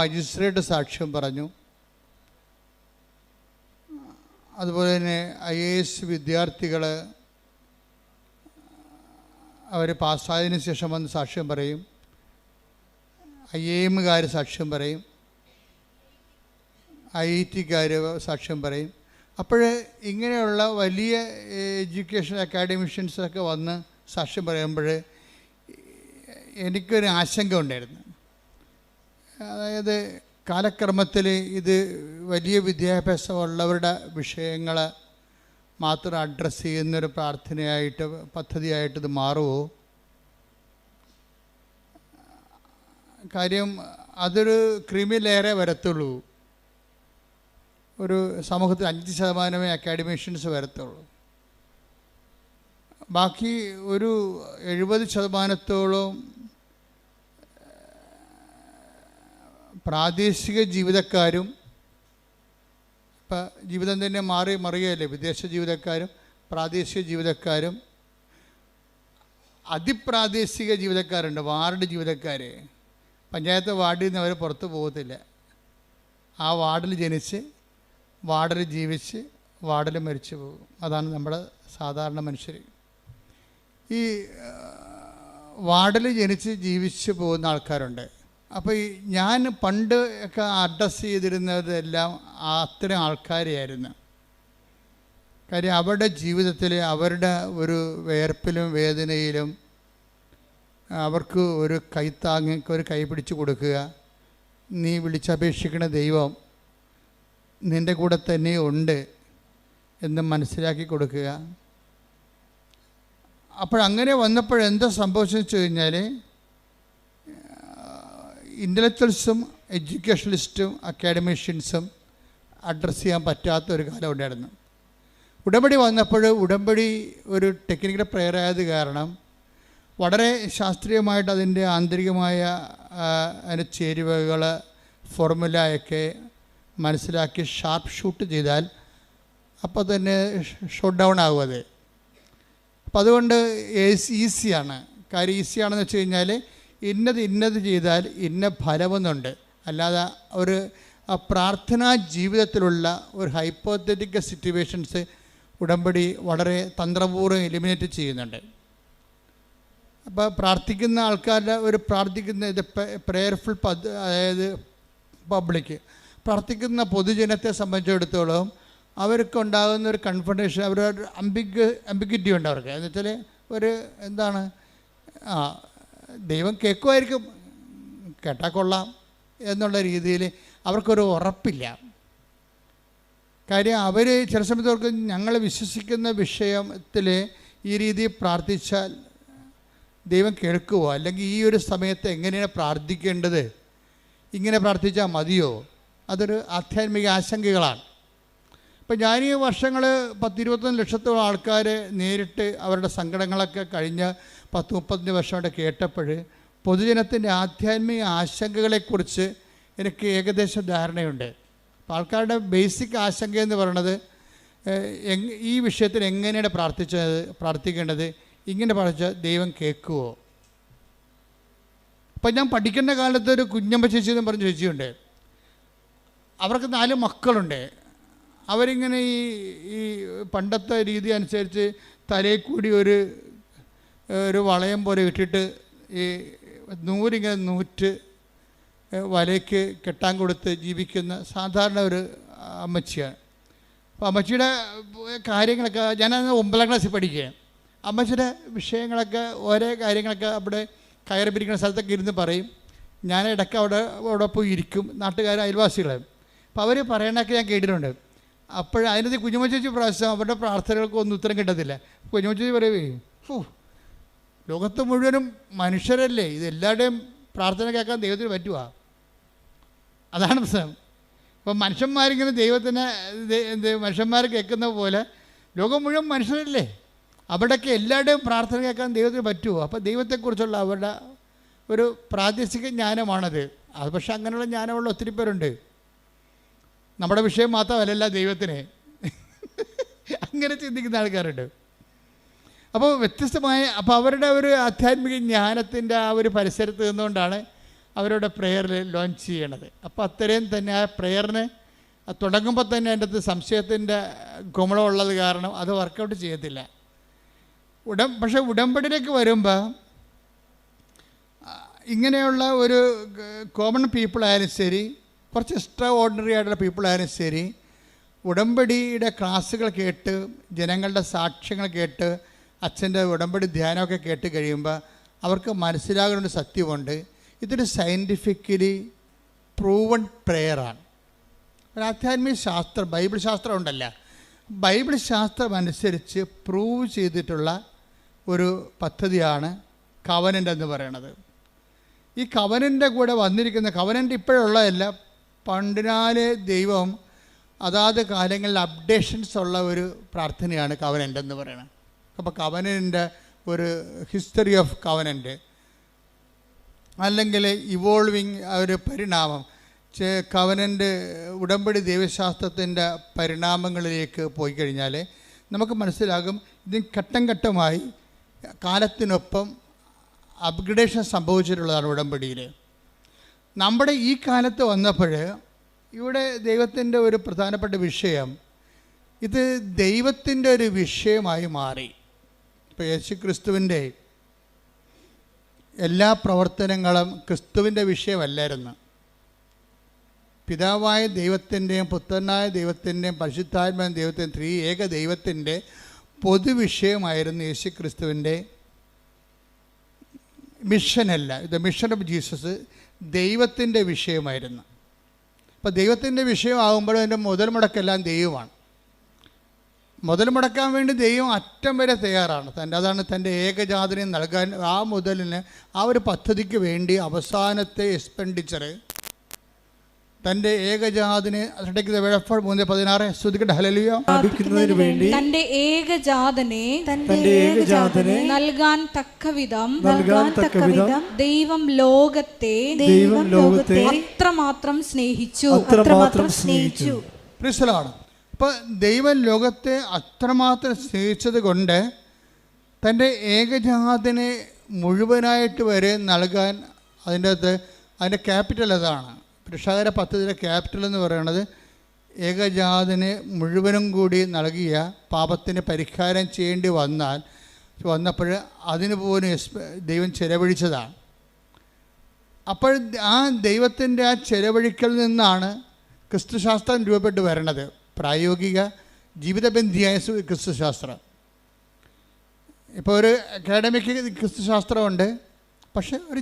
Magistrate സാക്ഷ്യം പറഞ്ഞു. അതുപോലെ തന്നെ IAS വിദ്യാർത്ഥികൾ അവർ പാസ്സായതിനു ശേഷം വന്ന് സാക്ഷ്യം പറയും. IIMകാർ സാക്ഷ്യം പറയും. IITക്കാർ സാക്ഷ്യം പറയും. അപ്പോൾ ഇങ്ങനെയുള്ള വലിയ എഡ്യൂക്കേഷൻ അക്കാഡമിഷ്യൻസൊക്കെ വന്ന് സാക്ഷ്യം പറയുമ്പോൾ എനിക്കൊരു ആശങ്ക ഉണ്ടായിരുന്നു. അതായത് കാലക്രമത്തിൽ ഇത് വലിയ വിദ്യാഭ്യാസമുള്ളവരുടെ വിഷയങ്ങൾ മാത്രം അഡ്രസ്സ് ചെയ്യുന്നൊരു പ്രാർത്ഥനയായിട്ട് പദ്ധതിയായിട്ട് ഇത് മാറുമോ? കാര്യം അതൊരു ക്രിമിലേറെ വരത്തുള്ളൂ. ഒരു സമൂഹത്തിൽ 5% അക്കാഡമിഷ്യൻസ് വരത്തുള്ളൂ. ബാക്കി ഒരു 70% പ്രാദേശിക ജീവിതക്കാരും, ഇപ്പം ജീവിതം തന്നെ മറിയല്ലേ, വിദേശ ജീവിതക്കാരും പ്രാദേശിക ജീവിതക്കാരും അതിപ്രാദേശിക ജീവിതക്കാരുണ്ട്. വാർഡ് ജീവിതക്കാർ പഞ്ചായത്ത് വാർഡിൽ നിന്ന് അവർ പുറത്ത് പോകത്തില്ല. ആ വാർഡിൽ ജനിച്ച് വാർഡിൽ ജീവിച്ച് വാർഡിൽ മരിച്ചു പോകും. അതാണ് നമ്മുടെ സാധാരണ മനുഷ്യർ. ഈ വാർഡിൽ ജനിച്ച് ജീവിച്ച് പോകുന്ന ആൾക്കാരുണ്ട്. അപ്പോൾ ഈ ഞാൻ പണ്ട് ഒക്കെ അഡ്രസ്സ് ചെയ്തിരുന്നതെല്ലാം അത്തരം ആൾക്കാരെയായിരുന്നു. കാര്യം അവരുടെ ജീവിതത്തിൽ അവരുടെ ഒരു വേർപ്പിലും വേദനയിലും അവർക്ക് ഒരു കൈത്താങ്ങ്, ഒരു കൈ പിടിച്ച് കൊടുക്കുക, നീ വിളിച്ചപേക്ഷിക്കുന്ന ദൈവം നിൻ്റെ കൂടെ തന്നെ ഉണ്ട് എന്ന് മനസ്സിലാക്കി കൊടുക്കുക. അപ്പോഴങ്ങനെ വന്നപ്പോഴെന്താ സംഭവിച്ചെന്ന് വെച്ച് കഴിഞ്ഞാൽ ഇൻ്റലക്ച്വൽസും എഡ്യൂക്കേഷണലിസ്റ്റും അക്കാഡമിഷ്യൻസും അഡ്രസ്സ് ചെയ്യാൻ പറ്റാത്ത ഒരു കാലം ഉണ്ടായിരുന്നു. ഉടമ്പടി വന്നപ്പോൾ ഉടമ്പടി ഒരു ടെക്നിക്കൽ പ്രെയർ ആയത് കാരണം വളരെ ശാസ്ത്രീയമായിട്ട് അതിൻ്റെ ആന്തരികമായ അതിൻ്റെ ചേരുവകൾ ഫോർമുലയൊക്കെ മനസ്സിലാക്കി ഷാർപ്പ് ഷൂട്ട് ചെയ്താൽ അപ്പോൾ തന്നെ ഷോട്ട് ഡൗൺ ആകും അത്. അപ്പം അതുകൊണ്ട് ഈസിയാണ്. കാര്യം ഈസിയാണെന്ന് വെച്ച് കഴിഞ്ഞാൽ ഇന്നത് ചെയ്താൽ ഇന്ന ഫലമെന്നുണ്ട്. അല്ലാതെ ഒരു പ്രാർത്ഥനാ ജീവിതത്തിലുള്ള ഒരു ഹൈപ്പോത്തറ്റിക്കൽ സിറ്റുവേഷൻസ് ഉടമ്പടി വളരെ തന്ത്രപൂർവ്വം എലിമിനേറ്റ് ചെയ്യുന്നുണ്ട്. അപ്പോൾ പ്രാർത്ഥിക്കുന്ന ആൾക്കാരുടെ ഒരു പ്രാർത്ഥിക്കുന്ന ഇത് പ്രെയർഫുൾ അതായത് പബ്ലിക് പ്രാർത്ഥിക്കുന്ന പൊതുജനത്തെ സംബന്ധിച്ചിടത്തോളം അവർക്കുണ്ടാകുന്ന ഒരു കൺഫർമേഷൻ, അവരൊരു അംബിഗ്വിറ്റി ഉണ്ട് അവർക്ക്. എന്ന് വെച്ചാൽ ഒരു എന്താണ്, ദൈവം കേൾക്കുമായിരിക്കും, കേട്ടാൽ കൊള്ളാം എന്നുള്ള രീതിയിൽ അവർക്കൊരു ഉറപ്പില്ല. കാര്യം അവർ ചില സമയത്ത് അവർക്ക് ഞങ്ങൾ വിശ്വസിക്കുന്ന വിഷയത്തിൽ ഈ രീതിയിൽ പ്രാർത്ഥിച്ചാൽ ദൈവം കേൾക്കുമോ, അല്ലെങ്കിൽ ഈ ഒരു സമയത്ത് എങ്ങനെയാണ് പ്രാർത്ഥിക്കേണ്ടത്, ഇങ്ങനെ പ്രാർത്ഥിച്ചാൽ മതിയോ, അതൊരു ആധ്യാത്മിക ആശങ്കകളാണ്. ഇപ്പം ഞാൻ ഈ വർഷങ്ങൾ 10-21 ലക്ഷത്തോളം ആൾക്കാർ നേരിട്ട് അവരുടെ സങ്കടങ്ങളൊക്കെ കഴിഞ്ഞ 10-30 വർഷമായിട്ട് കേട്ടപ്പോൾ പൊതുജനത്തിൻ്റെ ആധ്യാത്മിക ആശങ്കകളെക്കുറിച്ച് എനിക്ക് ഏകദേശം ധാരണയുണ്ട്. അപ്പോൾ ആൾക്കാരുടെ ബേസിക് ആശങ്ക എന്ന് പറയുന്നത് ഈ വിഷയത്തിൽ എങ്ങനെയാണ് പ്രാർത്ഥിക്കേണ്ടത്, ഇങ്ങനെ പ്രാർത്ഥിച്ചാൽ ദൈവം കേൾക്കുമോ. അപ്പം ഞാൻ പഠിക്കേണ്ട കാലത്ത് ഒരു കുഞ്ഞമ്മ ചേച്ചി എന്ന് പറഞ്ഞ ചേച്ചിയുണ്ട്. അവർക്ക് 4 മക്കളുണ്ട്. അവരിങ്ങനെ ഈ പണ്ടത്തെ രീതി അനുസരിച്ച് തലയിൽ കൂടി ഒരു വളയം പോലെ ഇട്ടിട്ട് ഈ നൂലിങ്ങനെ നൂറ്റ് വലയ്ക്ക് കെട്ടാൻ കൊടുത്ത് ജീവിക്കുന്ന സാധാരണ ഒരു അമ്മച്ചിയാണ്. അപ്പോൾ അമ്മച്ചിയുടെ കാര്യങ്ങളൊക്കെ ഞാനന്ന് 9ാം ക്ലാസ്സിൽ പഠിക്കുകയാണ്. അമ്മച്ചിയുടെ വിഷയങ്ങളൊക്കെ ഓരോ കാര്യങ്ങളൊക്കെ അവിടെ കയറി പിരിക്കുന്ന സ്ഥലത്തൊക്കെ ഇരുന്ന് പറയും. ഞാൻ ഇടയ്ക്ക് അവിടെ പോയി ഇരിക്കും, നാട്ടുകാരും അയൽവാസികളെ. അപ്പോൾ അവർ പറയണതൊക്കെ ഞാൻ കേട്ടിട്ടുണ്ട്. അതിനകത്ത് കുഞ്ഞുമ്മ ചേച്ചി പ്രാവശ്യം അവരുടെ പ്രാർത്ഥനകൾക്കൊന്നും ഉത്തരം കിട്ടത്തില്ല. കുഞ്ഞുമ്മ ചേച്ചി പറയുവേ, ലോകത്ത് മുഴുവനും മനുഷ്യരല്ലേ, ഇതെല്ലാവരുടെയും പ്രാർത്ഥന കേൾക്കാൻ ദൈവത്തിന് പറ്റുക. അതാണ് പ്രശ്നം. ഇപ്പം മനുഷ്യന്മാരിങ്ങനെ മനുഷ്യന്മാർ കേൾക്കുന്ന പോലെ ലോകം മുഴുവൻ മനുഷ്യരല്ലേ, അവിടെയൊക്കെ എല്ലാവരുടെയും പ്രാർത്ഥന കേൾക്കാൻ ദൈവത്തിന് പറ്റുമോ? അപ്പോൾ ദൈവത്തെക്കുറിച്ചുള്ള അവരുടെ ഒരു പ്രാദേശിക ജ്ഞാനമാണത്. അത് പക്ഷേ അങ്ങനെയുള്ള ജ്ഞാനമുള്ള ഒത്തിരി പേരുണ്ട്. നമ്മുടെ വിഷയം മാത്രമല്ല ദൈവത്തിന്, അങ്ങനെ ചിന്തിക്കുന്ന ആൾക്കാരുണ്ട്. അപ്പോൾ വ്യത്യസ്തമായ, അപ്പോൾ അവരുടെ ഒരു ആധ്യാത്മിക ജ്ഞാനത്തിൻ്റെ ആ ഒരു പരിസരത്ത് നിന്നുകൊണ്ടാണ് അവരുടെ പ്രെയറിൽ ലോഞ്ച് ചെയ്യണത്. അപ്പോൾ അത്രയും തന്നെ ആ പ്രെയറിന് തുടങ്ങുമ്പോൾ തന്നെ അതിൻ്റെ അകത്ത് സംശയത്തിൻ്റെ ഗുമളമുള്ളത് കാരണം അത് വർക്കൗട്ട് ചെയ്യത്തില്ല. പക്ഷേ ഉടമ്പടിയിലേക്ക് വരുമ്പോൾ ഇങ്ങനെയുള്ള ഒരു കോമൺ പീപ്പിളായാലും ശരി, കുറച്ച് എക്സ്ട്രാ ഓർഡിനറി ആയിട്ടുള്ള പീപ്പിളായാലും ശരി, ഉടമ്പടിയുടെ ക്ലാസ്സുകൾ കേട്ട് ജനങ്ങളുടെ സാക്ഷ്യങ്ങൾ കേട്ട് അച്ഛൻ്റെ ഉടമ്പടി ധ്യാനമൊക്കെ കേട്ട് കഴിയുമ്പോൾ അവർക്ക് മനസ്സിലാകുന്ന ഒരു സത്യമുണ്ട്. ഇതൊരു സയൻറ്റിഫിക്കലി പ്രൂവൺ പ്രെയറാണ്. ഒരു ആധ്യാത്മിക ശാസ്ത്രം, ബൈബിൾ ശാസ്ത്രം ഉണ്ടല്ല, ബൈബിൾ ശാസ്ത്രം അനുസരിച്ച് പ്രൂവ് ചെയ്തിട്ടുള്ള ഒരു പദ്ധതിയാണ് കവനൻ്റ് എന്ന് പറയുന്നത്. ഈ കവനൻ്റെ കൂടെ വന്നിരിക്കുന്ന കവനൻ്റ് ഇപ്പോഴുള്ളതല്ല, പണ്ടിനാല് ദൈവം അതാത് കാലങ്ങളിൽ അപ്ഡേഷൻസ് ഉള്ള ഒരു പ്രാർത്ഥനയാണ് കവനൻ്റ് എന്ന് പറയുന്നത്. അപ്പോൾ കവനൻ്റെ ഒരു ഹിസ്റ്ററി ഓഫ് കവനൻ്റ് അല്ലെങ്കിൽ ഇവോൾവിങ് ഒരു പരിണാമം, കവനൻ്റ് ഉടമ്പടി ദൈവശാസ്ത്രത്തിൻ്റെ പരിണാമങ്ങളിലേക്ക് പോയി കഴിഞ്ഞാൽ നമുക്ക് മനസ്സിലാകും ഇത് ഘട്ടം ഘട്ടമായി കാലത്തിനൊപ്പം അപ്ഗ്രഡേഷൻ സംഭവിച്ചിട്ടുള്ളതാണ് ഉടമ്പടിയിൽ. നമ്മുടെ ഈ കാലത്ത് വന്നപ്പോൾ ഇവിടെ ദൈവത്തിൻ്റെ ഒരു പ്രധാനപ്പെട്ട വിഷയം, ഇത് ദൈവത്തിൻ്റെ ഒരു വിഷയമായി മാറി. ഇപ്പോൾ യേശു ക്രിസ്തുവിൻ്റെ എല്ലാ പ്രവർത്തനങ്ങളും ക്രിസ്തുവിൻ്റെ വിഷയമല്ലായിരുന്നു. പിതാവായ ദൈവത്തിൻ്റെയും പുത്രനായ ദൈവത്തിൻ്റെയും പരിശുദ്ധാത്മാവായ ദൈവത്തിൻ്റെയും ത്രിയേക ദൈവത്തിൻ്റെ പൊതുവിഷയമായിരുന്നു യേശു ക്രിസ്തുവിൻ്റെ മിഷനല്ല. ദ മിഷൻ ഓഫ് ജീസസ് ദൈവത്തിൻ്റെ വിഷയമായിരുന്നു. അപ്പോൾ ദൈവത്തിൻ്റെ വിഷയമാകുമ്പോൾ അതിൻ്റെ മുതൽ മുടക്കെല്ലാം ദൈവമാണ്. മുതൽ മുടക്കാൻ വേണ്ടി ദൈവം അറ്റം വരെ തയ്യാറാണ്. അതാണ് തൻ്റെ ഏകജാതനെ നൽകാൻ. ആ മുതലിന് ആ ഒരു പദ്ധതിക്ക് വേണ്ടി അവസാനത്തെ എക്സ്പെൻഡിച്ചർ തൻ്റെ ഏകജാതിനെ 3:16 ശ്രുതിക്കട്ടെ ഹല്ലേലൂയ വേണ്ടി തന്റെ ഏകജാതനെ നൽകാൻ തക്കവിധം ദൈവം ലോകത്തെ അത്രമാത്രം സ്നേഹിച്ചു. അപ്പോൾ ദൈവം ലോകത്തെ അത്രമാത്രം സ്നേഹിച്ചത് കൊണ്ട് തൻ്റെ ഏകജാതനെ മുഴുവനായിട്ട് വരെ നൽകാൻ അതിൻ്റെ ക്യാപിറ്റൽ അതാണ്. രക്ഷാകര പദ്ധതിയുടെ ക്യാപിറ്റൽ എന്ന് പറയുന്നത് ഏകജാതനെ മുഴുവനും കൂടി നൽകിയ പാപത്തിന് പരിഹാരം ചെയ്യേണ്ടി വന്നപ്പോൾ അതിന് പോലും ദൈവം ചെലവഴിച്ചതാണ്. അപ്പോൾ ആ ദൈവത്തിൻ്റെ ആ ചെലവഴിക്കൽ നിന്നാണ് ക്രിസ്തുശാസ്ത്രം രൂപപ്പെട്ട് വരണത്. പ്രായോഗിക ജീവിതബന്ധിയായ ക്രിസ്തുശാസ്ത്രം. ഇപ്പോൾ ഒരു അക്കാഡമിക് ക്രിസ്തുശാസ്ത്രമുണ്ട്, പക്ഷേ ഒരു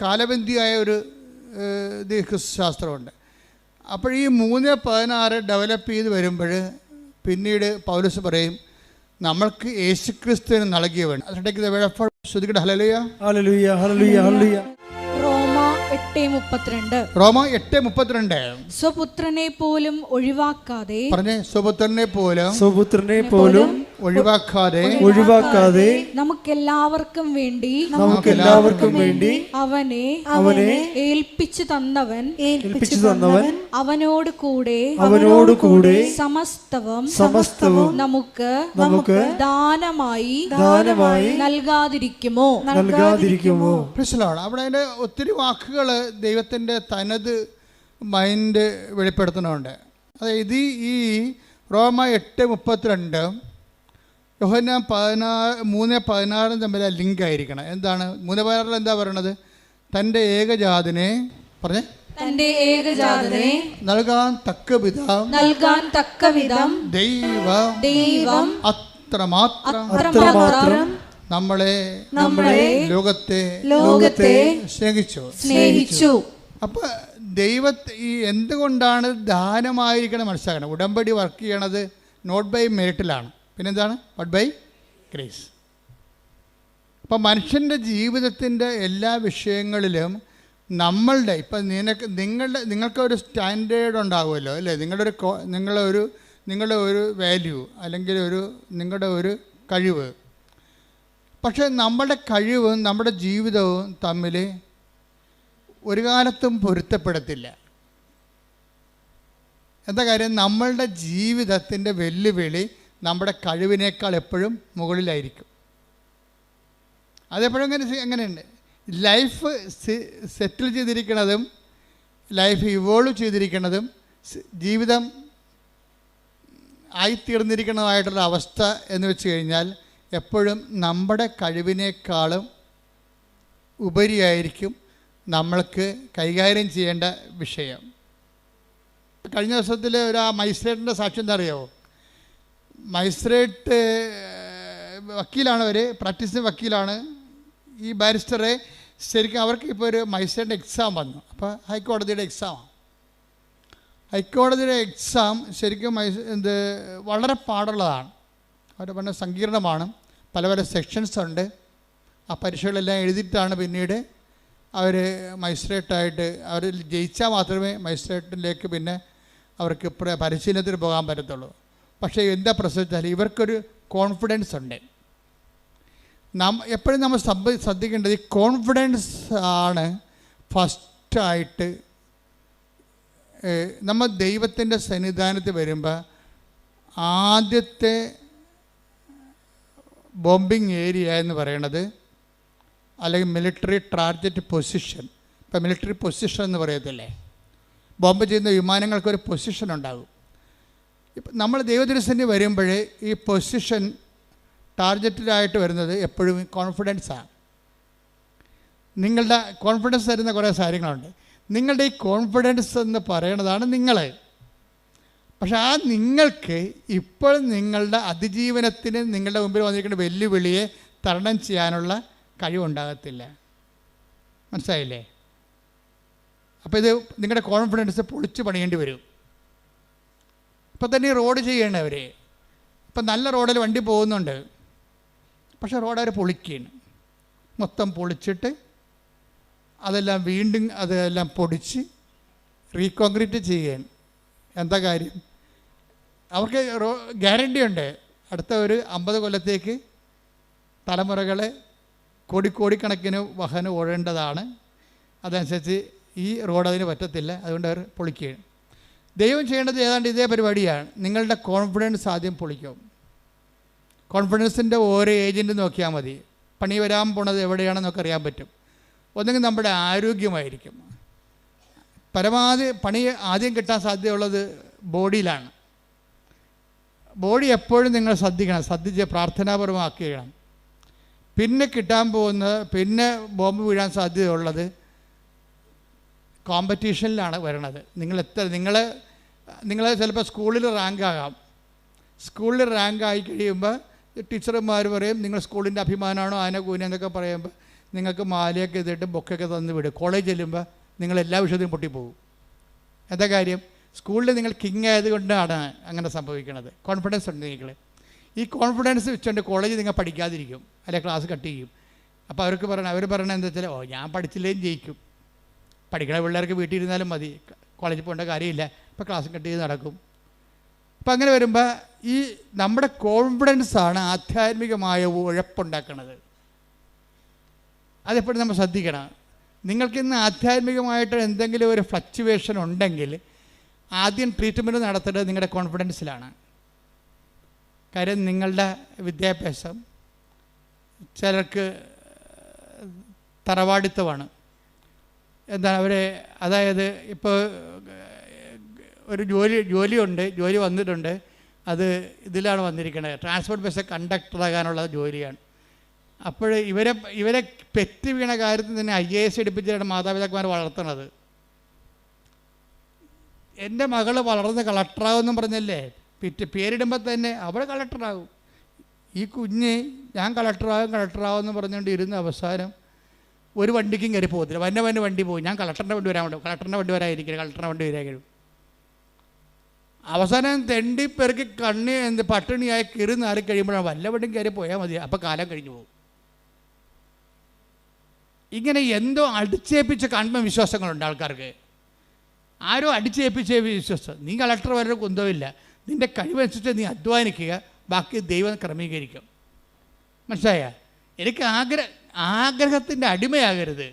കാലബന്ധിയായ ഒരു ക്രിസ്തുശാസ്ത്രമുണ്ട്. അപ്പോൾ ഈ 3:16 ഡെവലപ്പ് ചെയ്ത് വരുമ്പോൾ പിന്നീട് പൗലോസ് പറയും നമ്മൾക്ക് യേശുക്രിസ്തുവിന് നൽകിയവൻ. ശ്രുതിക്കട്ടെ ഹല്ലേലൂയ ഹല്ലേലൂയ ഹല്ലേലൂയ ഹല്ലേലൂയ. റോമ 8:32 സ്വപുത്രനെ പോലും ഒഴിവാക്കാതെ പറഞ്ഞേ, സ്വപുത്രനെ പോലും ഒഴിവാക്കാതെ നമുക്കെല്ലാവർക്കും വേണ്ടി അവനെ ഏൽപ്പിച്ചു തന്നവൻ അവനോട് കൂടെ സമസ്തവും നമുക്ക് ദാനമായി നൽകാതിരിക്കുമോ? അവിടെ അതിന്റെ ഒത്തിരി വാക്കുകൾ ദൈവത്തിൻ്റെ തനത് മൈൻഡ് വെളിപ്പെടുത്തണമുണ്ട്. അതായത് ഈ റോമ 8:32 യോഹന്നാൻ 3:16 തമ്മിൽ ലിങ്ക് ആയിരിക്കണം. എന്താണ് 3:16 എന്താ പറയണത്? തൻ്റെ ഏകജാതനെ നൽകാൻ തക്കവിധം ദൈവം അത്രമാത്രം നമ്മളെ ലോകത്തെ സ്നേഹിച്ചു. അപ്പൊ ദൈവത്തെ ഈ എന്തുകൊണ്ടാണ് ദാനമായിരിക്കണം മനസ്സിലാക്കണം. ഉടമ്പടി വർക്ക് ചെയ്യണത് നോട്ട് ബൈ മെറിറ്റിലാണ്, പിന്നെന്താണ്? But by grace. അപ്പം മനുഷ്യൻ്റെ ജീവിതത്തിൻ്റെ എല്ലാ വിഷയങ്ങളിലും നമ്മളുടെ ഇപ്പം നിങ്ങൾക്കൊരു സ്റ്റാൻഡേർഡ് ഉണ്ടാകുമല്ലോ അല്ലേ? നിങ്ങളുടെ ഒരു വാല്യൂ അല്ലെങ്കിൽ നിങ്ങളുടെ ഒരു കഴിവ്. പക്ഷേ നമ്മുടെ കഴിവും നമ്മുടെ ജീവിതവും തമ്മിൽ ഒരു കാലത്തും പൊരുത്തപ്പെടത്തില്ല. എന്താ കാര്യം? നമ്മളുടെ ജീവിതത്തിൻ്റെ വെല്ലുവിളി നമ്മുടെ കഴിവിനേക്കാൾ എപ്പോഴും മുകളിലായിരിക്കും. അതെപ്പോഴും അങ്ങനെയുണ്ട്. ലൈഫ് സെറ്റിൽ ചെയ്തിരിക്കുന്നതും ലൈഫ് ഇവോൾവ് ചെയ്തിരിക്കുന്നതും ജീവിതം ആയിത്തീർന്നിരിക്കുന്നതായിട്ടുള്ള അവസ്ഥ എന്ന് വെച്ച് കഴിഞ്ഞാൽ എപ്പോഴും നമ്മുടെ കഴിവിനേക്കാളും ഉപരിയായിരിക്കും നമ്മൾക്ക് കൈകാര്യം ചെയ്യേണ്ട വിഷയം. കഴിഞ്ഞ ദിവസത്തിൽ ഒരു മജിസ്ട്രേറ്റിൻ്റെ സാക്ഷ്യം എന്താ അറിയാമോ? മജിസ്ട്രേറ്റ് വക്കീലാണ്, അവർ പ്രാക്ടീസിങ് വക്കീലാണ്. ഈ ബാരിസ്റ്ററെ ശരിക്കും അവർക്ക് ഇപ്പോൾ ഒരു മജിസ്ട്രേറ്റിൻ്റെ എക്സാം വന്നു. അപ്പോൾ ഹൈക്കോടതിയുടെ എക്സാമാണ്. ഹൈക്കോടതിയുടെ എക്സാം ശരിക്കും വളരെ പാടുള്ളതാണ്. അവർ പറഞ്ഞ സങ്കീർണമാണ്. പല പല സെക്ഷൻസ് ഉണ്ട്. ആ പരീക്ഷകളെല്ലാം എഴുതിയിട്ടാണ് പിന്നീട് അവർ മജിസ്ട്രേറ്റായിട്ട് അവർ ജയിച്ചാൽ മാത്രമേ മജിസ്ട്രേറ്റിലേക്ക് പിന്നെ അവർക്ക് പരിശീലനത്തിന് പോകാൻ പറ്റത്തുള്ളൂ. പക്ഷേ എന്താ പ്രശ്നം വെച്ചാൽ ഇവർക്കൊരു കോൺഫിഡൻസ് ഉണ്ട്. എപ്പോഴും നമ്മൾ ശ്രദ്ധിക്കേണ്ടത് ഈ കോൺഫിഡൻസ് ആണ് ഫസ്റ്റായിട്ട്. നമ്മൾ ദൈവത്തിൻ്റെ സന്നിധാനത്തിൽ വരുമ്പോൾ ആദ്യത്തെ ബോംബിങ് ഏരിയ എന്ന് പറയുന്നത്, അല്ലെങ്കിൽ മിലിറ്ററി ടാർഗറ്റ് പൊസിഷൻ. ഇപ്പം മിലിറ്ററി പൊസിഷൻ എന്ന് പറയത്തില്ലേ, ബോംബ് ചെയ്യുന്ന വിമാനങ്ങൾക്കൊരു പൊസിഷൻ ഉണ്ടാകും. ഇപ്പം നമ്മൾ ദൈവത്തിൻ്റെ സന്നിധി വരുമ്പോൾ ഈ പൊസിഷൻ ടാർഗറ്റിലായിട്ട് വരുന്നത് എപ്പോഴും കോൺഫിഡൻസാണ്. നിങ്ങളുടെ കോൺഫിഡൻസ് തരുന്ന കുറേ കാര്യങ്ങളുണ്ട്. നിങ്ങളുടെ ഈ കോൺഫിഡൻസ് എന്ന് പറയണതാണ് നിങ്ങൾ. പക്ഷെ ആ നിങ്ങൾക്ക് ഇപ്പോൾ നിങ്ങളുടെ അതിജീവനത്തിന് നിങ്ങളുടെ മുമ്പിൽ വന്നിരിക്കുന്ന വെല്ലുവിളിയെ തരണം ചെയ്യാനുള്ള കഴിവുണ്ടാകത്തില്ല. മനസ്സിലായില്ലേ? അപ്പോൾ ഇത് നിങ്ങളുടെ കോൺഫിഡൻസ് പൊളിച്ച് പണിയേണ്ടി വരും. ഇപ്പം തന്നെ റോഡ് ചെയ്യണവർ, ഇപ്പം നല്ല റോഡിൽ വണ്ടി പോകുന്നുണ്ട്, പക്ഷേ റോഡ് അവർ പൊളിക്കുകയാണ്. മൊത്തം പൊളിച്ചിട്ട് അതെല്ലാം വീണ്ടും അതെല്ലാം പൊടിച്ച് റീകോൺക്രീറ്റ് ചെയ്യാൻ. എന്താ കാര്യം? അവർക്ക് ഗ്യാരണ്ടി ഉണ്ട്, അടുത്ത ഒരു 50 കൊല്ലത്തേക്ക് തലമുറകളെ കോടിക്കണക്കിന് വാഹനം ഓടേണ്ടതാണ്. അതനുസരിച്ച് ഈ റോഡ് അതിന് പറ്റത്തില്ല, അതുകൊണ്ട് അവർ പൊളിക്കുകയാണ്. ദൈവം ചെയ്യേണ്ടത് ഏതാണ്ട് ഇതേ പരിപാടിയാണ്. നിങ്ങളുടെ കോൺഫിഡൻസ് ആദ്യം പൊളിക്കും. കോൺഫിഡൻസിൻ്റെ ഓരോ ഏജൻറ്റ് നോക്കിയാൽ മതി. പണി വരാൻ പോണത് എവിടെയാണെന്നൊക്കെ അറിയാൻ പറ്റും. ഒന്നെങ്കിൽ നമ്മുടെ ആരോഗ്യമായിരിക്കും. പരമാവധി പണി ആദ്യം കിട്ടാൻ സാധ്യതയുള്ളത് ബോഡിയിലാണ്. ബോഡി എപ്പോഴും നിങ്ങൾ ശ്രദ്ധിച്ച് പ്രാർത്ഥനാപരമാക്കുകയാണ്. പിന്നെ കിട്ടാൻ പോകുന്നത്, പിന്നെ ബോംബ് വീഴാൻ സാധ്യതയുള്ളത് കോമ്പറ്റീഷനിലാണ് വരണത്. നിങ്ങൾ ചിലപ്പോൾ സ്കൂളിൽ റാങ്കാകാം. സ്കൂളിൽ റാങ്കായി കഴിയുമ്പോൾ ടീച്ചർമാർ പറയും നിങ്ങൾ സ്കൂളിൻ്റെ അഭിമാനമാണോ ആന കൂന എന്നൊക്കെ പറയുമ്പോൾ നിങ്ങൾക്ക് മാലയൊക്കെ ഇതിട്ട് ബൊക്കൊക്കെ തന്ന് വിടും. കോളേജ് ചെല്ലുമ്പോൾ നിങ്ങൾ എല്ലാ വിഷയത്തിലും പൊട്ടിപ്പോകും. എന്താ കാര്യം? സ്കൂളിൽ നിങ്ങൾ കിങ് ആയതുകൊണ്ടാണ് അങ്ങനെ സംഭവിക്കുന്നത്. കോൺഫിഡൻസ് ഉണ്ട് നിങ്ങൾ. ഈ കോൺഫിഡൻസ് വെച്ചുകൊണ്ട് കോളേജിൽ നിങ്ങൾ പഠിക്കാതിരിക്കും, അല്ലെങ്കിൽ ക്ലാസ് കട്ട് ചെയ്യും. അപ്പോൾ അവർ പറയണത് എന്താ വെച്ചാൽ, ഞാൻ പഠിച്ചില്ലേലും ജയിക്കും, പഠിക്കണ പിള്ളേർക്ക് വീട്ടിൽ ഇരുന്നാലും മതി, കോളേജിൽ പോകേണ്ട കാര്യമില്ല, അപ്പോൾ ക്ലാസ് കട്ട് ചെയ്ത് നടക്കും. അപ്പം അങ്ങനെ വരുമ്പോൾ ഈ നമ്മുടെ കോൺഫിഡൻസാണ് ആധ്യാത്മികമായ ഉഴപ്പുണ്ടാക്കുന്നത്. അതെപ്പോഴും നമ്മൾ ശ്രദ്ധിക്കണം. നിങ്ങൾക്കിന്ന് ആധ്യാത്മികമായിട്ട് എന്തെങ്കിലും ഒരു ഫ്ലക്ച്വേഷൻ ഉണ്ടെങ്കിൽ ആദ്യം ട്രീറ്റ്മെൻറ്റ് നടത്തേണ്ടത് നിങ്ങളുടെ കോൺഫിഡൻസിലാണ്. കാര്യം നിങ്ങളുടെ വിദ്യാഭ്യാസം ചിലർക്ക് തറവാടിത്തമാണ്. എന്താണ് അതായത് ഇപ്പോൾ ഒരു ജോലിയുണ്ട്, ജോലി വന്നിട്ടുണ്ട്, അത് ഇതിലാണ് വന്നിരിക്കുന്നത്, ട്രാൻസ്പോർട്ട് ബസ് കണ്ടക്ടറാകാനുള്ള ജോലിയാണ്. അപ്പോൾ ഇവരെ പെറ്റ് വീണ കാര്യത്തിൽ തന്നെ IAS എടുപ്പിച്ചിട്ടാണ് മാതാപിതാക്കന്മാർ വളർത്തുന്നത്. എൻ്റെ മകൾ വളർന്ന് കളക്ടറാകുമെന്നും പറഞ്ഞല്ലേ പേരിടുമ്പോൾ തന്നെ അവൾ കളക്ടറാകും. ഈ കുഞ്ഞ് ഞാൻ കളക്ടറാകും എന്ന് പറഞ്ഞുകൊണ്ട് ഇരുന്ന് അവസാനം ഒരു വണ്ടിക്കും കയറി പോകത്തില്ല. വന്ന വണ്ടി പോകും, ഞാൻ കളക്ടറിൻ്റെ വണ്ടി വരാതിരിക്കണം, കളക്ടറിൻ്റെ വണ്ടി വരാൻ. അവസാനം തെണ്ടിപ്പെറുക്കി പട്ടിണിയായി കയറി നാറി കഴിയുമ്പോഴാണ് വല്ല വണ്ടിയും കയറി പോയാൽ മതി, അപ്പോൾ കാലം കഴിഞ്ഞു പോകും. ഇങ്ങനെ എന്തോ അടിച്ചേൽപ്പിച്ച ആത്മവിശ്വാസങ്ങളുണ്ട് ആൾക്കാർക്ക്. ആരോ അടിച്ചേൽപ്പിച്ച വിശ്വാസം. നീ കളക്ടർ വരെ കുന്തമില്ല, നിൻ്റെ കഴിവനുസരിച്ച് നീ അധ്വാനിക്കുക, ബാക്കി ദൈവം ക്രമീകരിക്കും. മനസ്സിലായ? എനിക്ക് ആഗ്രഹത്തിൻ്റെ അടിമയാകരുത്,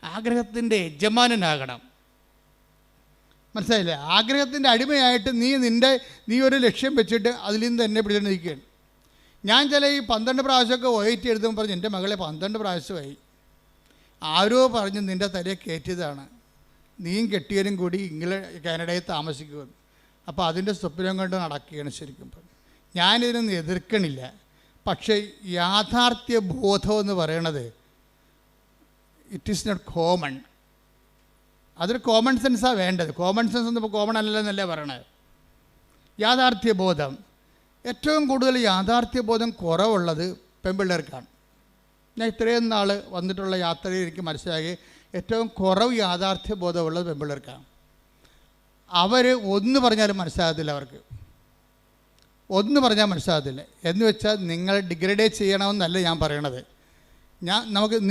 ആഗ്രഹത്തിൻ്റെ യജമാനനാകണം. മനസ്സിലായില്ലേ? ആഗ്രഹത്തിൻ്റെ അടിമയായിട്ട് നീ ഒരു ലക്ഷ്യം വെച്ചിട്ട് അതിൽ നിന്ന് തന്നെ പിടിച്ചിട്ട് നിൽക്കുകയാണ്. ഞാൻ ചില ഈ 12 പ്രാവശ്യമൊക്കെ OIT എഴുതുമ്പോൾ പറഞ്ഞു എൻ്റെ മകളെ 12 പ്രാവശ്യമായി, ആരോ പറഞ്ഞ് നിൻ്റെ തലയെ കയറ്റിയതാണ്, നീയും കെട്ടിയവരും കൂടി കാനഡയിൽ താമസിക്കുമെന്ന്. അപ്പോൾ അതിൻ്റെ സ്വപ്നം കൊണ്ട് നടക്കുകയാണ് ശരിക്കും. ഞാനിതിനൊന്നും എതിർക്കണില്ല. പക്ഷേ യാഥാർത്ഥ്യ ബോധം എന്ന് പറയണത് ഇറ്റ് ഈസ് നോട്ട് കോമൺ. അതൊരു കോമൺ സെൻസാണ് വേണ്ടത്. കോമൺ സെൻസ് ഒന്നും കോമൺ അല്ലെന്നല്ലേ പറയണത്. യാഥാർത്ഥ്യബോധം, ഏറ്റവും കൂടുതൽ യാഥാർത്ഥ്യബോധം കുറവുള്ളത് പെൺപിള്ളേർക്കാണ്. ഞാൻ ഇത്രയും നാൾ വന്നിട്ടുള്ള യാത്രയിൽ എനിക്ക് മനസ്സിലാക്കി ഏറ്റവും കുറവ് യാഥാർത്ഥ്യബോധമുള്ളത് പെൺപിള്ളേർക്കാണ്. അവർ ഒന്ന് പറഞ്ഞാലും മനസ്സിലാകത്തില്ല, അവർക്ക് ഒന്ന് പറഞ്ഞാൽ മനസ്സിലാകത്തില്ല. എന്ന് വെച്ചാൽ നിങ്ങൾ ഡിഗ്രഡേറ്റ് ചെയ്യണമെന്നല്ല ഞാൻ പറയണത്.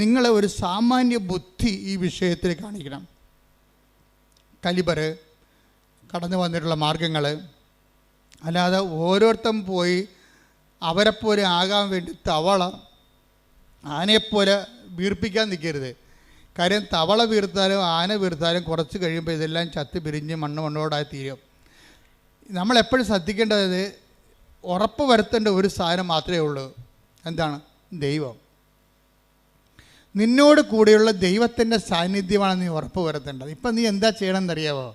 നിങ്ങൾ ഒരു സാമാന്യ ബുദ്ധി ഈ വിഷയത്തിൽ കാണിക്കണം. കലിബർ, കടന്നു വന്നിട്ടുള്ള മാർഗങ്ങൾ, അല്ലാതെ ഓരോരുത്തരും പോയി അവരെപ്പോലെ ആകാൻ വേണ്ടി തവള ആനയെപ്പോലെ വീർപ്പിക്കാൻ നിൽക്കരുത്. കാര്യം തവള വീർത്താലും ആന വീർത്താലും കുറച്ച് കഴിയുമ്പോൾ ഇതെല്ലാം ചത്ത് പിരിഞ്ഞ് മണ്ണോടായി തീരും. നമ്മളെപ്പോഴും ശ്രദ്ധിക്കേണ്ടത് ഉറപ്പ് വരുത്തേണ്ട ഒരു സാധനം മാത്രമേ ഉള്ളൂ. എന്താണ്? ദൈവം. നിന്നോട് കൂടെയുള്ള ദൈവത്തിൻ്റെ സാന്നിധ്യമാണ് നീ ഉറപ്പ് വരുത്തേണ്ടത്. ഇപ്പം നീ എന്താ ചെയ്യണമെന്നറിയാമോ?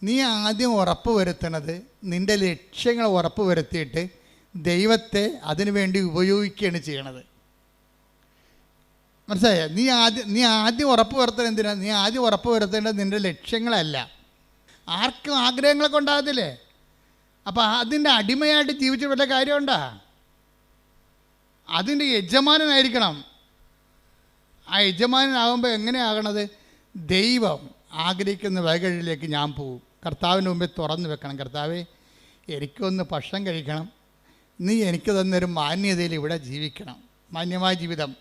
നീ ആദ്യം ഉറപ്പ് വരുത്തണത് നിൻ്റെ ലക്ഷ്യങ്ങൾ ഉറപ്പ് വരുത്തിയിട്ട് ദൈവത്തെ അതിനു വേണ്ടി ഉപയോഗിക്കുകയാണ് ചെയ്യണത്. മനസ്സിലായോ? നീ ആദ്യം ഉറപ്പ് വരുത്തേണ്ടത് എന്തിനാണ്? നീ ആദ്യം ഉറപ്പ് വരുത്തേണ്ടത് നിൻ്റെ ലക്ഷ്യങ്ങളല്ല. ആർക്കും ആഗ്രഹങ്ങളൊക്കെ ഉണ്ടാകത്തില്ലേ? അപ്പോൾ അതിൻ്റെ അടിമയായിട്ട് ജീവിച്ചിട്ട് വല്ല കാര്യമുണ്ടോ? അതിൻ്റെ യജമാനനായിരിക്കണം. ആ യജമാനനാകുമ്പോൾ എങ്ങനെയാകണത്? ദൈവം ആഗ്രഹിക്കുന്ന വഴികളിലേക്ക് ഞാൻ പോകും. കർത്താവിന് മുമ്പിൽ തുറന്നു വെക്കണം. കർത്താവേ, എനിക്കൊന്ന് ഭക്ഷണം കഴിക്കണം, നീ എനിക്ക് തന്നൊരു മാന്യതയിൽ ഇവിടെ ജീവിക്കണം. മാന്യമായ ജീവിതം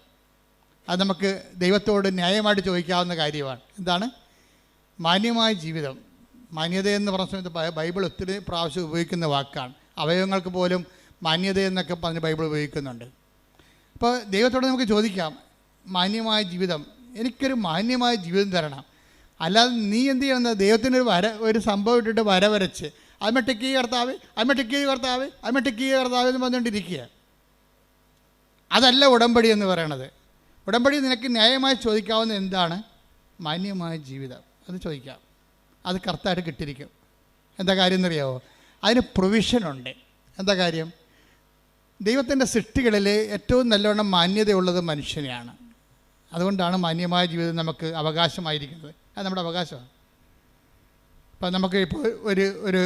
അത് നമുക്ക് ദൈവത്തോട് ന്യായമായിട്ട് ചോദിക്കാവുന്ന കാര്യമാണ്. എന്താണ് മാന്യമായ ജീവിതം? മാന്യതയെന്ന് പറഞ്ഞ സമയത്ത് ബൈബിൾ ഒത്തിരി പ്രാവശ്യം ഉപയോഗിക്കുന്ന വാക്കാണ്. അവയവങ്ങൾക്ക് പോലും മാന്യത എന്നൊക്കെ പറഞ്ഞ് ബൈബിൾ ഉപയോഗിക്കുന്നുണ്ട്. അപ്പോൾ ദൈവത്തോട് നമുക്ക് ചോദിക്കാം, മാന്യമായ ജീവിതം, എനിക്കൊരു മാന്യമായ ജീവിതം തരണം. അല്ലാതെ നീ എന്ത് ചെയ്യണം? ദൈവത്തിനൊരു ഒരു സംഭവം ഇട്ടിട്ട് വരച്ച് അമ്മ ടെക്ക് കർത്താവ്, അമ്മ ടെക്ക് കർത്താവ്, അമ്മ ടെക്ക് കർത്താവ് എന്ന് പറഞ്ഞുകൊണ്ടിരിക്കുക. അതല്ല ഉടമ്പടി എന്ന് പറയണത്. ഉടമ്പടി നിനക്ക് ന്യായമായി ചോദിക്കാവുന്ന എന്താണ്? മാന്യമായ ജീവിതം. അത് ചോദിക്കാം. അത് കറക്റ്റായിട്ട് കിട്ടിയിരിക്കും. എന്താ കാര്യം എന്നറിയാമോ? അതിന് പ്രൊവിഷനുണ്ട്. എന്താ കാര്യം? ദൈവത്തിൻ്റെ സൃഷ്ടികളിൽ ഏറ്റവും നല്ലവണ്ണം മാന്യതയുള്ളത് മനുഷ്യനെയാണ്. അതുകൊണ്ടാണ് മാന്യമായ ജീവിതം നമുക്ക് അവകാശമായിരിക്കുന്നത്. അത് നമ്മുടെ അവകാശമാണ്. ഇപ്പം നമുക്ക് ഇപ്പോൾ ഒരു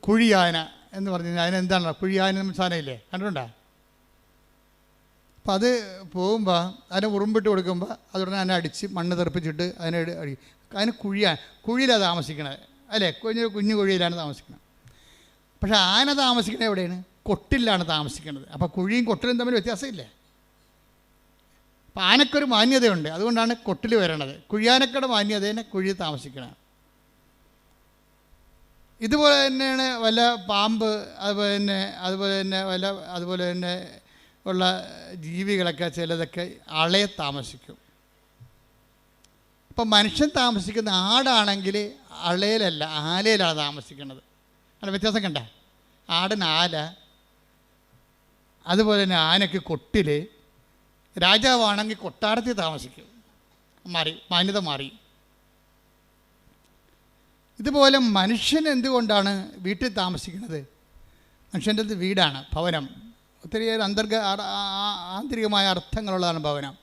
കുഴിയാന എന്ന് പറഞ്ഞു കഴിഞ്ഞാൽ അതിനെന്താണ്? കുഴിയാന സാധനമില്ലേ, കണ്ടിട്ടുണ്ടോ? അപ്പം അത് പോകുമ്പോൾ അതിനെ ഉറുമ്പിട്ട് കൊടുക്കുമ്പോൾ അതുടനെ അതിനെ അടിച്ച് മണ്ണ് തെറിപ്പിച്ചിട്ട് അതിനെ അതിന് കുഴിയിലാണ് താമസിക്കണത്, അല്ലേ? കുഞ്ഞു കുഴിയിലാണ് താമസിക്കുന്നത്. പക്ഷേ ആന താമസിക്കുന്നത് എവിടെയാണ്? കൊട്ടിലാണ് താമസിക്കുന്നത്. അപ്പോൾ കുഴിയും കൊട്ടിലും തമ്മിൽ വ്യത്യാസമില്ലേ? അപ്പോൾ ആനക്കൊരു മാന്യതയുണ്ട്. അതുകൊണ്ടാണ് കൊട്ടിൽ വരണത്. കുഴിയാനക്കയുടെ മാന്യതേനെ കുഴി താമസിക്കണം. ഇതുപോലെ തന്നെയാണ് വല്ല പാമ്പ്, അതുപോലെ തന്നെ ഉള്ള ജീവികളൊക്കെ ചിലതൊക്കെ അളയെ താമസിക്കും. ഇപ്പം മനുഷ്യൻ താമസിക്കുന്ന ആടാണെങ്കിൽ അളയിലല്ല ആലയിലാണ് താമസിക്കുന്നത്. അല്ല, വ്യത്യാസം കണ്ട? ആടിന് ആല, അതുപോലെ തന്നെ ആനയ്ക്ക് കൊട്ടിൽ, രാജാവാണെങ്കിൽ കൊട്ടാരത്തിൽ താമസിക്കും. മാന്യത മാറി. ഇതുപോലെ മനുഷ്യൻ എന്തുകൊണ്ടാണ് വീട്ടിൽ താമസിക്കുന്നത്? മനുഷ്യൻ്റെ വീടാണ്, ഭവനം. ഒത്തിരിയേറെ ആന്തരികമായ അർത്ഥങ്ങളുള്ളതാണ് ഭവനം.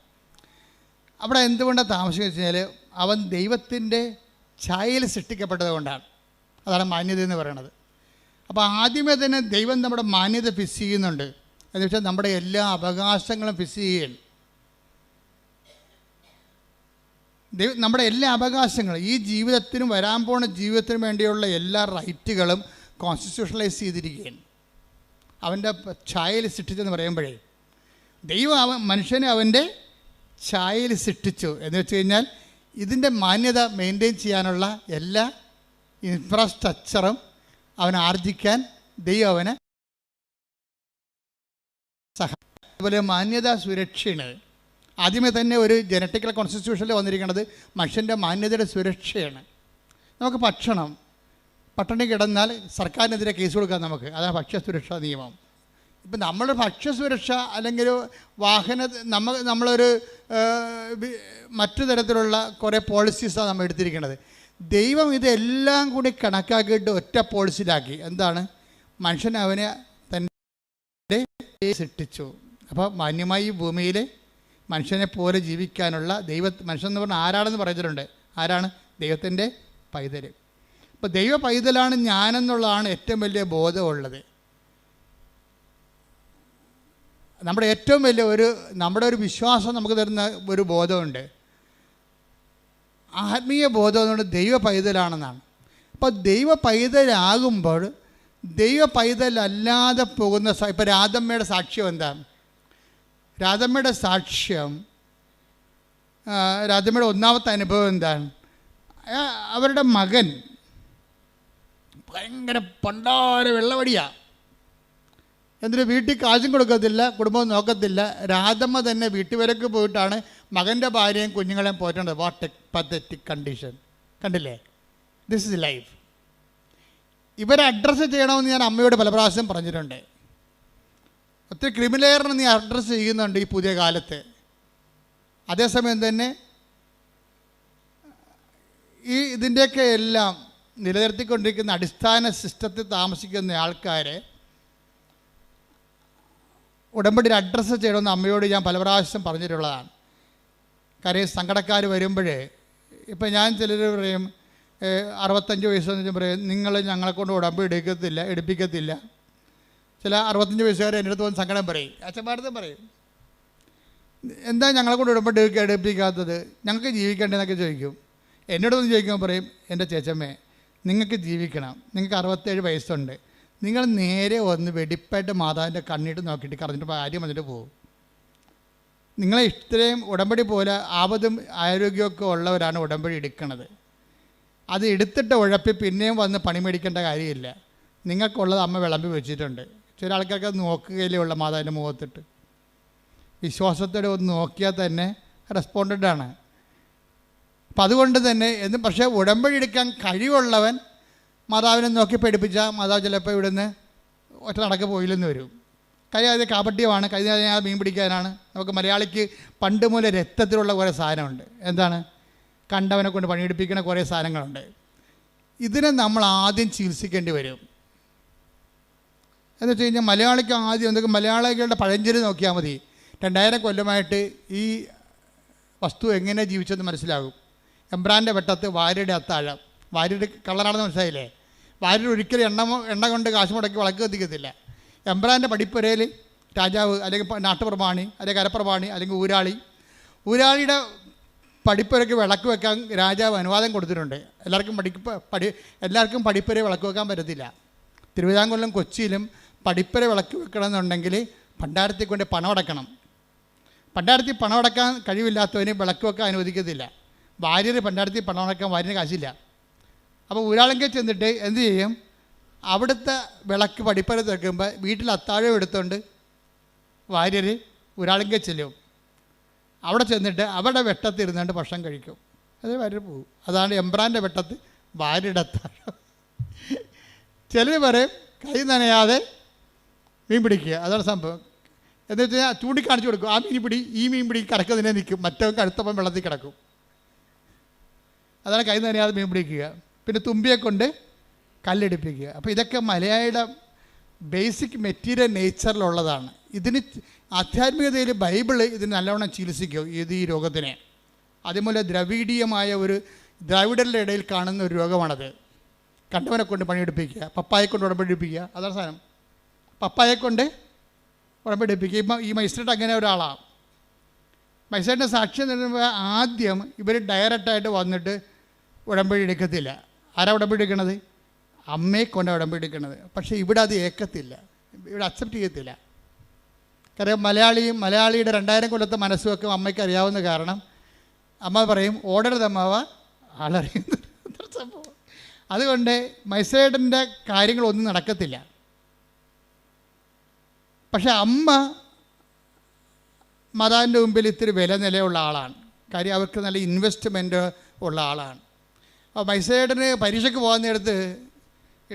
അവിടെ എന്തുകൊണ്ടാണ് താമസിക്കുക വെച്ച് കഴിഞ്ഞാൽ അവൻ ദൈവത്തിൻ്റെ ഛായയിൽ സൃഷ്ടിക്കപ്പെട്ടത് കൊണ്ടാണ്. അതാണ് മാന്യത എന്ന് പറയുന്നത്. അപ്പോൾ ആദ്യമേ തന്നെ ദൈവം നമ്മുടെ മാന്യത ഫിക്സ് ചെയ്യുന്നുണ്ട്. എന്ന് വെച്ചാൽ നമ്മുടെ എല്ലാ അവകാശങ്ങളും ഫിക്സ് ചെയ്യൽ. നമ്മുടെ എല്ലാ അവകാശങ്ങളും ഈ ജീവിതത്തിനും വരാൻ പോണ ജീവിതത്തിനും വേണ്ടിയുള്ള എല്ലാ റൈറ്റുകളും കോൺസ്റ്റിറ്റ്യൂഷണലൈസ് ചെയ്തിരിക്കുകയാണ്. അവൻ്റെ ഛായയിൽ സൃഷ്ടിച്ചെന്ന് പറയുമ്പോഴേ ദൈവം മനുഷ്യനെ അവൻ്റെ ഛായയിൽ സൃഷ്ടിച്ചു എന്ന് വെച്ച് കഴിഞ്ഞാൽ ഇതിൻ്റെ മാന്യത മെയിൻറ്റെയിൻ ചെയ്യാനുള്ള എല്ലാ ഇൻഫ്രാസ്ട്രക്ചറും അവൻ ആർജിക്കാൻ ദൈവം അവനെ സഹായിക്കും. അതുപോലെ മാന്യത സുരക്ഷയാണ്. ആദ്യമേ തന്നെ ഒരു ജനറ്റിക്കൽ കോൺസ്റ്റിറ്റ്യൂഷനിൽ വന്നിരിക്കുന്നത് മനുഷ്യൻ്റെ മാന്യതയുടെ സുരക്ഷയാണ്. നമുക്ക് പട്ടിണി കിടന്നാൽ സർക്കാരിനെതിരെ കേസ് കൊടുക്കാം നമുക്ക്. അതാണ് ഭക്ഷ്യ സുരക്ഷാ നിയമം. ഇപ്പം നമ്മൾ ഭക്ഷ്യസുരക്ഷ അല്ലെങ്കിൽ നമ്മളൊരു മറ്റു തരത്തിലുള്ള കുറേ പോളിസീസാണ് നമ്മൾ എടുത്തിരിക്കുന്നത്. ദൈവം ഇതെല്ലാം കൂടി കണക്കാക്കിയിട്ട് ഒറ്റ പോളിസിയിലാക്കി. എന്താണ്? മനുഷ്യൻ അവനെ തൻ്റെ സൃഷ്ടിച്ചു. അപ്പോൾ മാന്യമായി ഭൂമിയിൽ മനുഷ്യനെ പോലെ ജീവിക്കാനുള്ള മനുഷ്യൻ എന്ന് പറഞ്ഞാൽ ആരാണെന്ന് പറഞ്ഞിട്ടുണ്ട്. ആരാണ്? ദൈവത്തിൻ്റെ പൈതൽ. അപ്പോൾ ദൈവ പൈതലാണ് ഞാനെന്നുള്ളതാണ് ഏറ്റവും വലിയ ബോധമുള്ളത്. നമ്മുടെ ഏറ്റവും വലിയ നമ്മുടെ ഒരു വിശ്വാസം നമുക്ക് തരുന്ന ഒരു ബോധമുണ്ട്. ആത്മീയ ബോധം എന്നുള്ളത് ദൈവ പൈതലാണെന്നാണ്. അപ്പോൾ ദൈവ പൈതലാകുമ്പോൾ ദൈവ പൈതലല്ലാതെ പോകുന്ന ഇപ്പോൾ രാധമ്മയുടെ സാക്ഷ്യം എന്താണ്? രാധമ്മയുടെ സാക്ഷ്യം, രാധമ്മയുടെ ഒന്നാമത്തെ അനുഭവം എന്താണ്? അവരുടെ മകൻ ഭയങ്കര പണ്ടാര വെള്ളവടിയാണ്. എന്നിട്ട് വീട്ടിൽ കാശും കൊടുക്കത്തില്ല, കുടുംബം നോക്കത്തില്ല. രാധമ്മ തന്നെ വീട്ടുവരക്ക് പോയിട്ടാണ് മകൻ്റെ ഭാര്യയും കുഞ്ഞുങ്ങളെയും പോറ്റേണ്ടത്. What a pathetic condition. കണ്ടില്ലേ? This is life. ഇവരെ അഡ്രസ്സ് ചെയ്യണമെന്ന് ഞാൻ അമ്മയോട് പല പ്രാവശ്യം പറഞ്ഞിട്ടുണ്ട്. ഒത്തിരി ക്രിമിനലേറിന് നീ അഡ്രസ്സ് ചെയ്യുന്നുണ്ട് ഈ പുതിയ കാലത്ത്. അതേസമയം തന്നെ ഇതിൻ്റെയൊക്കെ എല്ലാം നിലനിർത്തിക്കൊണ്ടിരിക്കുന്ന അടിസ്ഥാന സിസ്റ്റത്തിൽ താമസിക്കുന്ന ആൾക്കാരെ ഉടമ്പടിയിൽ അഡ്രസ്സ് ചെയ്യണമെന്ന് അമ്മയോട് ഞാൻ പല പ്രാവശ്യം പറഞ്ഞിട്ടുള്ളതാണ്. കാര്യം സങ്കടക്കാർ വരുമ്പോഴേ, ഇപ്പം ഞാൻ ചിലർ പറയും 65 വയസ്സെന്ന് പറയും നിങ്ങൾ ഞങ്ങളെ കൊണ്ട് ഉടമ്പടി എടുപ്പിക്കത്തില്ല. ചില 65 വയസ്സുകാർ എൻ്റെ അടുത്ത് വന്ന് സങ്കടം പറയും, അച്ഛന്മാരടുത്ത് പറയും, എന്താ ഞങ്ങളെ കൊണ്ട് ഉടമ്പടി എടുപ്പിക്കാത്തത്, ഞങ്ങൾക്ക് ജീവിക്കേണ്ടതെന്നൊക്കെ ചോദിക്കും. എന്നോട് വന്ന് ചോദിക്കുമ്പോൾ പറയും, എൻ്റെ ചേച്ചമ്മേ നിങ്ങൾക്ക് ജീവിക്കണം, നിങ്ങൾക്ക് 67 വയസ്സുണ്ട്, നിങ്ങൾ നേരെ വന്ന് വെടിപ്പായിട്ട് മാതാവിൻ്റെ കണ്ണിട്ട് നോക്കിയിട്ട് കറഞ്ഞിട്ട് കാര്യം വന്നിട്ട് പോകും. നിങ്ങളെ ഇത്രയും ഉടമ്പടി പോലെ ആപതും ആരോഗ്യമൊക്കെ ഉള്ളവരാണ് ഉടമ്പടി എടുക്കുന്നത്. അത് എടുത്തിട്ട് ഉഴപ്പി പിന്നെയും വന്ന് പണി മേടിക്കേണ്ട കാര്യമില്ല. നിങ്ങൾക്കുള്ളത് അമ്മ വിളമ്പി വെച്ചിട്ടുണ്ട്. ചില ആൾക്കാർക്ക് അത് നോക്കുകയിലേ ഉള്ള മാതാവിൻ്റെ മുഖത്തിട്ട്. വിശ്വാസത്തോടെ ഒന്ന് നോക്കിയാൽ തന്നെ റെസ്പോണ്ടൻ്റാണ്. അപ്പം അതുകൊണ്ട് തന്നെ പക്ഷേ ഉടമ്പടി എടുക്കാൻ കഴിവുള്ളവൻ മാതാവിനെ നോക്കി പഠിപ്പിച്ചാൽ മാതാവ് ചിലപ്പോൾ ഇവിടുന്ന് ഒറ്റ നടക്ക് പോയില്ലെന്ന് വരും. കഴിയാതെ കാപട്യമാണ്, കഴിഞ്ഞാൽ മീൻ പിടിക്കാനാണ്. നമുക്ക് മലയാളിക്ക് പണ്ട് മുതലേ രക്തത്തിലുള്ള കുറേ സാധനമുണ്ട്. എന്താണ്? കണ്ടവനെ കൊണ്ട് പണിയെടുപ്പിക്കുന്ന കുറേ സാധനങ്ങളുണ്ട്. ഇതിനെ നമ്മൾ ആദ്യം ചികിത്സിക്കേണ്ടി വരും. എന്ന് വെച്ച് കഴിഞ്ഞാൽ മലയാളിക്ക് ആദ്യം എന്തൊക്കെ മലയാളികളുടെ പഴഞ്ചൊല്ല് നോക്കിയാൽ മതി. 2000 കൊല്ലമായിട്ട് ഈ വസ്തു എങ്ങനെ ജീവിച്ചെന്ന് മനസ്സിലാകും. എമ്പ്രാൻ്റെ വെട്ടത്ത് വാര്യയുടെ അത്താഴം. വാര്യയുടെ കള്ളനാണെന്ന് മനസ്സിലായില്ലേ? വാര്യർ ഒരിക്കലും എണ്ണ കൊണ്ട് കാശ് മുടക്കി വിളക്ക് കത്തിക്കത്തില്ല. എമ്പ്രാൻ്റെ പടിപ്പുരയിൽ രാജാവ് അല്ലെങ്കിൽ നാട്ടുപ്രമാണി അല്ലെങ്കിൽ കരപ്രമാണി അല്ലെങ്കിൽ ഊരാളിയുടെ പടിപ്പുരയ്ക്ക് വിളക്ക് വെക്കാൻ രാജാവ് അനുവാദം കൊടുത്തിട്ടുണ്ട്. എല്ലാവർക്കും പടിപ്പുര വിളക്ക് വെക്കാൻ പറ്റത്തില്ല. തിരുവിതാംകൂറിലും കൊച്ചിയിലും പടിപ്പുര വിളക്ക് വെക്കണമെന്നുണ്ടെങ്കിൽ ഭണ്ഡാരത്തിൽ കൊണ്ട് പണം അടക്കണം. ഭണ്ഡാരത്തിൽ പണം അടക്കാൻ കഴിവില്ലാത്തവന് വിളക്ക് വെക്കാൻ അനുവദിക്കത്തില്ല. വാര്യർ ഭണ്ഡാരത്തിൽ പണം അടക്കാൻ വാര്യന് കാശില്ല. അപ്പോൾ ഊരാളെങ്കിൽ ചെന്നിട്ട് എന്ത് ചെയ്യും? അവിടുത്തെ വിളക്ക് പടിപ്പുര വെക്കുമ്പോൾ വീട്ടിൽ അത്താഴം എടുത്തുകൊണ്ട് വാര്യർ ഊരാളെങ്കിൽ ചെല്ലും. അവിടെ ചെന്നിട്ട് അവരുടെ വെട്ടത്തിരുന്നുകൊണ്ട് ഭക്ഷണം കഴിക്കും. അത് വാര്യർ പോകും. അതാണ് എമ്പ്രാൻ്റെ വെട്ടത്ത് വാര്യയുടെ അത്താഴം. ചിലർ പറയും കൈ നനയാതെ മീൻ പിടിക്കുക. അതാണ് സംഭവം. എന്ന് വെച്ച് കഴിഞ്ഞാൽ ചൂണ്ടിക്കാണിച്ചു കൊടുക്കും, ആ മീൻ പിടി, ഈ മീൻ പിടി കടക്കുന്നതിനെ നിൽക്കും, മറ്റവർക്ക് അടുത്തപ്പം വെള്ളത്തിൽ കിടക്കും. അതാണ് കൈ നനയാതെ മീൻ പിടിക്കുക. പിന്നെ തുമ്പിയെ കൊണ്ട് കല്ലെടുപ്പിക്കുക. അപ്പോൾ ഇതൊക്കെ മലയാളിയുടെ ബേസിക് മെറ്റീരിയൽ നേച്ചറിലുള്ളതാണ്. ഇതിന് ആധ്യാത്മികതയിൽ ബൈബിള് ഇതിന് നല്ലവണ്ണം ചികിത്സിക്കും ഈ രോഗത്തിനെ. അതുപോലെ ദ്രവീഡീയമായ ഒരു ദ്രാവിഡരുടെ ഇടയിൽ കാണുന്ന ഒരു രോഗമാണത്. കണ്ടവനെ കൊണ്ട് പണിയെടുപ്പിക്കുക, പപ്പായെ കൊണ്ട് ഉടമ്പടിപ്പിക്കുക. അതാണ് സാധനം. പപ്പായെ കൊണ്ട് ഉടമ്പടിപ്പിക്കുക. ഇപ്പം ഈ മജിസ്ട്രേറ്റ് അങ്ങനെ ഒരാളാണ്. മജിസ്ട്രേറ്റിൻ്റെ സാക്ഷ്യം നൽകുമ്പോൾ ആദ്യം ഇവർ ഡയറക്റ്റായിട്ട് വന്നിട്ട് ഉടമ്പടി എടുക്കത്തില്ല. ആരാ ഉടമ്പടി എടുക്കണത്? അമ്മയെ കൊണ്ടാണ് ഉടമ്പടി എടുക്കുന്നത്. പക്ഷേ ഇവിടെ അത് ഏക്കത്തില്ല, ഇവിടെ അക്സെപ്റ്റ് ചെയ്യത്തില്ല. കാരണം മലയാളിയുടെ 2000 കൊല്ലത്തെ മനസ്സുമൊക്കെ അമ്മയ്ക്ക് അറിയാവുന്ന കാരണം അമ്മ പറയും ഓടരുതമ്മാവ ആളറിയുന്ന സംഭവം. അതുകൊണ്ട് മജിസ്ട്രേറ്റിൻ്റെ കാര്യങ്ങളൊന്നും നടക്കത്തില്ല. പക്ഷെ അമ്മ മാതാവിൻ്റെ മുമ്പിൽ ഇത്തിരി വില നിലയുള്ള ആളാണ്. കാര്യം അവർക്ക് നല്ല ഇൻവെസ്റ്റ്മെൻറ്റ് ഉള്ള ആളാണ്. അപ്പോൾ മജിസ്ട്രേറ്റിന് പരീക്ഷയ്ക്ക് പോകുന്നിടത്ത്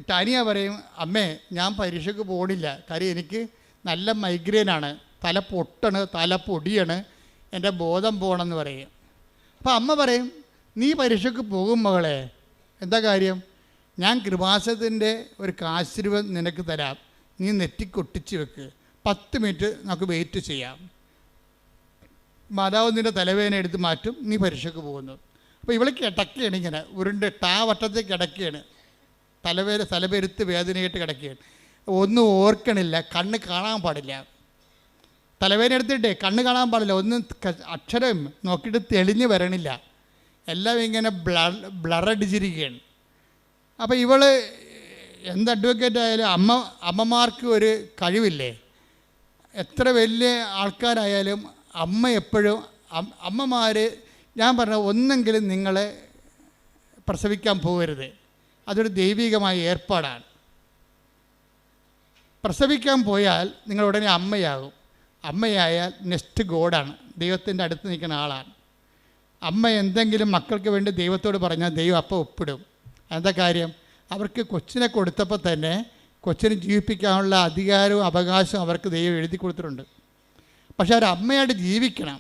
ടാനിയ പറയും, അമ്മേ ഞാൻ പരീക്ഷയ്ക്ക് പോകണില്ല, കാര്യം എനിക്ക് നല്ല മൈഗ്രെയിനാണ്, തല പൊട്ടാണ്, തല പൊടിയാണ്, എൻ്റെ ബോധം പോകണമെന്ന് പറയും. അപ്പോൾ അമ്മ പറയും, നീ പരീക്ഷയ്ക്ക് പോകും മകളെ, എന്താ കാര്യം? ഞാൻ കൃപാസനത്തിൻ്റെ ഒരു കാശിരൂപം നിനക്ക് തരാം, നീ നെറ്റിക്കൊട്ടിച്ച് വെക്ക്, 10 മിനിറ്റ് നമുക്ക് വെയിറ്റ് ചെയ്യാം. മാതാവ് നിൻ്റെ തലവേദന എടുത്ത് മാറ്റും, നീ പരീക്ഷയ്ക്ക് പോകുന്നു. അപ്പോൾ ഇവൾ കിടക്കുകയാണ്, ഇങ്ങനെ ഉരുണ്ട് വട്ടത്തിൽ കിടക്കുകയാണ്, തലപെരുത്ത് വേദനയായിട്ട് കിടക്കുകയാണ്. ഒന്നും ഓർക്കണില്ല, കണ്ണ് കാണാൻ പാടില്ല. തലവേദന എടുത്തിട്ടേ കണ്ണ് കാണാൻ പാടില്ല, ഒന്നും അക്ഷരം നോക്കിയിട്ട് തെളിഞ്ഞ് വരണില്ല, എല്ലാം ഇങ്ങനെ ബ്ലറടിച്ചിരിക്കുകയാണ്. അപ്പോൾ ഇവൾ എന്ത് അഡ്വക്കേറ്റ് ആയാലും അമ്മമാർക്ക് ഒരു കഴിവില്ലേ, എത്ര വലിയ ആൾക്കാരായാലും അമ്മ എപ്പോഴും അമ്മമാർ, ഞാൻ പറഞ്ഞ ഒന്നെങ്കിലും നിങ്ങളെ പ്രസവിക്കാൻ പോകരുത്, അതൊരു ദൈവികമായ ഏർപ്പാടാണ്. പ്രസവിക്കാൻ പോയാൽ നിങ്ങൾ ഉടനെ അമ്മയാകും. അമ്മയായാൽ നെക്സ്റ്റ് ഗോഡാണ്, ദൈവത്തിൻ്റെ അടുത്ത് നിൽക്കുന്ന ആളാണ്. അമ്മ എന്തെങ്കിലും മക്കൾക്ക് വേണ്ടി ദൈവത്തോട് പറഞ്ഞാൽ ദൈവം അപ്പം ഒപ്പിടും. എന്താ കാര്യം? അവർക്ക് കൊച്ചിനെ കൊടുത്തപ്പോൾ തന്നെ കൊച്ചിനെ ജീവിപ്പിക്കാനുള്ള അധികാരവും അവകാശവും അവർക്ക് ദൈവം എഴുതി കൊടുത്തിട്ടുണ്ട്. പക്ഷെ അവർ അമ്മയായിട്ട് ജീവിക്കണം.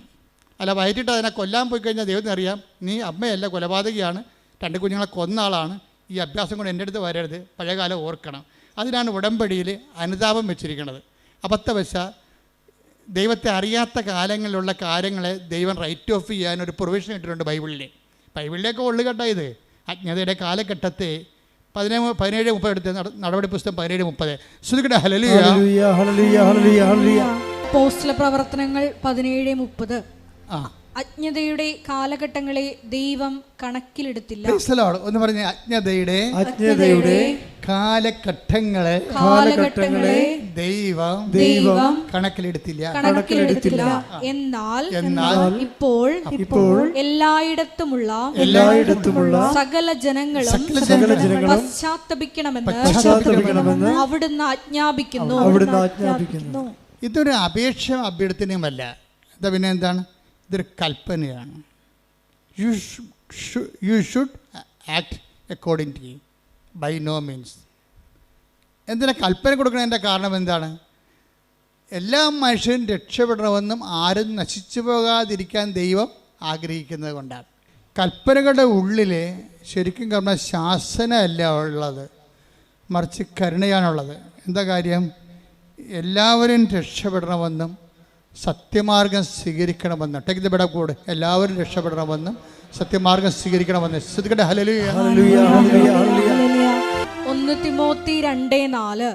അല്ല വയറ്റിട്ട് അതിനെ കൊല്ലാൻ പോയി കഴിഞ്ഞാൽ ദൈവത്തിന് അറിയാം, നീ അമ്മയല്ല, കൊലപാതകയാണ്, 2 കുഞ്ഞുങ്ങളെ കൊന്ന ആളാണ്, ഈ അഭ്യാസം കൊണ്ട് എൻ്റെ അടുത്ത് വരരുത്, പഴയകാലം ഓർക്കണം. അതിനാണ് ഉടമ്പടിയിൽ അനുതാപം വെച്ചിരിക്കുന്നത്. അബദ്ധവശാൽ ദൈവത്തെ അറിയാത്ത കാലങ്ങളിലുള്ള കാര്യങ്ങളെ ദൈവം റൈറ്റ് ഓഫ് ചെയ്യാനൊരു പ്രൊവിഷൻ ഇട്ടിട്ടുണ്ട് ബൈബിളിലേക്ക് ഒള്ളുകെട്ട ഇത്. അജ്ഞതയുടെ കാലഘട്ടത്തെ 17:30 എടുത്ത് നടപടി പുസ്തകം 17:30. ശ്രുതികട ഹല്ലേലൂയ. അപ്പോസ്തല പ്രവർത്തനങ്ങൾ 17:30. അജ്ഞതയുടെ കാലഘട്ടങ്ങളെ ദൈവം കണക്കിലെടുത്തില്ല. ഒന്ന് പറഞ്ഞ അജ്ഞതയുടെ കാലഘട്ടങ്ങളെ ദൈവം കണക്കിലെടുത്തില്ല. എന്നാൽ ഇപ്പോൾ എല്ലായിടത്തുമുള്ള സകല ജനങ്ങളും പശ്ചാത്തപിക്കണമെന്ന് അവിടുന്ന് ആജ്ഞാപിക്കുന്നു. ഇതൊരു അപേക്ഷ അഭ്യർത്ഥനയുമല്ല, എന്താ പിന്നെ എന്താണ്? ഇതൊരു കൽപ്പനയാണ്. You should act according to by no means. എന്തിനാ കൽപ്പന കൊടുക്കണതിൻ്റെ കാരണം എന്താണ്? എല്ലാ മനുഷ്യരും രക്ഷപ്പെടണമെന്നും ആരും നശിച്ചു പോകാതിരിക്കാൻ ദൈവം ആഗ്രഹിക്കുന്നത് കൊണ്ടാണ്. കൽപ്പനകളുടെ ഉള്ളിൽ ശരിക്കും പറഞ്ഞാൽ ശാസനയല്ല ഉള്ളത്, മറിച്ച് കരുണയാണുള്ളത്. എന്താ കാര്യം? എല്ലാവരും രക്ഷപ്പെടണമെന്നും സത്യമാർഗം സ്വീകരിക്കണമെന്നും, take the word of God, എല്ലാവരും രക്ഷപ്പെടണമെന്നും സത്യമാർഗം സ്വീകരിക്കണമെന്ന്. ശ്രദ്ധിക്കട്ടെ. ഹല്ലേലൂയ. 1 തിമോത്തി 2:4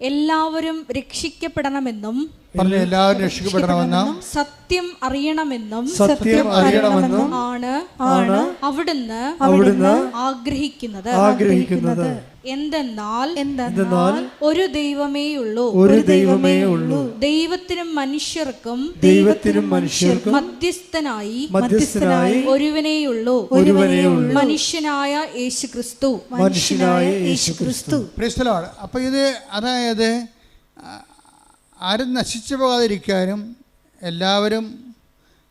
എല്ലാവരും രക്ഷിക്കപ്പെടണമെന്നും എല്ലാവരും രക്ഷിക്കപ്പെടണമെന്നും സത്യം അറിയണമെന്നും ആണ് അവിടുന്ന് ആഗ്രഹിക്കുന്നത്. എന്തെന്നാൽ ഒരു ദൈവമേയുള്ളൂ, ദൈവത്തിനും മനുഷ്യർക്കും മധ്യസ്ഥനായി ഒരുവനേയുള്ളൂ, മനുഷ്യനായ യേശുക്രിസ്തു. അപ്പൊ ഇത് അതായത് ആരും നശിച്ചു പോകാതിരിക്കാനും എല്ലാവരും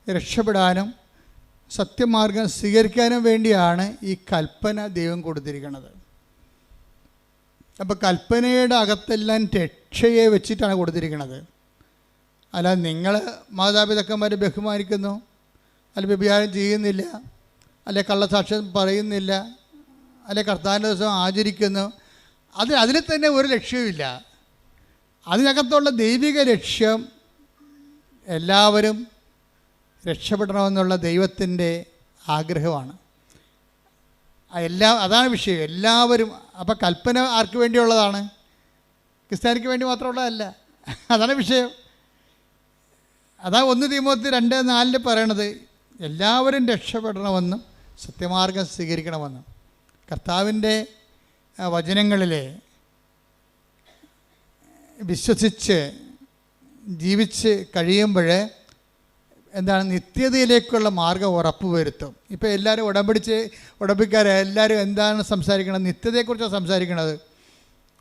രക്ഷപ്പെടാനും സത്യമാർഗം സ്വീകരിക്കാനും വേണ്ടിയാണ് ഈ കൽപ്പന ദൈവം കൊടുത്തിരിക്കുന്നത്. അപ്പോൾ കൽപ്പനയുടെ അകത്തെല്ലാം രക്ഷയെ വെച്ചിട്ടാണ് കൊടുത്തിരിക്കുന്നത്. അല്ല നിങ്ങൾ മാതാപിതാക്കന്മാരെ ബഹുമാനിക്കുന്നു, അല്ല വ്യഭിചാരം ചെയ്യുന്നില്ല, അല്ലെ കള്ളസാക്ഷ്യം പറയുന്നില്ല, അല്ലെ കർത്താവിൻ്റെ ദിവസം ആചരിക്കുന്നു, അതിൽ തന്നെ ഒരു ലക്ഷ്യമില്ല. അതിനകത്തുള്ള ദൈവിക ലക്ഷ്യം എല്ലാവരും രക്ഷപ്പെടണമെന്നുള്ള ദൈവത്തിൻ്റെ ആഗ്രഹമാണ്. അതാണ് വിഷയം. എല്ലാവരും. അപ്പോൾ കൽപ്പന ആർക്ക് വേണ്ടിയുള്ളതാണ്? ക്രിസ്ത്യാനിക്ക് വേണ്ടി മാത്രമുള്ളതല്ല. അതാണ് വിഷയം. അതാ 1 തിമോത്തി 2:4 പറയണത്, എല്ലാവരും രക്ഷപ്പെടണമെന്നും സത്യമാർഗം സ്വീകരിക്കണമെന്നും. കർത്താവിൻ്റെ വചനങ്ങളിലെ വിശ്വസിച്ച് ജീവിച്ച് കഴിയുമ്പോൾ എന്താണ് നിത്യതയിലേക്കുള്ള മാർഗം ഉറപ്പുവരുത്തും. ഇപ്പോൾ എല്ലാവരും ഉടമ്പിക്കാരെല്ലാവരും എന്താണ് സംസാരിക്കണത്? നിത്യതയെക്കുറിച്ചാണ് സംസാരിക്കണത്.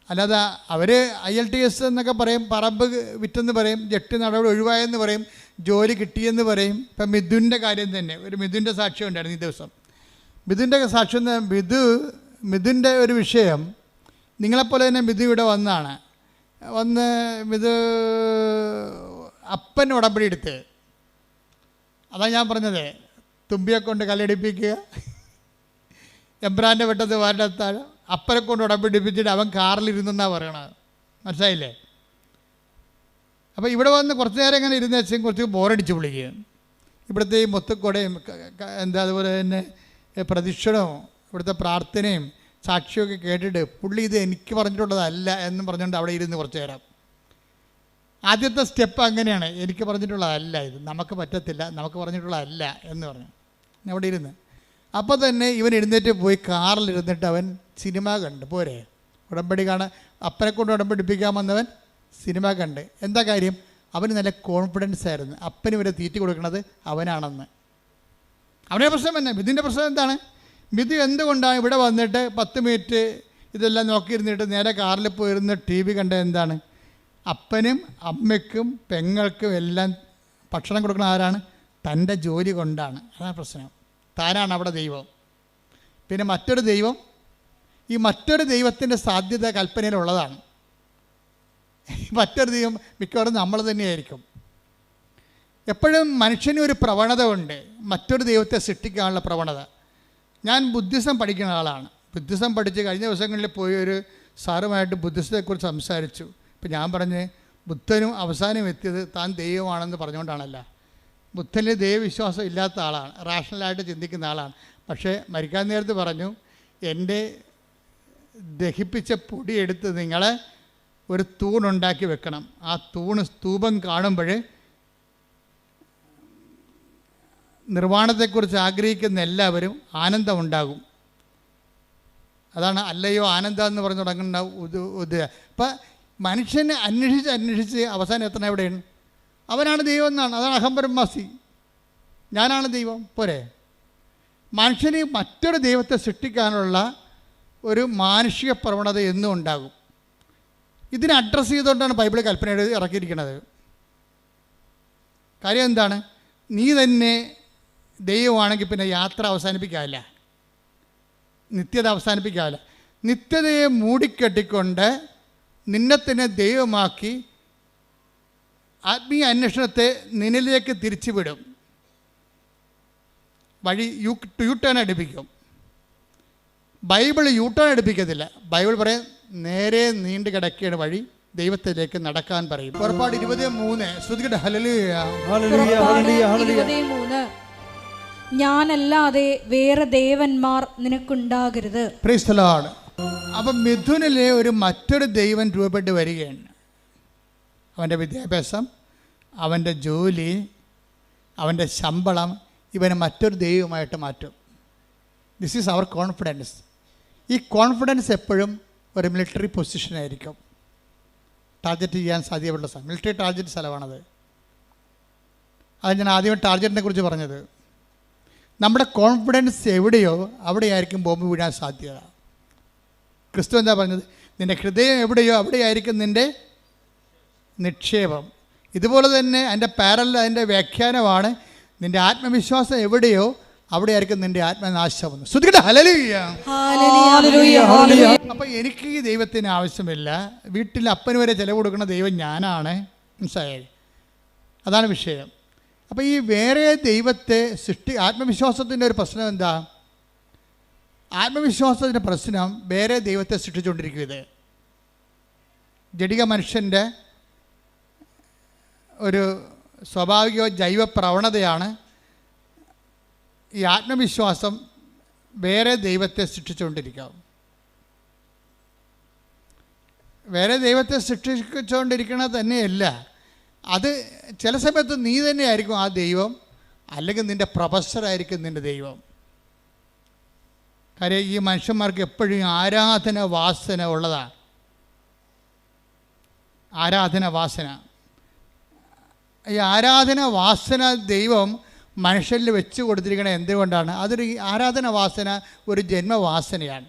അല്ലാതെ അവർ ILTS എന്നൊക്കെ പറയും, പറമ്പ് വിറ്റെന്ന് പറയും, ജപ്തി നടപടി ഒഴിവായെന്ന് പറയും, ജോലി കിട്ടിയെന്ന് പറയും. ഇപ്പം മിഥുൻ്റെ കാര്യം തന്നെ, ഒരു മിഥുൻ്റെ സാക്ഷ്യം ഉണ്ടായിരുന്നു ഈ ദിവസം. മിഥുൻ്റെ സാക്ഷ്യം, മിഥുൻ്റെ ഒരു വിഷയം നിങ്ങളെപ്പോലെ തന്നെ മിഥു ഇവിടെ വന്നാണ്. വന്ന് ഇത് അപ്പൻ ഉടമ്പടി എടുത്ത്. അതാണ് ഞാൻ പറഞ്ഞത്, തുമ്പിയെ കൊണ്ട് കല്ലടിപ്പിക്കുക, എബ്രാൻ്റെ വെട്ടത്ത് വാരത്താഴ്, അപ്പനെ കൊണ്ട് ഉടമ്പടിപ്പിച്ചിട്ട് അവൻ കാറിലിരുന്നെന്നാണ് പറയണത്. മനസ്സിലായില്ലേ? അപ്പോൾ ഇവിടെ വന്ന് കുറച്ച് നേരം ഇങ്ങനെ ഇരുന്ന് വെച്ചാൽ കുറച്ച് ബോറടിച്ച് വിളിക്കുക. ഇവിടുത്തെ ഈ മൊത്തക്കൊടയും അതുപോലെ തന്നെ പ്രദക്ഷിണവും ഇവിടുത്തെ പ്രാർത്ഥനയും സാക്ഷിയൊക്കെ കേട്ടിട്ട് പുള്ളി ഇത് എനിക്ക് പറഞ്ഞിട്ടുള്ളതല്ല എന്ന് പറഞ്ഞുകൊണ്ട് അവിടെ ഇരുന്ന് കുറച്ച് നേരം. ആദ്യത്തെ സ്റ്റെപ്പ് അങ്ങനെയാണ്, എനിക്ക് പറഞ്ഞിട്ടുള്ളതല്ല ഇത്, നമുക്ക് പറ്റത്തില്ല, നമുക്ക് പറഞ്ഞിട്ടുള്ളതല്ല എന്ന് പറഞ്ഞു അവിടെ ഇരുന്ന്. അപ്പോൾ തന്നെ ഇവൻ എഴുന്നേറ്റ് പോയി കാറിലിരുന്നിട്ട് അവൻ സിനിമ കണ്ട്. പോരെ, ഉടമ്പടി കാണാൻ അപ്പനെ കൊണ്ട് ഉടമ്പടിപ്പിക്കാൻ വന്നവൻ സിനിമ കണ്ട്. എന്താ കാര്യം? അവന് നല്ല കോൺഫിഡൻസ് ആയിരുന്നു, അപ്പന് ഇവരെ തീറ്റി കൊടുക്കുന്നത് അവനാണെന്ന്. അവൻ്റെ പ്രശ്നം തന്നെ. മിഥുൻ്റെ പ്രശ്നം എന്താണ്? മിഥു എന്തുകൊണ്ടാണ് ഇവിടെ വന്നിട്ട് 10 മിനിറ്റ് ഇതെല്ലാം നോക്കിയിരുന്നിട്ട് നേരെ കാറിൽ പോയിരുന്ന് TV കണ്ട എന്താണ്? അപ്പനും അമ്മയ്ക്കും പെങ്ങൾക്കും എല്ലാം ഭക്ഷണം കൊടുക്കുന്ന ആരാണ്? തൻ്റെ ജോലി കൊണ്ടാണ്. അതാണ് പ്രശ്നം. താനാണ് അവിടെ ദൈവം. പിന്നെ മറ്റൊരു ദൈവം, ഈ മറ്റൊരു ദൈവത്തിൻ്റെ സാധ്യത കൽപ്പനയിലുള്ളതാണ്. മറ്റൊരു ദൈവം മിക്കവാറും നമ്മൾ തന്നെയായിരിക്കും. എപ്പോഴും മനുഷ്യന് ഒരു പ്രവണത ഉണ്ട്, മറ്റൊരു ദൈവത്തെ സൃഷ്ടിക്കാനുള്ള പ്രവണത. ഞാൻ ബുദ്ധിസം പഠിക്കുന്ന ആളാണ്. ബുദ്ധിസം പഠിച്ച് കഴിഞ്ഞ ദിവസങ്ങളിൽ പോയി ഒരു സാറുമായിട്ട് ബുദ്ധിസത്തെക്കുറിച്ച് സംസാരിച്ചു. ഇപ്പം ഞാൻ പറഞ്ഞ് ബുദ്ധനും അവസാനം എത്തിയത് താൻ ദൈവമാണെന്ന് പറഞ്ഞുകൊണ്ടാണല്ല. ബുദ്ധനിൽ ദൈവവിശ്വാസം ഇല്ലാത്ത ആളാണ്, റാഷണലായിട്ട് ചിന്തിക്കുന്ന ആളാണ്. പക്ഷേ മരിക്കാൻ നേരത്ത് പറഞ്ഞു, എൻ്റെ ദഹിപ്പിച്ച പൊടിയെടുത്ത് നിങ്ങൾ ഒരു തൂണുണ്ടാക്കി വെക്കണം. ആ സ്തൂപം കാണുമ്പോൾ നിർവ്വാണത്തെക്കുറിച്ച് ആഗ്രഹിക്കുന്ന എല്ലാവരും ആനന്ദമുണ്ടാകും. അതാണ് അല്ലയോ ആനന്ദം എന്ന് പറഞ്ഞ് തുടങ്ങുന്ന അപ്പം മനുഷ്യനെ അന്വേഷിച്ച് അവസാനം എത്തണ എവിടെയാണ്? അവനാണ് ദൈവം എന്നാണ്. അതാണ് അഹംബ്രഹ്മാസി, ഞാനാണ് ദൈവം. പോരെ, മനുഷ്യന് മറ്റൊരു ദൈവത്തെ സൃഷ്ടിക്കാനുള്ള ഒരു മാനുഷിക പ്രവണത എന്നും ഉണ്ടാകും. ഇതിനെ അഡ്രസ്സ് ചെയ്തുകൊണ്ടാണ് ബൈബിൾ കൽപ്പന ഇറക്കിയിരിക്കുന്നത്. കാര്യം എന്താണ്? നീ തന്നെ ദൈവമാണെങ്കിൽ പിന്നെ യാത്ര അവസാനിപ്പിക്കാവില്ല, നിത്യത അവസാനിപ്പിക്കാവില്ല. നിത്യതയെ മൂടിക്കെട്ടിക്കൊണ്ട് നിന്നെ തന്നെ ദൈവമാക്കി ആത്മീയ അന്വേഷണത്തെ നിന്നിലേക്ക് തിരിച്ചുവിടും. വഴി യു ടേൺ അടുപ്പിക്കും. ബൈബിൾ യു ടേൺ അടുപ്പിക്കത്തില്ല. ബൈബിൾ പറയും നേരെ നീണ്ടു കിടക്കുകയാണ് വഴി, ദൈവത്തിലേക്ക് നടക്കാൻ പറയും. പുറപ്പാട് 23 ശ്രുതികട ഹല്ലേലൂയ. ഞാനല്ലാതെ വേറെ ദേവന്മാർ നിനക്കുണ്ടാകരുത്. Praise the Lord. അപ്പം മിഥുനിലെ ഒരു മറ്റൊരു ദൈവം രൂപപ്പെട്ട് വരികയാണ്. അവൻ്റെ വിദ്യാഭ്യാസം, അവൻ്റെ ജോലി, അവൻ്റെ ശമ്പളം ഇവനെ മറ്റൊരു ദൈവമായിട്ട് മാറ്റും. This is our confidence. ഈ കോൺഫിഡൻസ് എപ്പോഴും ഒരു മിലിറ്ററി പൊസിഷനായിരിക്കും, ടാർഗറ്റ് ചെയ്യാൻ സാധ്യതയുള്ള സ്ഥലം. മിലിറ്ററി ടാർഗറ്റ് സ്ഥലമാണത്. അത് ഞാൻ ആദ്യം ടാർഗറ്റിനെ കുറിച്ച് പറഞ്ഞത്. നമ്മുടെ കോൺഫിഡൻസ് എവിടെയോ അവിടെയായിരിക്കും ബോംബ് വീഴാൻ സാധ്യത. ക്രിസ്തു എന്താ പറഞ്ഞത്? നിൻ്റെ ഹൃദയം എവിടെയോ അവിടെയായിരിക്കും നിൻ്റെ നിക്ഷേപം. ഇതുപോലെ തന്നെ അതിൻ്റെ അതിൻ്റെ വ്യാഖ്യാനമാണ്, നിൻ്റെ ആത്മവിശ്വാസം എവിടെയോ അവിടെയായിരിക്കും നിൻ്റെ ആത്മനാശം. ശ്രുതികട ഹല്ലേലൂയ. അപ്പം എനിക്ക് ഈ ദൈവത്തിന് ആവശ്യമില്ല. വീട്ടിൽ അപ്പന് വരെ ചിലവ് കൊടുക്കുന്ന ദൈവം ഞാനാണ്. മനസ്സിലായി? അതാണ് വിഷയം. അപ്പോൾ ഈ വേറെ ദൈവത്തെ ആത്മവിശ്വാസത്തിൻ്റെ ഒരു പ്രശ്നം എന്താ? ആത്മവിശ്വാസത്തിൻ്റെ പ്രശ്നം വേറെ ദൈവത്തെ സൃഷ്ടിച്ചുകൊണ്ടിരിക്കും. ഇത് ജഡിക മനുഷ്യൻ്റെ ഒരു സ്വാഭാവിക ജൈവ പ്രവണതയാണ്. ഈ ആത്മവിശ്വാസം വേറെ ദൈവത്തെ സൃഷ്ടിച്ചുകൊണ്ടിരിക്കാം. വേറെ ദൈവത്തെ സൃഷ്ടിച്ചുകൊണ്ടിരിക്കണത് തന്നെയല്ല, അത് ചില സമയത്ത് നീ തന്നെയായിരിക്കും ആ ദൈവം, അല്ലെങ്കിൽ നിൻ്റെ പ്രൊഫസറായിരിക്കും നിൻ്റെ ദൈവം. കാര്യം ഈ മനുഷ്യന്മാർക്ക് എപ്പോഴും ആരാധന വാസന ഉള്ളതാണ്. ആരാധന വാസന, ഈ ആരാധന വാസന ദൈവം മനുഷ്യരിൽ വെച്ച് കൊടുത്തിരിക്കണത് എന്തുകൊണ്ടാണ്? അതൊരു ആരാധന വാസന ഒരു ജന്മവാസനയാണ്.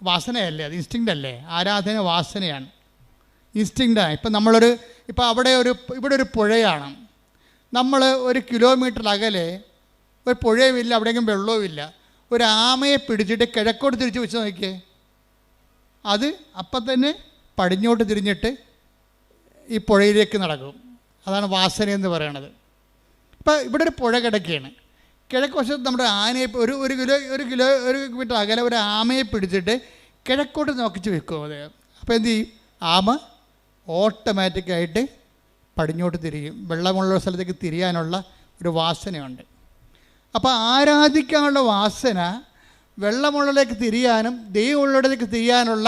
വാസനയല്ലേ, അത് ഇൻസ്റ്റിങ്ക്റ്റ് അല്ലേ? ആരാധന വാസനയാണ്, ഇൻസ്റ്റിങ്ക്റ്റാണ്. ഇപ്പം ഇവിടെ ഒരു പുഴയാണ്. നമ്മൾ 1 കിലോമീറ്റർ അകലെ ഒരു പുഴയുമില്ല, അവിടെയെങ്കിലും വെള്ളവുമില്ല. ഒരു ആമയെ പിടിച്ചിട്ട് കിഴക്കോട്ട് തിരിച്ച് വെച്ച് നോക്കിയേ, അത് അപ്പം തന്നെ പടിഞ്ഞോട്ട് തിരിഞ്ഞിട്ട് ഈ പുഴയിലേക്ക് നടക്കും. അതാണ് വാസന എന്ന് പറയണത്. ഇപ്പം ഇവിടെ ഒരു പുഴ കിടക്കുകയാണ്. കിഴക്ക് വശത്ത് നമ്മുടെ ആനയെ ഒരു കിലോമീറ്റർ അകലെ ഒരു ആമയെ പിടിച്ചിട്ട് കിഴക്കോട്ട് നോക്കിച്ച് വെക്കും അദ്ദേഹം. അപ്പോൾ എന്ത് ചെയ്യും? ആമ ഓട്ടോമാറ്റിക്കായിട്ട് പടിഞ്ഞോട്ട് തിരിയും. വെള്ളമുള്ള സ്ഥലത്തേക്ക് തിരിയാനുള്ള ഒരു വാസനയുണ്ട്. അപ്പോൾ ആരാധിക്കാനുള്ള വാസന വെള്ളമുള്ളിലേക്ക് തിരിയാനും ദൈവമുള്ളിടത്തേക്ക് തിരിയാനുള്ള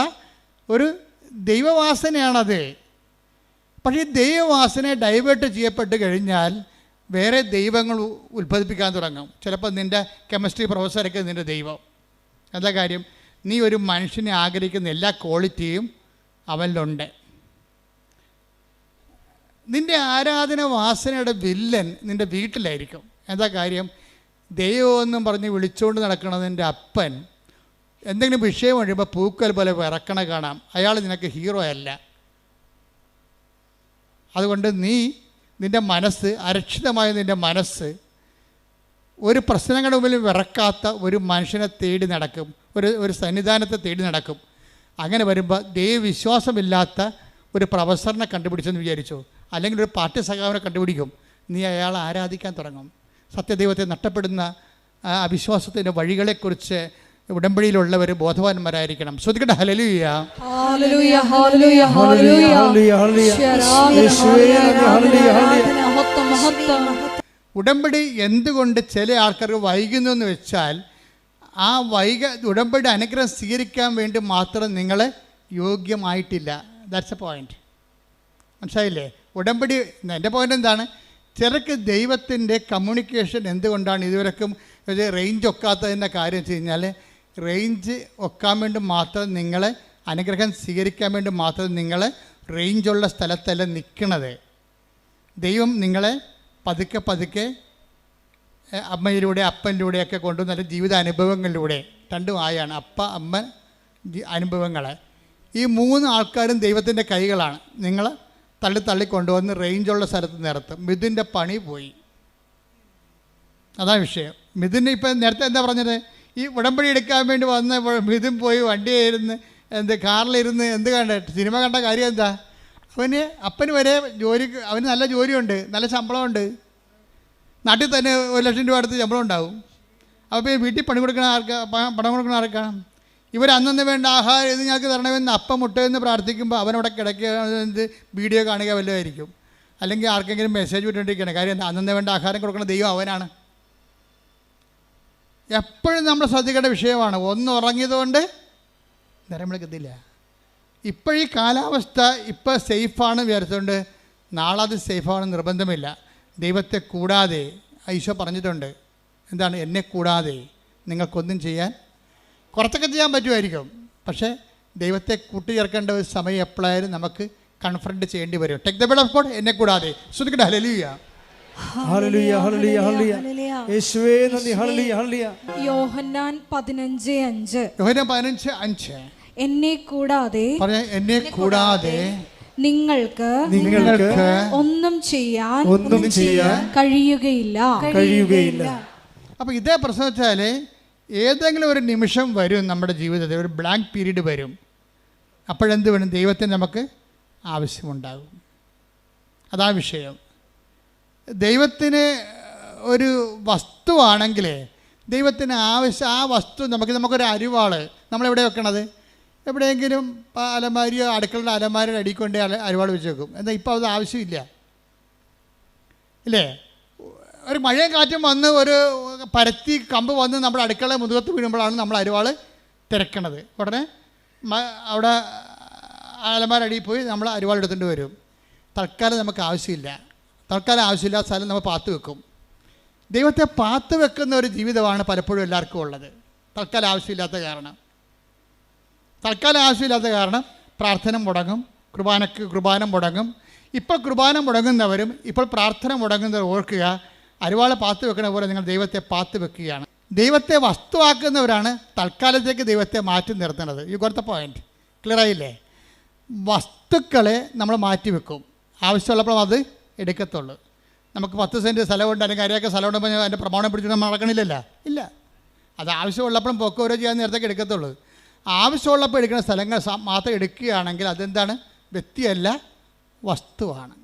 ഒരു ദൈവവാസനയാണത്. പക്ഷേ ഈ ദൈവവാസന ഡൈവേർട്ട് ചെയ്യപ്പെട്ട് കഴിഞ്ഞാൽ വേറെ ദൈവങ്ങൾ ഉത്ഭവിപ്പിക്കാൻ തുടങ്ങും. ചിലപ്പോൾ നിൻ്റെ കെമിസ്ട്രി പ്രൊഫസറൊക്കെ നിൻ്റെ ദൈവം. എന്താ കാര്യം? നീ ഒരു മനുഷ്യനെ ആഗ്രഹിക്കുന്ന എല്ലാ ക്വാളിറ്റിയും അവനിലുണ്ട്. നിൻ്റെ ആരാധന വാസനയുടെ വില്ലൻ നിൻ്റെ വീട്ടിലായിരിക്കും. എന്താ കാര്യം? ദൈവമെന്നും പറഞ്ഞ് വിളിച്ചുകൊണ്ട് നടക്കണത് നിൻ്റെ അപ്പൻ എന്തെങ്കിലും വിഷയം കഴിയുമ്പോൾ പൂക്കൽ പോലെ വിറക്കണ കാണാം. അയാൾ നിനക്ക് ഹീറോ അല്ല. അതുകൊണ്ട് നിൻ്റെ മനസ്സ്, അരക്ഷിതമായ നിൻ്റെ മനസ്സ് ഒരു പ്രശ്നങ്ങളുടെ മുമ്പിൽ വിറക്കാത്ത ഒരു മനുഷ്യനെ തേടി നടക്കും, ഒരു സന്നിധാനത്തെ തേടി നടക്കും. അങ്ങനെ വരുമ്പോൾ ദൈവവിശ്വാസമില്ലാത്ത ഒരു പ്രൊഫസറിനെ കണ്ടുപിടിച്ചെന്ന് വിചാരിച്ചു, അല്ലെങ്കിൽ ഒരു പാർട്ടി സഖാവിനെ കണ്ടുപിടിക്കും. നീ അയാളെ ആരാധിക്കാൻ തുടങ്ങും. സത്യദൈവത്തെ നഷ്ടപ്പെടുന്ന അവിശ്വാസത്തിൻ്റെ വഴികളെക്കുറിച്ച് ഉടമ്പടിയിലുള്ളവർ ബോധവാന്മാരായിരിക്കണം. ശ്രദ്ധിക്കട്ടെ. Hallelujah, hallelujah, hallelujah, hallelujah. ഉടമ്പടി എന്തുകൊണ്ട് ചില ആൾക്കാർക്ക് വൈകുന്നു എന്ന് വെച്ചാൽ, ആ ഉടമ്പടി അനുഗ്രഹം സ്വീകരിക്കാൻ വേണ്ടി മാത്രം നിങ്ങൾ യോഗ്യമായിട്ടില്ല. That's A point. മനസ്സിലായില്ലേ? ഉടമ്പടി, എൻ്റെ പോയിൻ്റ് എന്താണ്? ചിലർക്ക് ദൈവത്തിൻ്റെ കമ്മ്യൂണിക്കേഷൻ എന്തുകൊണ്ടാണ് ഇതുവരെക്കും റേഞ്ച് ഒക്കാത്തതിൻ്റെ കാര്യം വെച്ച് കഴിഞ്ഞാൽ, റേഞ്ച് ഒക്കാൻ വേണ്ടി മാത്രം നിങ്ങൾ അനുഗ്രഹം സ്വീകരിക്കാൻ വേണ്ടി മാത്രം നിങ്ങൾ റേഞ്ചുള്ള സ്ഥലത്തല്ല നിൽക്കണത്. ദൈവം നിങ്ങളെ പതുക്കെ പതുക്കെ അമ്മയിലൂടെ അപ്പനിലൂടെയൊക്കെ കൊണ്ടു നല്ല ജീവിത അനുഭവങ്ങളിലൂടെ, രണ്ടും ആയാണ് അപ്പ അമ്മ അനുഭവങ്ങൾ. ഈ മൂന്ന് ആൾക്കാരും ദൈവത്തിൻ്റെ കൈകളാണ്. നിങ്ങൾ തള്ളി കൊണ്ടുവന്ന് റേഞ്ചുള്ള സ്ഥലത്ത് നിർത്തും. മിഥുൻ്റെ പണി പോയി. അതാണ് വിഷയം. മിഥുന് ഇപ്പം നേരത്തെ എന്താ പറഞ്ഞത്? ഈ ഉടമ്പടി എടുക്കാൻ വേണ്ടി വന്ന മിഥുൻ പോയി വണ്ടിയായിരുന്നു, കാറിലിരുന്ന് കണ്ട സിനിമ കണ്ട കാര്യം എന്താ? അപ്പന് വരെ അവന് നല്ല ജോലിയുണ്ട്, നല്ല ശമ്പളമുണ്ട്, നാട്ടിൽ തന്നെ 1,00,000 രൂപ അടുത്ത് ശമ്പളം ഉണ്ടാവും. അപ്പോൾ വീട്ടിൽ പണം കൊടുക്കണ ആർക്കാണ്? ഇവർ അന്നന്ന് വേണ്ട ആഹാരം ഇത് ഞങ്ങൾക്ക് തരണമെന്ന് അപ്പം മുട്ടയെന്ന് പ്രാർത്ഥിക്കുമ്പോൾ അവനവിടെ കിടക്കുക, വീഡിയോ കാണുക വല്ലതായിരിക്കും, അല്ലെങ്കിൽ ആർക്കെങ്കിലും മെസ്സേജ് വിട്ടുകൊണ്ടിരിക്കുകയാണ്. കാര്യം എന്താ? അന്നന്ന് വേണ്ട ആഹാരം കൊടുക്കുന്ന ദൈവം അവനാണ്. എപ്പോഴും നമ്മൾ ശ്രദ്ധിക്കേണ്ട വിഷയമാണ്. ഒന്ന് ഉറങ്ങിയതുകൊണ്ട് നേരം വിളിക്കത്തില്ല. ഇപ്പോഴീ കാലാവസ്ഥ ഇപ്പം സേഫാണ് വിചാരിച്ചുകൊണ്ട് നാളെ അത് സേഫാണെന്ന് നിർബന്ധമില്ല. ദൈവത്തെ കൂടാതെ ഈശോ പറഞ്ഞിട്ടുണ്ട്. എന്താണ്? എന്നെ കൂടാതെ നിങ്ങൾക്കൊന്നും ചെയ്യാൻ, കുറച്ചൊക്കെ ചെയ്യാൻ പറ്റുമായിരിക്കും, പക്ഷേ ദൈവത്തെ കൂട്ടിച്ചേർക്കേണ്ട ഒരു സമയം എപ്പോഴായാലും നമുക്ക് കൺഫ്രണ്ട് ചെയ്യേണ്ടി വരും. Take the word of God, എന്നെ കൂടാതെ. ശ്രദ്ധിക്കട്ടെ. Hallelujah, hallelujah, hallelujah, hallelujah. യേശുവേ നന്ദി. Hallelujah, hallelujah. യോഹന്നാൻ 15:5. യോഹന്നാൻ 15:5. എന്നെ കൂടാതെ നിങ്ങൾക്ക് ഒന്നും ചെയ്യാൻ കഴിയുകയില്ല. അപ്പോൾ ഇതേ പ്രശ്നം വെച്ചാൽ ഏതെങ്കിലും ഒരു നിമിഷം വരും നമ്മുടെ ജീവിതത്തിൽ, ഒരു ബ്ലാങ്ക് പീരീഡ് വരും. അപ്പോഴെന്ത് വേണം? ദൈവത്തിന് നമുക്ക് ആവശ്യമുണ്ടാകും. അതാണ് വിഷയം. ദൈവത്തിന് ഒരു വസ്തുവാണെങ്കിൽ ദൈവത്തിന് ആവശ്യം, ആ വസ്തു നമുക്കൊരു അരിവാൾ നമ്മളെവിടെ വെക്കണത്? എവിടെയെങ്കിലും അലമാരിയോ അടുക്കളയുടെ അലമാരിയുടെ അടിക്കൊണ്ട് അരിവാൾ വെച്ച് വെക്കും. എന്നാൽ ഇപ്പോൾ അത് ആവശ്യമില്ല, ഇല്ലേ? ഒരു മഴയും കാറ്റും വന്ന് ഒരു പരത്തി കമ്പ് വന്ന് നമ്മുടെ അടുക്കള മുതുകത്ത് വീഴുമ്പോഴാണ് നമ്മൾ അരിവാൾ തിരക്കണത്. ഉടനെ അവിടെ അലമാരടിയിൽ പോയി നമ്മൾ അരിവാൾ എടുത്തുകൊണ്ട് വരും. തൽക്കാലം നമുക്ക് ആവശ്യമില്ല. തൽക്കാലം ആവശ്യമില്ലാത്ത സ്ഥലം നമ്മൾ പാത്ത് വെക്കും. ദൈവത്തെ പാത്ത് വെക്കുന്ന ഒരു ജീവിതമാണ് പലപ്പോഴും എല്ലാവർക്കും ഉള്ളത്. തൽക്കാലം ആവശ്യമില്ലാത്ത കാരണം പ്രാർത്ഥന മുടങ്ങും, കുർബാന മുടങ്ങും. ഇപ്പോൾ കുർബാന മുടങ്ങുന്നവരും ഇപ്പോൾ പ്രാർത്ഥന മുടങ്ങുന്നവർ ഓർക്കുക, അരിവാളെ പാത്ത് വെക്കണ പോലെ നിങ്ങൾ ദൈവത്തെ പാത്ത് വെക്കുകയാണ്. ദൈവത്തെ വസ്തുവാക്കുന്നവരാണ് തൽക്കാലത്തേക്ക് ദൈവത്തെ മാറ്റി നിർത്തുന്നത്. ഈ കൊടുത്ത പോയിന്റ് ക്ലിയർ ആയില്ലേ? വസ്തുക്കളെ നമ്മൾ മാറ്റി വെക്കും, ആവശ്യമുള്ളപ്പോൾ അത് എടുക്കത്തുള്ളൂ. നമുക്ക് 10 സെൻറ്റ് സ്ഥലമുണ്ട്, അല്ലെങ്കിൽ അരയൊക്കെ സ്ഥലമുണ്ടെങ്കിൽ അതിൻ്റെ പ്രമാണം പിടിച്ചിട്ട് നമ്മൾ നടക്കണില്ലല്ലോ, ഇല്ല. അത് ആവശ്യമുള്ളപ്പോഴും പൊക്കോരോ ചെയ്യാൻ നേരത്തേക്ക് എടുക്കത്തുള്ളൂ. ആവശ്യമുള്ളപ്പോൾ എടുക്കുന്ന സ്ഥലങ്ങൾ മാത്രം എടുക്കുകയാണെങ്കിൽ അതെന്താണ്? വ്യക്തിയല്ല, വസ്തുവാണ്.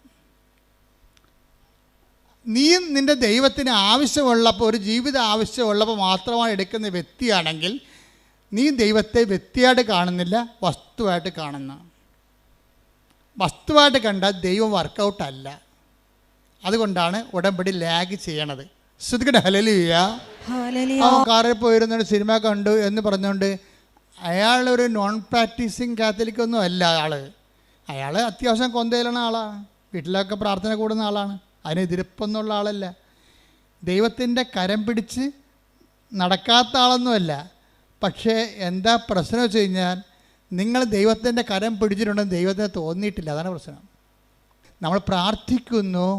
നീ നിൻ്റെ ദൈവത്തിന് ആവശ്യമുള്ളപ്പോൾ, ഒരു ജീവിത ആവശ്യമുള്ളപ്പോൾ മാത്രമാണ് എടുക്കുന്ന വ്യക്തിയാണെങ്കിൽ നീ ദൈവത്തെ വ്യക്തിയായിട്ട് കാണുന്നില്ല, വസ്തുവായിട്ട് കാണുന്നു. വസ്തുവായിട്ട് കണ്ടാൽ ദൈവം വർക്കൗട്ടല്ല. അതുകൊണ്ടാണ് ഉടമ്പടി ലാഗ് ചെയ്യണത്. ശ്രദ്ധിക്കട്ടെ. ഹല്ലേലൂയ. കാറിൽ പോയിരുന്നൊരു സിനിമ കണ്ടു എന്ന് പറഞ്ഞുകൊണ്ട് അയാളൊരു നോൺ പ്രാക്ടീസിങ് കാത്തലിക്കൊന്നും അല്ല. അയാൾ അത്യാവശ്യം കൊന്തയിലുള്ള ആളാണ്, വീട്ടിലൊക്കെ പ്രാർത്ഥന കൂടുന്ന ആളാണ്, അതിനെതിരപ്പൊന്നുള്ള ആളല്ല, ദൈവത്തിൻ്റെ കരം പിടിച്ച് നടക്കാത്ത ആളൊന്നുമല്ല. പക്ഷേ എന്താ പ്രശ്നം വെച്ച് കഴിഞ്ഞാൽ, നിങ്ങൾ ദൈവത്തിൻ്റെ കരം പിടിച്ചിട്ടുണ്ടെന്ന് ദൈവത്തിന് തോന്നിയിട്ടില്ല. അതാണ് പ്രശ്നം. നമ്മൾ പ്രാർത്ഥിക്കുന്നു,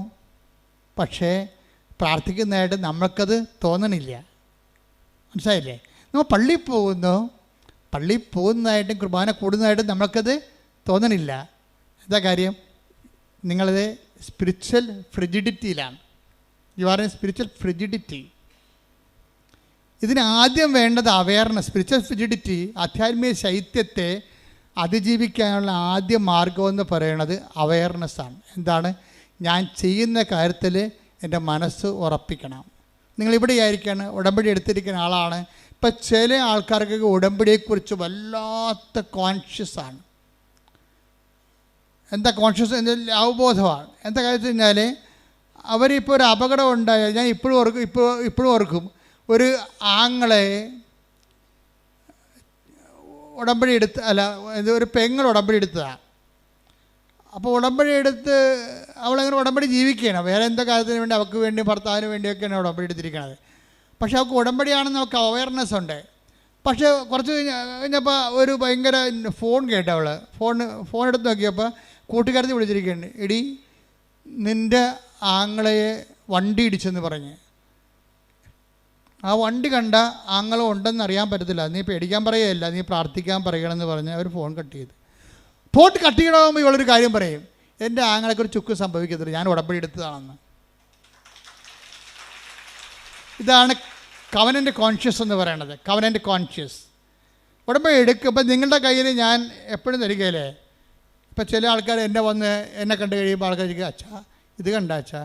പക്ഷേ പ്രാർത്ഥിക്കുന്നതായിട്ട് നമ്മൾക്കത് തോന്നണില്ല. മനസ്സിലായില്ലേ? നമ്മൾ പള്ളിയിൽ പോകുന്നതായിട്ടും കുർബാന കൂടുന്നതായിട്ടും നമ്മൾക്കത് തോന്നണില്ല. എന്താ കാര്യം? നിങ്ങളത് സ്പിരിച്വൽ ഫ്രിജിഡിറ്റിയിലാണ്. You are a spiritual frigidity. ഇതിനാദ്യം വേണ്ടത് അവയർനെസ്. സ്പിരിച്വൽ ഫ്രിജിഡിറ്റി, ആധ്യാത്മിക ശൈത്യത്തെ അതിജീവിക്കാനുള്ള ആദ്യ മാർഗമെന്ന് പറയുന്നത് അവയർനെസ്സാണ്. എന്താണ്? ഞാൻ ചെയ്യുന്ന കാര്യത്തിൽ എൻ്റെ മനസ്സ് ഉറപ്പിക്കണം. നിങ്ങളിവിടെ ആയിരിക്കാണ്, ഉടമ്പടി എടുത്തിരിക്കുന്ന ആളാണ്. ഇപ്പം ചില ആൾക്കാർക്കൊക്കെ ഉടമ്പടിയെക്കുറിച്ച് വല്ലാത്ത കോൺഷ്യസാണ്. എന്താ കോൺഷ്യസ്? അവബോധമാണ്. എന്താ കാര്യം വെച്ച് കഴിഞ്ഞാൽ, അവരിപ്പോൾ ഒരു അപകടം ഉണ്ടായാൽ, ഞാൻ ഇപ്പോഴും ഓർക്കും, ഒരു ആങ്ങളെ ഉടമ്പടി എടുത്ത്, ഒരു പെങ്ങൾ ഉടമ്പടി എടുത്തതാണ്. അപ്പോൾ ഉടമ്പടി എടുത്ത് അവളങ്ങനെ ഉടമ്പടി ജീവിക്കുകയാണ്. വേറെ എന്താ കാര്യത്തിന് വേണ്ടി, അവൾക്ക് വേണ്ടി, ഭർത്താവിന് വേണ്ടിയൊക്കെയാണ് ഉടമ്പടി എടുത്തിരിക്കുന്നത്. പക്ഷേ അവൾക്ക് ഉടമ്പടിയാണെന്ന് അവൾക്ക് അവയർനെസ് ഉണ്ട്. പക്ഷേ കുറച്ച് കഴിഞ്ഞപ്പോൾ ഒരു ഭയങ്കര ഫോൺ കേട്ട അവൾ ഫോൺ എടുത്ത് നോക്കിയപ്പോൾ കൂട്ടുകാരത്തി വിളിച്ചിരിക്കുകയാണ്. എടി, നിൻ്റെ ആങ്ങളയെ വണ്ടി ഇടിച്ചെന്ന് പറഞ്ഞ്. ആ വണ്ടി കണ്ട ആങ്ങളെ ഉണ്ടെന്ന് അറിയാൻ പറ്റത്തില്ല, നീ പേടിക്കാൻ പറയുകയല്ല, നീ പ്രാർത്ഥിക്കാൻ പറയണമെന്ന് പറഞ്ഞ് അവർ ഫോൺ കട്ട് ചെയ്തു. ഫോൺ കട്ട് ചെയ്യണമെങ്കിൽ ഇവളൊരു കാര്യം പറയും, എൻ്റെ ആങ്ങളെക്ക് ഒരു ചുക്ക് സംഭവിക്കത്തില്ല, ഞാൻ ഉടമ്പടി എടുത്തതാണെന്ന്. ഇതാണ് കവനൻ്റ് കോൺഷ്യസ് എന്ന് പറയണത്. Covenant conscious. ഉടമ്പടി എടുക്കുമ്പോൾ നിങ്ങളുടെ കയ്യിൽ ഞാൻ എപ്പോഴും തരികയില്ലേ. ഇപ്പം ചില ആൾക്കാർ എന്നെ കണ്ടു കഴിയുമ്പോൾ ആൾക്കാർ ചോദിക്കുക, അച്ഛാ ഇത് കണ്ട അച്ഛാ,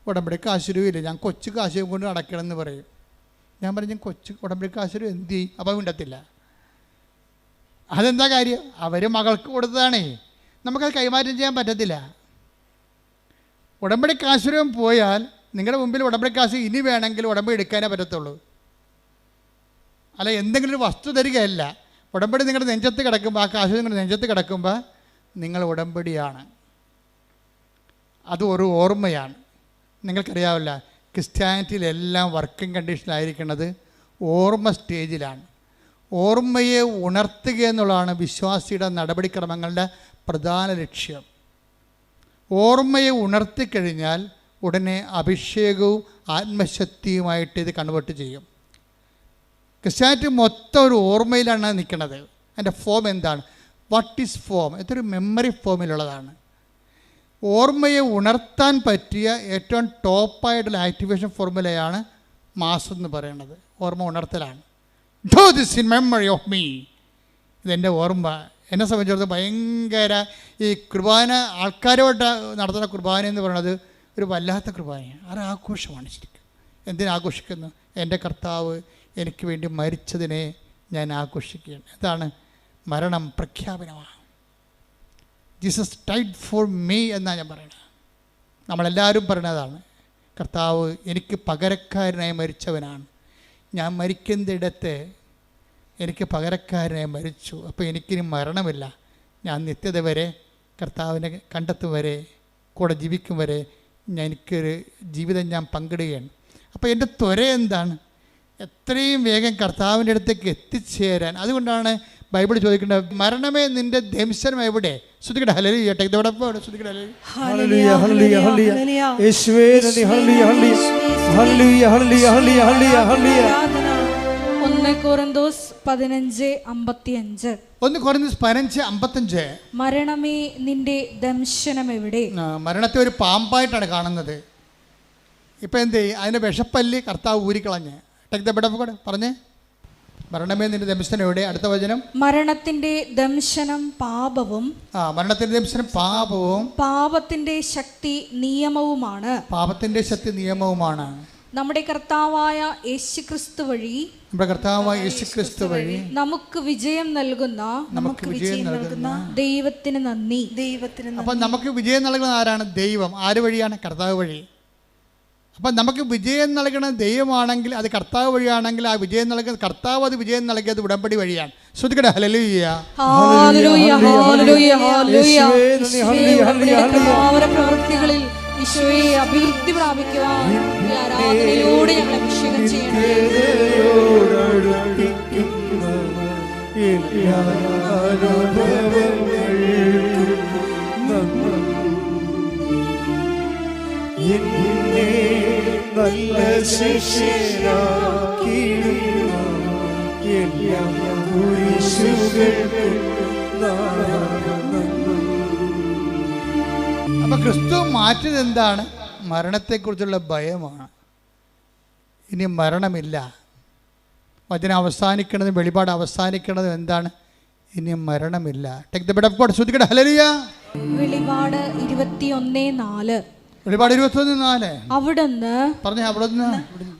ഉടമ്പടി കാശുരൂപയില്ല, ഞാൻ കൊച്ചു കാശ് കൊണ്ട് നടക്കണമെന്ന് പറയും. ഞാൻ പറഞ്ഞു, കൊച്ചു ഉടമ്പടി കാശുരൂ എന്ത് ചെയ്യും? അപ്പം മിണ്ടത്തില്ല. അതെന്താ കാര്യം? അവർ മകൾക്ക് കൊടുത്തതാണേ, നമുക്കത് കൈമാറ്റം ചെയ്യാൻ പറ്റത്തില്ല. ഉടമ്പടി കാശുരൂപം പോയാൽ നിങ്ങളുടെ മുമ്പിൽ ഉടമ്പടി കാശ് ഇനി വേണമെങ്കിൽ ഉടമ്പടി എടുക്കാനേ പറ്റത്തുള്ളൂ. അല്ല, എന്തെങ്കിലും ഒരു വസ്തു തരികയല്ല. ഉടമ്പടി നിങ്ങളുടെ നെഞ്ചത്ത് കിടക്കുമ്പോൾ, ആ കാശ് നിങ്ങളുടെ നെഞ്ചത്ത് കിടക്കുമ്പോൾ നിങ്ങൾ ഉടമ്പടിയാണ്. അത് ഒരു ഓർമ്മയാണ്. നിങ്ങൾക്കറിയാവില്ല, ക്രിസ്ത്യാനിറ്റിയിലെല്ലാം വർക്കിംഗ് കണ്ടീഷനിലായിരിക്കുന്നത് ഓർമ്മ സ്റ്റേജിലാണ്. ഓർമ്മയെ ഉണർത്തുക എന്നുള്ളതാണ് വിശ്വാസിയുടെ നടപടിക്രമങ്ങളുടെ പ്രധാന ലക്ഷ്യം. ഓർമ്മയെ ഉണർത്തിക്കഴിഞ്ഞാൽ ഉടനെ അഭിഷേകവും ആത്മശക്തിയുമായിട്ട് ഇത് കൺവേർട്ട് ചെയ്യും. ക്രിസ്ത്യാനിറ്റി മൊത്തം ഒരു ഓർമ്മയിലാണ് നിൽക്കുന്നത്. അതിൻ്റെ ഫോം എന്താണ്? What is form? ഇതൊരു മെമ്മറി ഫോമിലുള്ളതാണ്. ഓർമ്മയെ ഉണർത്താൻ പറ്റിയ ഏറ്റവും ടോപ്പായിട്ടുള്ള ആക്ടിവേഷൻ ഫോർമുലയാണ് മാസം എന്ന് പറയുന്നത്. ഓർമ്മ ഉണർത്തലാണ്. Do this in memory of me. ഇതെൻ്റെ ഓർമ്മ. എന്നെ സംബന്ധിച്ചിടത്തോളം ഭയങ്കര ഈ കുർബാന, ആൾക്കാരോട്ട് നടത്തുന്ന കുർബാന എന്ന് പറയുന്നത് ഒരു വല്ലാത്ത കുർബാനയാണ്. അത് ആഘോഷമാണ് ശരിക്കും. എന്തിനാഘോഷിക്കുന്നു? എൻ്റെ കർത്താവ് എനിക്ക് വേണ്ടി മരിച്ചതിനെ ഞാൻ ആഘോഷിക്കുകയാണ്. എന്താണ്? മരണം പ്രഖ്യാപനമാണ്. ജീസസ് ഡൈഡ് ഫോർ മീ എന്നാണ് ഞാൻ പറയുന്നത്. നമ്മളെല്ലാവരും പറയുന്നതാണ്. കർത്താവ് എനിക്ക് പകരക്കാരനായി മരിച്ചവനാണ്. ഞാൻ മരിക്കുന്നിടത്ത് എനിക്ക് പകരക്കാരനായി മരിച്ചു. അപ്പോൾ എനിക്കിനി മരണമില്ല. ഞാൻ നിത്യത വരെ കർത്താവിനെ കണ്ടെത്തും വരെ, കൂടെ ജീവിക്കും വരെ എനിക്കൊരു ജീവിതം ഞാൻ പങ്കിടുകയാണ്. അപ്പോൾ എൻ്റെ ത്വര എന്താണ്? എത്രയും വേഗം കർത്താവിൻ്റെ അടുത്തേക്ക് എത്തിച്ചേരാൻ. അതുകൊണ്ടാണ് ബൈബിൾ ചോദിക്കേണ്ടത്, മരണമേ നിന്റെ ദംശനം എവിടെ? ശ്രദ്ധിക്കട്ടെ. ഹല്ലേലൂയ. ശ്രദ്ധിക്കട്ടെ. Hallelujah, hallelujah, hallelujah. യേശുവേ നന്ദി. Hallelujah, hallelujah, hallelujah, hallelujah, hallelujah, hallelujah. 1 കൊരിന്തോസ് 15:55. 1 കൊരിന്തോസ് 15:55. മരണമേ നിന്റെ ദംശനം എവിടെ? മരണത്തെ ഒരു പാമ്പായിട്ടാണ് കാണുന്നത്. ഇപ്പം എന്ത് ചെയ്യും? അതിൻ്റെ വിഷപ്പല്ലി കർത്താവ് ഊരിക്കളഞ്ഞ്. Take the word of God പറഞ്ഞേ. മരണമേ നിന്റെ ദംശനം എവിടെ? അടുത്ത വചനം, മരണത്തിന്റെ ദംശനം പാപവും മരണത്തിന്റെ ദംശനം പാപവും പാപത്തിന്റെ ശക്തി നിയമവുമാണ്. പാപത്തിന്റെ ശക്തി നിയമവുമാണ്. നമ്മുടെ കർത്താവായ യേശുക്രിസ്തു വഴി നമുക്ക് വിജയം നൽകുന്ന ദൈവത്തിന് നന്ദി. അപ്പൊ നമുക്ക് വിജയം നൽകുന്ന ആരാണ്? ദൈവം. ആര് വഴിയാണ്? കർത്താവ് വഴി. അപ്പം നമുക്ക് വിജയം നൽകുന്ന ദൈവമാണെങ്കിൽ, അത് കർത്താവ് വഴിയാണെങ്കിൽ, ആ വിജയം നൽകുന്ന കർത്താവ്, അത് വിജയം നൽകിയത് ഉടമ്പടി വഴിയാണ്. ശ്രദ്ധിക്കട്ടെ. Hallelujah, hallelujah, hallelujah, hallelujah. പ്രവൃത്തികളിൽ ഈശോയെ അഭിവൃദ്ധി പ്രാപിക്കുവാൻ ഈ ആരാധനയിലൂടെ ഞങ്ങൾ അഭിഷേകം ചെയ്യണമേ. നല്ല ശിഷ്യനാക്കിയിടുന്ന എല്ലാ കുരിശുകൾക്കും അപ്പൊ ക്രിസ്തു മാറ്റിയത് എന്താണ്? മരണത്തെക്കുറിച്ചുള്ള ഭയമാണ്. ഇനി മരണമില്ല. വചനം അവസാനിക്കണതും വെളിപാട് അവസാനിക്കണതും എന്താണ്? ഇനി മരണമില്ല. Take the word of God. ശ്രദ്ധിക്കട്ടെ. ഹല്ലേലൂയ. വെളിപാട് 21:4. വെളിപാട് 21:4. അവിടുന്ന്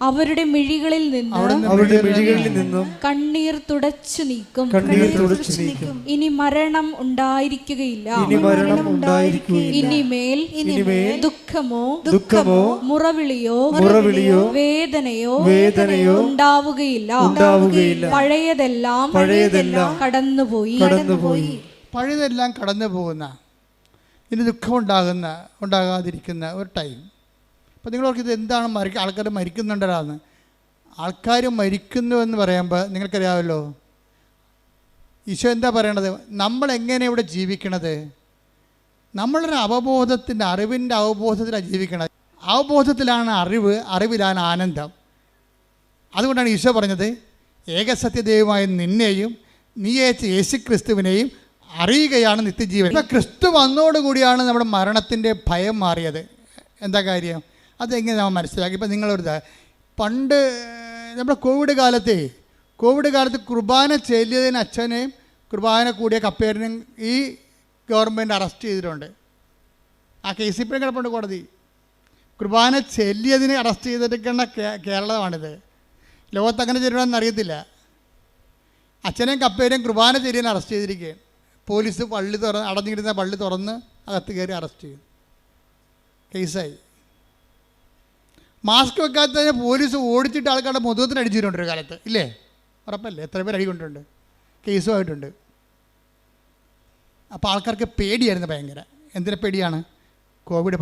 അവരുടെ മിഴികളിൽ നിന്നും കണ്ണീർ തുടച്ചു നീക്കും. ഇനി മരണം ഉണ്ടായിരിക്കുകയില്ല. ഇനിമേൽ ദുഃഖമോ മുറവിളിയോ വേദനയോ ഉണ്ടാവുകയില്ല. പഴയതെല്ലാം കടന്നുപോയി. പഴയതെല്ലാം കടന്നു പോകുന്ന, ഇനി ഉണ്ടാകാതിരിക്കുന്ന ഒരു ടൈം. അപ്പോൾ നിങ്ങളോർക്ക് ഇത് എന്താണ് ആൾക്കാർ മരിക്കുന്നുണ്ടല്ലാന്ന്? ആൾക്കാർ മരിക്കുന്നു എന്ന് പറയുമ്പോൾ നിങ്ങൾക്കറിയാമല്ലോ ഈശോ എന്താ പറയണത്? നമ്മളെങ്ങനെ ഇവിടെ ജീവിക്കണത്? നമ്മളൊരു അറിവിൻ്റെ അവബോധത്തിലാണ് ജീവിക്കണത്. അവബോധത്തിലാണ് അറിവിലാണ് ആനന്ദം. അതുകൊണ്ടാണ് ഈശോ പറഞ്ഞത്, ഏകസത്യദൈവമായ നിന്നെയും നീ അയച്ച യേശുക്രിസ്തുവിനെയും അറിയുകയാണ് നിത്യജീവൻ. ഇപ്പം ക്രിസ്തു വന്നോടുകൂടിയാണ് നമ്മുടെ മരണത്തിൻ്റെ ഭയം മാറിയത്. എന്താ കാര്യം? അതെങ്ങനെ നമ്മൾ മനസ്സിലാക്കി? ഇപ്പം നിങ്ങളൊരു പണ്ട് നമ്മുടെ കോവിഡ് കാലത്ത് കുർബാന ചെല്ലിയതിന് അച്ഛനെയും കുർബാന കൂടിയ കപ്പേറിനെയും ഈ ഗവൺമെൻറ് അറസ്റ്റ് ചെയ്തിട്ടുണ്ട്. ആ കേസ് ഇപ്പോഴും കിടപ്പുണ്ട് കോടതി. കുർബാന ചെല്ലിയതിന് അറസ്റ്റ് ചെയ്തിരിക്കുന്ന കേരളമാണിത്. ലോകത്ത് അങ്ങനെ ചെയ്യണമെന്ന് അറിയത്തില്ല. അച്ഛനെയും കപ്പേരെയും കുർബാന ചെല്ലിയതിന് അറസ്റ്റ് ചെയ്തിരിക്കുകയാണ്. പോലീസ് അടഞ്ഞിരുന്ന പള്ളി തുറന്ന് അകത്ത് കയറി അറസ്റ്റ് ചെയ്തു. കേസായി. മാസ്ക് വെക്കാത്തതിന് പോലീസ് ഓടിച്ചിട്ട് ആൾക്കാരുടെ മുഖത്തിന് അടിച്ചിട്ടുണ്ട് ഒരു കാലത്ത്, ഇല്ലേ? ഉറപ്പല്ലേ? എത്ര പേര് അടികൊണ്ടിട്ടുണ്ട്, കേസുമായിട്ടുണ്ട്. അപ്പോൾ ആൾക്കാർക്ക് പേടിയായിരുന്നു ഭയങ്കര. എന്തിനെ പേടിയാണ്? കോവിഡ്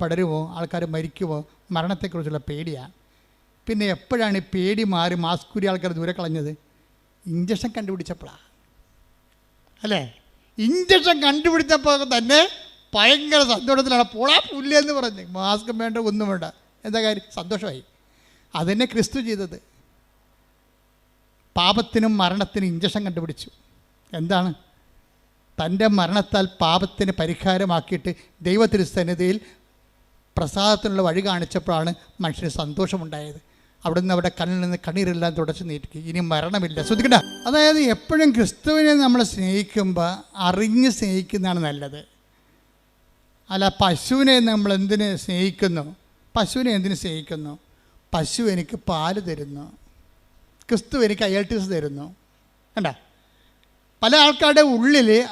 പടരുമോ, ആൾക്കാർ മരിക്കുമോ, മരണത്തെക്കുറിച്ചുള്ള പേടിയാണ്. പിന്നെ എപ്പോഴാണ് ഈ പേടി മാറി മാസ്ക് കൂടി ആൾക്കാർ ദൂരെ കളഞ്ഞത്? ഇഞ്ചക്ഷൻ കണ്ടുപിടിച്ചപ്പോഴാണ്, അല്ലേ? ഇഞ്ചക്ഷൻ കണ്ടുപിടിച്ചപ്പോൾ തന്നെ ഭയങ്കര സന്തോഷത്തിലാണ്. പോളാ പുല്ലെന്ന് പറഞ്ഞ് മാസ്ക് വേണ്ട, ഒന്നും വേണ്ട. എന്താ കാര്യം? സന്തോഷമായി. അതന്നെ ക്രിസ്തു ചെയ്തത്. പാപത്തിനും മരണത്തിനും ഇഞ്ചക്ഷൻ കണ്ടുപിടിച്ചു. എന്താണ്? തൻ്റെ മരണത്താൽ പാപത്തിന് പരിഹാരമാക്കിയിട്ട് ദൈവത്തിരുസന്നിധിയിൽ പ്രസാദത്തിനുള്ള വഴി കാണിച്ചപ്പോഴാണ് മനുഷ്യന് സന്തോഷമുണ്ടായത്. അവിടുന്ന് അവിടെ കണ്ണിൽ നിന്ന് കണ്ണീരെല്ലാം തുടച്ച് നീട്ടി. ഇനി മരണമില്ല. ശ്രദ്ധിക്കണ്ട. അതായത് എപ്പോഴും ക്രിസ്തുവിനെ നമ്മൾ സ്നേഹിക്കുമ്പോൾ അറിഞ്ഞ് സ്നേഹിക്കുന്നതാണ് നല്ലത്. അല്ല, പശുവിനെ നമ്മൾ എന്തിന് സ്നേഹിക്കുന്നു? പശു എനിക്ക് പാല് തരുന്നു, ക്രിസ്തു എനിക്ക് IELTS തരുന്നു. കണ്ട, പല ആൾക്കാരുടെ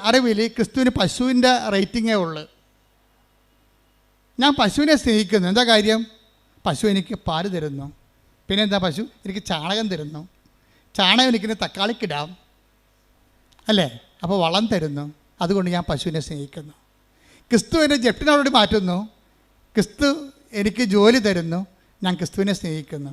അറിവിൽ ക്രിസ്തുവിന് പശുവിൻ്റെ റേറ്റിങ്ങേ ഉള്ളു. ഞാൻ പശുവിനെ സ്നേഹിക്കുന്നു. എന്താ കാര്യം? പശു എനിക്ക് പാല് തരുന്നു. പിന്നെന്താ? പശു എനിക്ക് ചാണകം തരുന്നു. ചാണകം എനിക്കിന് തക്കാളിക്കിടാം, അല്ലേ? അപ്പോൾ വളം തരുന്നു. അതുകൊണ്ട് ഞാൻ പശുവിനെ സ്നേഹിക്കുന്നു. ക്രിസ്തു എൻ്റെ ജപ്റ്റിനോട് മാറ്റുന്നു. ക്രിസ്തു എനിക്ക് ജോലി തരുന്നു. ഞാൻ ക്രിസ്തുവിനെ സ്നേഹിക്കുന്നു.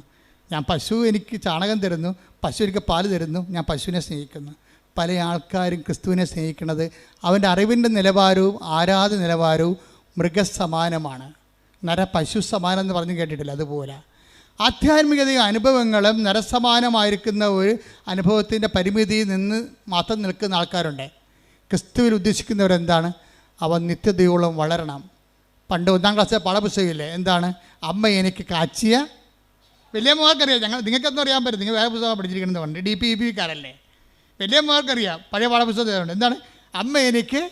പശു എനിക്ക് ചാണകം തരുന്നു, പശു എനിക്ക് പാല് തരുന്നു, ഞാൻ പശുവിനെ സ്നേഹിക്കുന്നു. പല ആൾക്കാരും ക്രിസ്തുവിനെ സ്നേഹിക്കുന്നത് അവൻ്റെ അറിവിൻ്റെ നിലവാരവും ആരാധന നിലവാരവും മൃഗസമാനമാണ്. പശു സമാനം എന്ന് പറഞ്ഞ് കേട്ടിട്ടില്ല? അതുപോലെ ആധ്യാത്മികത അനുഭവങ്ങളും നരസമാനമായിരിക്കുന്ന ഒരു അനുഭവത്തിൻ്റെ പരിമിതിയിൽ നിന്ന് മാത്രം നിൽക്കുന്ന ആൾക്കാരുണ്ട്. ക്രിസ്തുവിൽ ഉദ്ദേശിക്കുന്നവരെന്താണ്? അവൻ നിത്യതയോളം വളരണം. പണ്ട് 1ാം ക്ലാസ്സിലെ പാഠപുസ്തകമില്ലേ? എന്താണ്? അമ്മ എനിക്ക് കാച്ചിയ വലിയമ്മമാർക്കറിയാം. നിങ്ങൾക്കൊന്നും അറിയാൻ പറ്റും, നിങ്ങൾ വേറെ പുസ്തകം പഠിച്ചിരിക്കുന്നതുകൊണ്ട് DPEP-കാരല്ലേ. വലിയമ്മമാർക്കറിയാം, പഴയ പാഠപുസ്തകമുണ്ട്. എന്താണ്? അമ്മ എനിക്ക്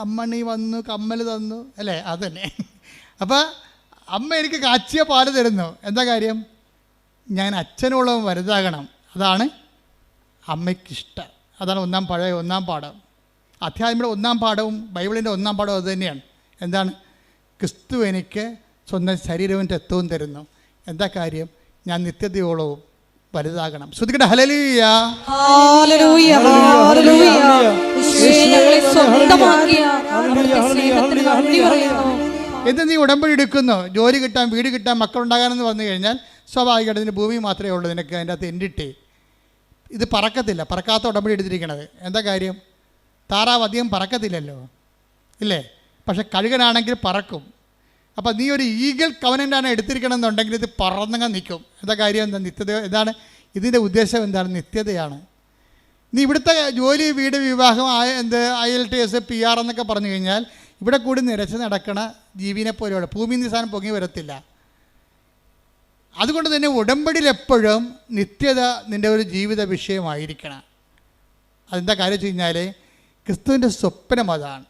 അമ്മണി വന്നു, കമ്മൽ തന്നു, അല്ലേ? അത് തന്നെ. അപ്പോൾ അമ്മ എനിക്ക് കാച്ചിയ പാല് തരുന്നു. എന്താ കാര്യം? ഞാൻ അച്ഛനോളം വലുതാകണം. അതാണ് അമ്മയ്ക്കിഷ്ടം. അതാണ് ഒന്നാം പാഠം. അധ്യായങ്ങളുടെ 1-ാം പാഠവും ബൈബിളിൻ്റെ 1-ാം പാഠവും അത് തന്നെയാണ്. എന്താണ്? ക്രിസ്തു എനിക്ക് സ്വന്തം ശരീരവും രക്തവും തരുന്നു. എന്താ കാര്യം? ഞാൻ നിത്യതയോളവും വലുതാകണം. ശ്രുതിക്കട്ടെ ഹല്ലേലൂയ. Hallelujah, hallelujah. യേശുവേ, ഞങ്ങളെ സ്വന്തമാക്കിയ അവിടുത്തെ സ്നേഹത്തിന് നന്ദി പറയുന്നു. എന്ത് നീ ഉടമ്പടി എടുക്കുന്നു? ജോലി കിട്ടാൻ, വീട് കിട്ടാൻ, മക്കളുണ്ടാകാനെന്ന് വന്നു കഴിഞ്ഞാൽ സ്വാഭാവികമായിട്ട് ഇതിന് ഭൂമി മാത്രമേ ഉള്ളൂ നിനക്ക്. അതിൻ്റെ അകത്ത് എൻഡിട്ടേ ഇത് പറക്കത്തില്ല. പറക്കാത്ത ഉടമ്പടി എടുത്തിരിക്കണത്. എന്താ കാര്യം? താറാവ് അധികം പറക്കത്തില്ലല്ലോ, ഇല്ലേ? പക്ഷെ കഴുകനാണെങ്കിൽ പറക്കും. അപ്പോൾ നീ ഒരു ഈഗിൾ കവനൻ്റാണ് എടുത്തിരിക്കണമെന്നുണ്ടെങ്കിൽ ഇത് പറന്നങ്ങ് നിൽക്കും. എന്താ കാര്യം? എന്താ? നിത്യത. എന്താണ് ഇതിൻ്റെ ഉദ്ദേശം? എന്താണ്? നിത്യതയാണ്. നീ ഇവിടുത്തെ ജോലി, വീട്, വിവാഹം, IELTS, PR എന്നൊക്കെ പറഞ്ഞു കഴിഞ്ഞാൽ ഇവിടെ കൂടി നിരച്ച് നടക്കണ ജീവിനെ പോലെയുള്ള ഭൂമി നിസാനം പൊങ്ങി വരത്തില്ല. അതുകൊണ്ട് തന്നെ ഉടമ്പടിയിൽ എപ്പോഴും നിത്യത നിൻ്റെ ഒരു ജീവിത വിഷയമായിരിക്കണം. അതെന്താ കാര്യം വെച്ച് കഴിഞ്ഞാൽ ക്രിസ്തുവിൻ്റെ സ്വപ്നം അതാണ്.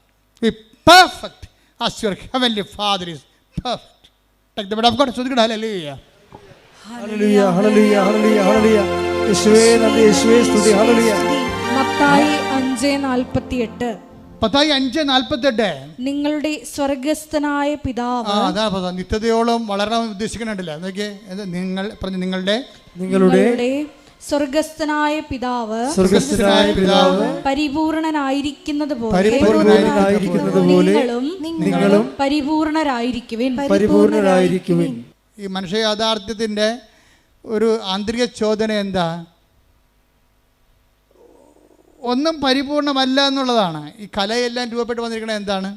Perfect as your heavenly Father is perfect. Take the word of God. ശ്രുതിക്കട്ടെ hallelujah. Hallelujah, hallelujah, hallelujah, hallelujah. യേശുവേ നന്ദി, യേശുവേ സ്തുതി. ഹല്ലേലൂയ. മത്തായി 5:48. മത്തായി 5:48. നിങ്ങളുടെ സ്വർഗസ്ഥനായ പിതാവ്. അതാ നിത്യതയോളം വളരാൻ ഉദ്ദേശിക്കണുണ്ടല്ലോ. എന്നൊക്കെ നിങ്ങൾ പറഞ്ഞു, നിങ്ങളുടെ സ്വർഗസ്ഥനായ പിതാവ് പരിപൂർണനായിരിക്കുന്നത് പോലെ നിങ്ങളും പരിപൂർണരായിരിക്കുവിൻ. ഈ മനുഷ്യ യാഥാർത്ഥ്യത്തിൻ്റെ ഒരു ആന്തരിക ചോദന എന്താ? ഒന്നും പരിപൂർണമല്ല എന്നുള്ളതാണ്. ഈ കലയെല്ലാം രൂപപ്പെട്ട് വന്നിരിക്കുന്നത് എന്താണ്?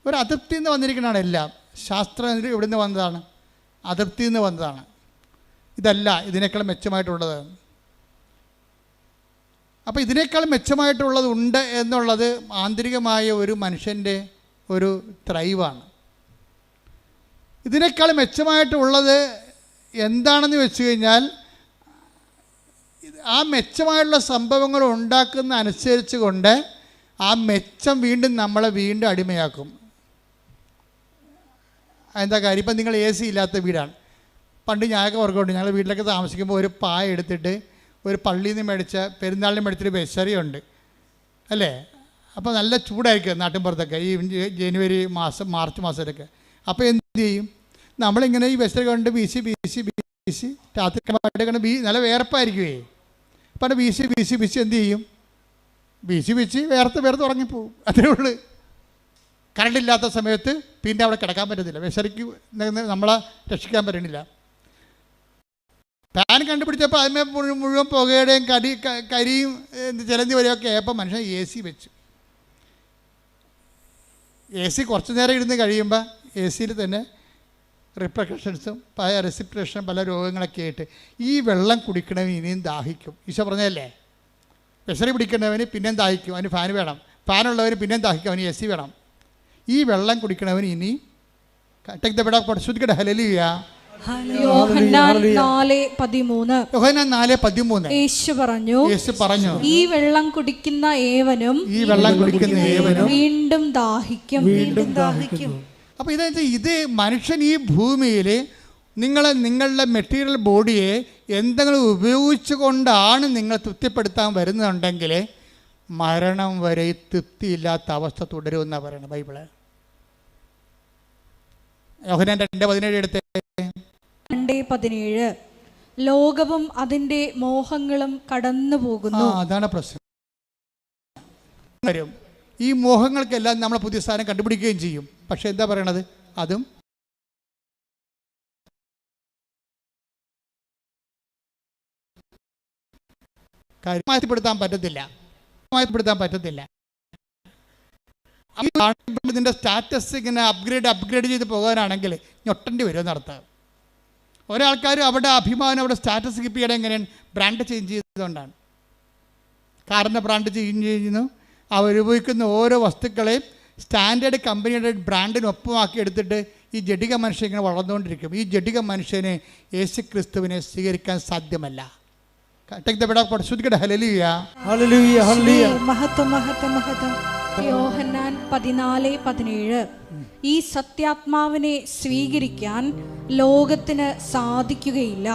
ഒരു അതൃപ്തിയിൽ നിന്ന് വന്നിരിക്കുന്നതാണ് എല്ലാം. ശാസ്ത്രം ഇവിടെ നിന്ന് വന്നതാണ്, അതൃപ്തിയിൽ നിന്ന് വന്നതാണ്. ഇതല്ല ഇതിനേക്കാൾ മെച്ചമായിട്ടുള്ളത്. അപ്പോൾ ഇതിനേക്കാൾ മെച്ചമായിട്ടുള്ളത് ഉണ്ട് എന്നുള്ളത് ആന്തരികമായ ഒരു മനുഷ്യൻ്റെ ഒരു ത്രൈവാണ്. ഇതിനേക്കാൾ മെച്ചമായിട്ടുള്ളത് എന്താണെന്ന് വെച്ച് കഴിഞ്ഞാൽ ആ മെച്ചമായിട്ടുള്ള സംഭവങ്ങൾ ഉണ്ടാക്കുന്ന അനുസരിച്ച് കൊണ്ട് ആ മെച്ചം നമ്മളെ വീണ്ടും അടിമയാക്കും. എന്താ കാര്യം? ഇപ്പം നിങ്ങൾ AC ഇല്ലാത്ത വീടാണ്. പണ്ട് ഞാനൊക്കെ ഓർക്കുന്നുണ്ട്, ഞങ്ങളുടെ വീട്ടിലൊക്കെ താമസിക്കുമ്പോൾ ഒരു പായ എടുത്തിട്ട് ഒരു പള്ളിയിൽ നിന്ന് മേടിച്ച, പെരുന്നാളിന് മേടിച്ചൊരു ബെസറിയുണ്ട്, അല്ലേ? അപ്പോൾ നല്ല ചൂടായിരിക്കും നാട്ടിൻപുറത്തൊക്കെ ഈ ജനുവരി മാസം, മാർച്ച് മാസത്തിലൊക്കെ. അപ്പോൾ എന്ത് ചെയ്യും? നമ്മളിങ്ങനെ ഈ ബെസറി കൊണ്ട് വീശി രാത്രി കണ്ട് നല്ല വേർപ്പായിരിക്കുമേ. അപ്പം വീശി എന്ത് ചെയ്യും? വീശി വേർത്ത് ഉറങ്ങിപ്പോവും. അതേ ഉള്ളൂ. കറണ്ടില്ലാത്ത സമയത്ത് പിന്നെ അവിടെ കിടക്കാൻ പറ്റത്തില്ല. ബെസറിക്ക് നമ്മളെ രക്ഷിക്കാൻ പറ്റണില്ല. ഫാൻ കണ്ടുപിടിച്ചപ്പോൾ അതിന്മേ മുഴുവൻ പുകയുടെയും കരിയും ചിലന്തി വരെയൊക്കെ ആയപ്പോൾ മനുഷ്യൻ AC വെച്ചു. AC കുറച്ച് നേരം ഇരുന്ന് കഴിയുമ്പോൾ AC തന്നെ റിപ്രക്കഷൻസും റെസിപ്രേഷനും പല രോഗങ്ങളൊക്കെ ആയിട്ട് ഈ വെള്ളം കുടിക്കണവന് ഇനിയും ദാഹിക്കും. ഈശോ പറഞ്ഞതല്ലേ, ബെസറി പിടിക്കണവന് പിന്നെയും ദാഹിക്കും, അവന് ഫാൻ വേണം. ഫാനുള്ളവന് പിന്നെയും ദാഹിക്കും, അവന് AC വേണം. ഈ വെള്ളം കുടിക്കണവന് ഇനി ശ്രുതിക്കട്ടെ ഹല്ലേലൂയ. യോഹന്നാൻ 4:13. യേശു പറഞ്ഞു, ഈ വെള്ളം കുടിക്കുന്ന ഏവനും വീണ്ടും ദാഹിക്കും. അപ്പോൾ ഇത് മനുഷ്യൻ ഈ ഭൂമിയിൽ നിങ്ങളുടെ മെറ്റീരിയൽ ബോഡിയെ എന്തെങ്കിലും ഉപയോഗിച്ചു കൊണ്ടാണ് നിങ്ങൾ തൃപ്തിപ്പെടുത്താൻ വരുന്നുണ്ടെങ്കിൽ മരണം വരെ തൃപ്തിയില്ലാത്ത അവസ്ഥ തുടരുമെന്നാണ് പറയുന്നത് ബൈബിള്. യോഹന്നാൻ 2:17 എടുത്തേ. 2:17. ലോകവും അതിൻ്റെ മോഹങ്ങളും കടന്നു പോകുന്നു. അതാണ് പ്രശ്നം. ഈ മോഹങ്ങൾക്കെല്ലാം നമ്മൾ പുതിയ സ്ഥാനം കണ്ടുപിടിക്കുകയും ചെയ്യും. പക്ഷെ എന്താ പറയണത്? അതും മാറ്റിപ്പെടുത്താൻ പറ്റത്തില്ല. നിന്റെ സ്റ്റാറ്റസ് ഇങ്ങനെ അപ്ഗ്രേഡ് ചെയ്ത് പോകാനാണെങ്കിൽ ഞൊട്ടേണ്ടി വരും എന്നർത്ഥം. ഒരാൾക്കാർ അവിടെ അഭിമാനം, അവിടെ സ്റ്റാറ്റസ് കീപ്പ് ചെയ്യണം. എങ്ങനെയാണ്? ബ്രാൻഡ് ചേഞ്ച് ചെയ്തുകൊണ്ടാണ്. കാറിൻ്റെ ബ്രാൻഡ് ചേഞ്ച് ചെയ്യുന്നു. അവർ ഉപയോഗിക്കുന്ന ഓരോ വസ്തുക്കളെയും സ്റ്റാൻഡേർഡ് കമ്പനിയുടെ ബ്രാൻഡിനൊപ്പമാക്കി എടുത്തിട്ട് ഈ ജഡിക മനുഷ്യൻ ഇങ്ങനെ വളർന്നുകൊണ്ടിരിക്കും. ഈ ജഡിക മനുഷ്യനെ യേശു ക്രിസ്തുവിനെ സ്വീകരിക്കാൻ സാധ്യമല്ല. യോഹന്നാൻ 14:17 ഈ സത്യാത്മാവിനെ സ്വീകരിക്കാൻ ലോകത്തിന് സാധിക്കുകയില്ല,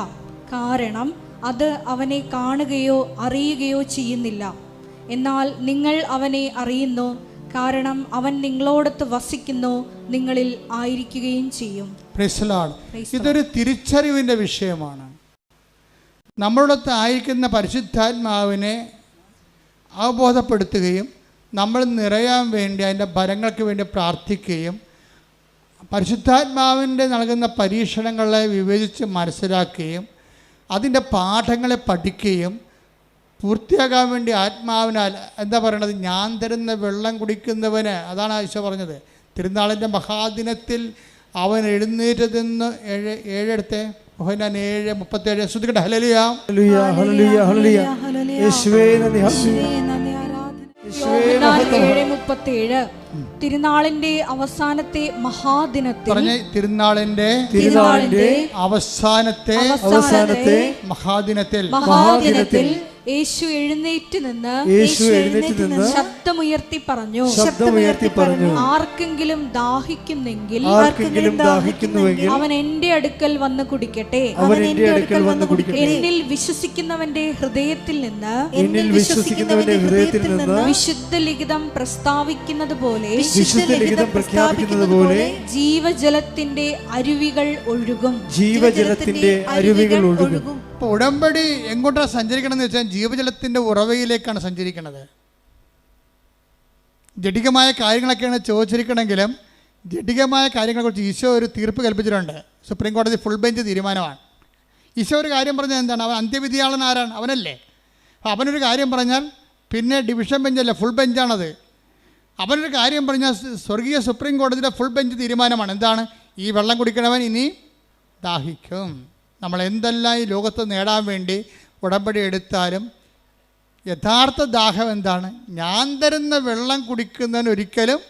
കാരണം അത് അവനെ കാണുകയോ അറിയുകയോ ചെയ്യുന്നില്ല. എന്നാൽ നിങ്ങൾ അവനെ അറിയുന്നു, കാരണം അവൻ നിങ്ങളോടൊത്ത് വസിക്കുന്നു, നിങ്ങളിൽ ആയിരിക്കുകയും ചെയ്യും. ഇതൊരു തിരിച്ചറിവിൻ്റെ വിഷയമാണ്. നമ്മളോടൊത്ത് ആയിരിക്കുന്ന പരിശുദ്ധാത്മാവിനെ അവബോധപ്പെടുത്തുകയും നമ്മൾ നിറയാൻ വേണ്ടി അതിൻ്റെ ഫലങ്ങൾക്ക് വേണ്ടി പ്രാർത്ഥിക്കുകയും പരിശുദ്ധാത്മാവിൻ്റെ നൽകുന്ന പരീക്ഷണങ്ങളെ വിവേചിച്ച് മനസ്സിലാക്കുകയും അതിൻ്റെ പാഠങ്ങളെ പഠിക്കുകയും പൂർത്തിയാകാൻ വേണ്ടി ആത്മാവിനാൽ എന്താ പറയണത്, ഞാൻ തരുന്ന വെള്ളം കുടിക്കുന്നവന്, അതാണ് ഈശോ പറഞ്ഞത്. തിരുനാളിൻ്റെ മഹാദിനത്തിൽ അവൻ എഴുന്നേറ്റതെന്ന് 7 യോഹന്നാൻ 7:37 ശ്രദ്ധിക്കട്ടെ. ഹല്ലേലൂയ ഹല്ലേലൂയ ഹല്ലേലൂയ യേശുവേ നന്ദി. യോഹന്നാൻ 7:37 തിരുനാളിന്റെ അവസാനത്തെ മഹാദിനത്തിൽ തിരുനാളിന്റെ അവസാനത്തെ മഹാദിനത്തിൽ യേശു എഴുന്നേറ്റ് നിന്ന് ശബ്ദമുയർത്തി പറഞ്ഞു, ആർക്കെങ്കിലും ദാഹിക്കുന്നെങ്കിൽ അവൻ എന്റെ അടുക്കൽ വന്ന് കുടിക്കട്ടെ. എന്നിൽ വിശ്വസിക്കുന്നവന്റെ ഹൃദയത്തിൽ നിന്ന് വിശുദ്ധ ലിഖിതം പ്രസ്താവിക്കുന്നത് പോലെ ജീവജലത്തിന്റെ അരുവികൾ ഒഴുകും. ഇപ്പോൾ ഉടമ്പടി എങ്ങോട്ടാണ് സഞ്ചരിക്കണം എന്ന് വെച്ചാൽ ജീവജലത്തിൻ്റെ ഉറവയിലേക്കാണ് സഞ്ചരിക്കുന്നത്. ജഡികമായ കാര്യങ്ങളൊക്കെയാണ് ചോദിച്ചിരിക്കണമെങ്കിലും ജഡികമായ കാര്യങ്ങളെക്കുറിച്ച് ഈശോ ഒരു തീർപ്പ് കൽപ്പിച്ചിട്ടുണ്ട്. സുപ്രീം കോടതി ഫുൾ ബെഞ്ച് തീരുമാനമാണ്. ഈശോ ഒരു കാര്യം പറഞ്ഞാൽ എന്താണ്? അവൻ അന്ത്യവിധിയാളൻ ആരാണ്? അവനല്ലേ. അപ്പോൾ അവനൊരു കാര്യം പറഞ്ഞാൽ പിന്നെ ഡിവിഷൻ ബെഞ്ചല്ല, ഫുൾ ബെഞ്ചാണത്. അവനൊരു കാര്യം പറഞ്ഞാൽ സ്വർഗീയ സുപ്രീം കോടതിയുടെ ഫുൾ ബെഞ്ച് തീരുമാനമാണ്. എന്താണ്? ഈ വെള്ളം കുടിക്കണവൻ ഇനി ദാഹിക്കും. നമ്മൾ എന്തെല്ലാം ഈ ലോകത്ത് നേടാൻ വേണ്ടി ഉടമ്പടി എടുത്താലും യഥാർത്ഥ ദാഹം എന്താണ്? ഞാൻ തരുന്ന വെള്ളം കുടിക്കുന്നതിന് ഒരിക്കലും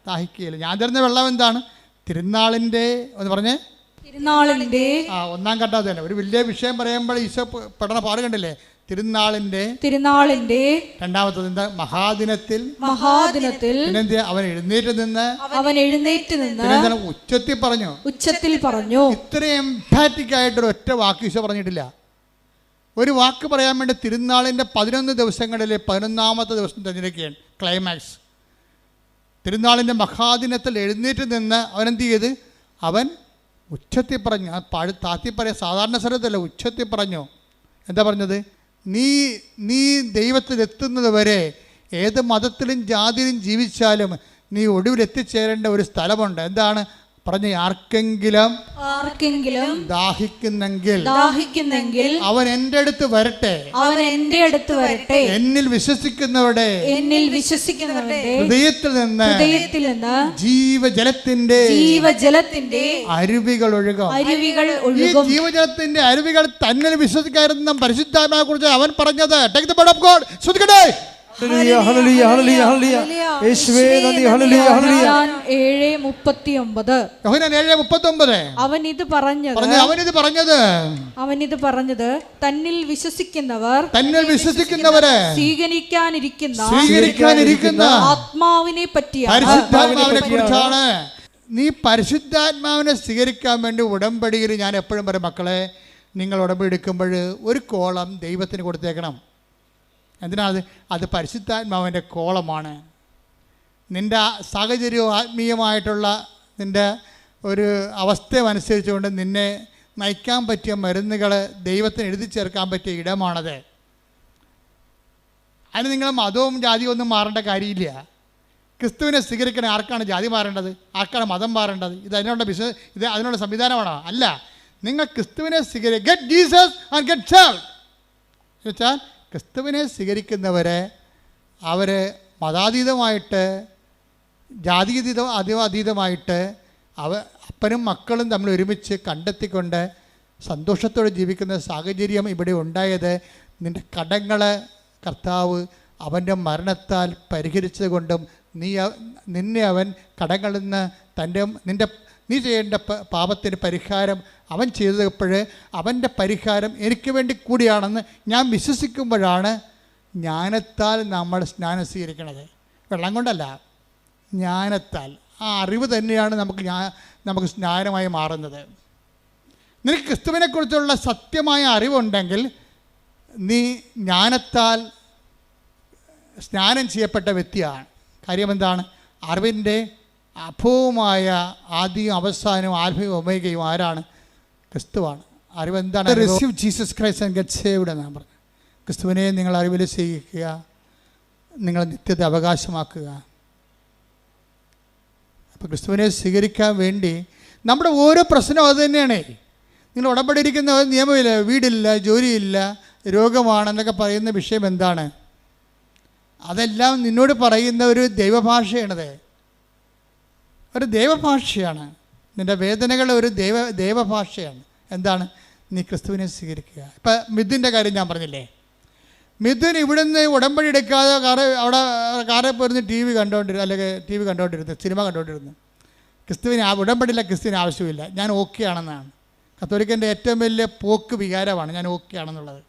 ദാഹിക്കുകയില്ല. ഞാൻ തരുന്ന വെള്ളം എന്താണ്? തിരുനാളിൻ്റെ ഒന്ന് പറഞ്ഞേ, തിരുനാളിൻ്റെ 1-ാം ഘട്ടം തന്നെ. ഒരു വലിയ വിഷയം പറയുമ്പോൾ ഈശോ പഠന പാട് കണ്ടില്ലേ? തിരുനാളിൻ്റെ രണ്ടാമത്തത് എന്താ? മഹാദിനത്തിൽ പിന്നെന്താ? അവൻ എഴുന്നേറ്റ് നിന്ന് ഉച്ചത്തിൽ പറഞ്ഞു. ഇത്രയും എംഫാറ്റിക് ആയിട്ടൊരു ഒറ്റ വാക്ക് ഈശോ പറഞ്ഞിട്ടില്ല. ഒരു വാക്ക് പറയാൻ വേണ്ടി തിരുനാളിൻ്റെ 11 ദിവസങ്ങളിൽ 11ാമത്തെ ദിവസം തിരഞ്ഞെടുക്കുകയാണ് ക്ലൈമാക്സ്. തിരുനാളിൻ്റെ മഹാദിനത്തിൽ എഴുന്നേറ്റ് നിന്ന് അവനെന്ത് ചെയ്ത്? അവൻ ഉച്ചത്തിൽ പറഞ്ഞു. താത്തി പറയാം, സാധാരണ സ്ഥലത്തല്ല, ഉച്ചത്തിൽ പറഞ്ഞു. എന്താ പറഞ്ഞത്? നീ ദൈവത്തിലെത്തുന്നത് വരെ ഏത് മതത്തിലും ജാതിയിലും ജീവിച്ചാലും നീ ഒടുവിൽ എത്തിച്ചേരേണ്ട ഒരു സ്ഥലമുണ്ട്. എന്താണ് പറഞ്ഞ? ആർക്കെങ്കിലും ദാഹിക്കുന്നെങ്കിൽ അവൻ എൻ്റെ അടുത്ത് വരട്ടെ. എന്നിൽ വിശ്വസിക്കുന്നവരുടെ ഹൃദയത്തിൽ നിന്ന് ജീവജലത്തിന്റെ അരുവികൾ ഒഴുകും. ഈ ജീവജലത്തിന്റെ അരുവികൾ തന്നിൽ വിശ്വസിക്കാറുന്ന പരിശുദ്ധാത്മാവിനെ കുറിച്ച് അവൻ പറഞ്ഞത്. Take the word of God. ശ്രദ്ധിക്കട്ടെ. ഹല്ലേലൂയ ഹല്ലേലൂയ ഹല്ലേലൂയ യേശുവേ നന്ദി. Hallelujah hallelujah. 7:39 അവൻ ഇത് പറഞ്ഞത് തന്നിൽ വിശ്വസിക്കുന്നവരെ സ്വീകരിക്കാനിരിക്കുന്ന ആത്മാവിനെ കുറിച്ചാണ്. നീ പരിശുദ്ധാത്മാവിനെ സ്വീകരിക്കാൻ വേണ്ടി ഉടമ്പടിയിൽ ഞാൻ എപ്പോഴും പറയും, മക്കളെ, നിങ്ങൾ ഉടമ്പടി എടുക്കുമ്പോൾ ഒരു കോളം ദൈവത്തിന് കൊടുത്തേക്കണം. എന്തിനാണ്? അത് പരിശുദ്ധാത്മാവിൻ്റെ കോളമാണ്. നിൻ്റെ സാഹചര്യവും ആത്മീയമായിട്ടുള്ള നിൻ്റെ ഒരു അവസ്ഥയനുസരിച്ചുകൊണ്ട് നിന്നെ നയിക്കാൻ പറ്റിയ മരുന്നുകൾ ദൈവത്തിന് എഴുതി ചേർക്കാൻ പറ്റിയ ഇടമാണത്. അതിന് നിങ്ങൾ മതവും ജാതിയും ഒന്നും മാറേണ്ട കാര്യമില്ല. ക്രിസ്തുവിനെ സ്വീകരിക്കണേ ആർക്കാണ് ജാതി മാറേണ്ടത്? ആർക്കാണ് മതം മാറേണ്ടത്? ഇത് അതിനുള്ള സംവിധാനമാണോ? അല്ല. നിങ്ങൾ ക്രിസ്തുവിനെ get Jesus and get saved എന്ന് വെച്ചാൽ ക്രിസ്തുവിനെ സ്വീകരിക്കുന്നവരെ അവർ മതാതീതമായിട്ട് അതീതമായിട്ട് അപ്പനും മക്കളും തമ്മിൽ ഒരുമിച്ച് കണ്ടെത്തിക്കൊണ്ട് സന്തോഷത്തോടെ ജീവിക്കുന്ന സാഹചര്യം ഇവിടെ ഉണ്ടായത് നിൻ്റെ കടങ്ങൾ കർത്താവ് അവൻ്റെ മരണത്താൽ പരിഹരിച്ചതുകൊണ്ടും നിന്നെ അവൻ കടങ്ങളിൽ നിന്ന് നീ ചെയ്യേണ്ട പാപത്തിന് പരിഹാരം അവൻ ചെയ്തപ്പോൾ അവൻ്റെ പരിഹാരം എനിക്ക് വേണ്ടി കൂടിയാണെന്ന് ഞാൻ വിശ്വസിക്കുമ്പോഴാണ് ജ്ഞാനത്താൽ നമ്മൾ സ്നാനം സ്വീകരിക്കുന്നത്. വെള്ളം കൊണ്ടല്ല, ജ്ഞാനത്താൽ. ആ അറിവ് തന്നെയാണ് നമുക്ക് സ്നാനമായി മാറുന്നത്. നിനക്ക് ക്രിസ്തുവിനെക്കുറിച്ചുള്ള സത്യമായ അറിവുണ്ടെങ്കിൽ നീ ജ്ഞാനത്താൽ സ്നാനം ചെയ്യപ്പെട്ട വ്യക്തിയാണ്. കാര്യം എന്താണ്? അറിവിൻ്റെ അഭവമായ ആദ്യവും അവസാനവും ആൽഫയും ഒമേഗയും ആരാണ്? ക്രിസ്തുവാണ്. അറിവ് എന്താണ്? Receive Jesus Christ and get saved എന്നാണ് പറഞ്ഞത്. ക്രിസ്തുവിനെ നിങ്ങൾ അറിവിൽ സ്വീകരിക്കുക, നിങ്ങൾ നിത്യത അവകാശമാക്കുക. അപ്പോൾ ക്രിസ്തുവിനെ സ്വീകരിക്കാൻ വേണ്ടി നമ്മുടെ ഓരോ പ്രശ്നവും അത് തന്നെയാണ്. നിങ്ങൾ ഉടമ്പടിയിരിക്കുന്ന നിയമമില്ല, വീടില്ല, ജോലിയില്ല, രോഗമാണെന്നൊക്കെ പറയുന്ന വിഷയം എന്താണ്? അതെല്ലാം നിന്നോട് പറയുന്ന ഒരു ദൈവഭാഷയാണത്. ഒരു ദൈവഭാഷയാണ്. നിൻ്റെ വേദനകൾ ഒരു ദൈവഭാഷയാണ്. എന്താണ്? നീ ക്രിസ്തുവിനെ സ്വീകരിക്കുക. ഇപ്പം മിഥുൻ്റെ കാര്യം ഞാൻ പറഞ്ഞില്ലേ, മിഥുൻ ഇവിടുന്ന് ഉടമ്പടി എടുക്കാതെ കാറെ പോയിരുന്ന് ടി വി കണ്ടുകൊണ്ടിരുന്നു, സിനിമ കണ്ടുകൊണ്ടിരുന്നു. ഉടമ്പടിയില്ല, ക്രിസ്തുവിന് ആവശ്യമില്ല, ഞാൻ ഓക്കെ ആണെന്നാണ്. കത്തോലിക്കൻ്റെ ഏറ്റവും വലിയ പോക്ക് വികാരമാണ് ഞാൻ ഓക്കെ ആണെന്നുള്ളത്.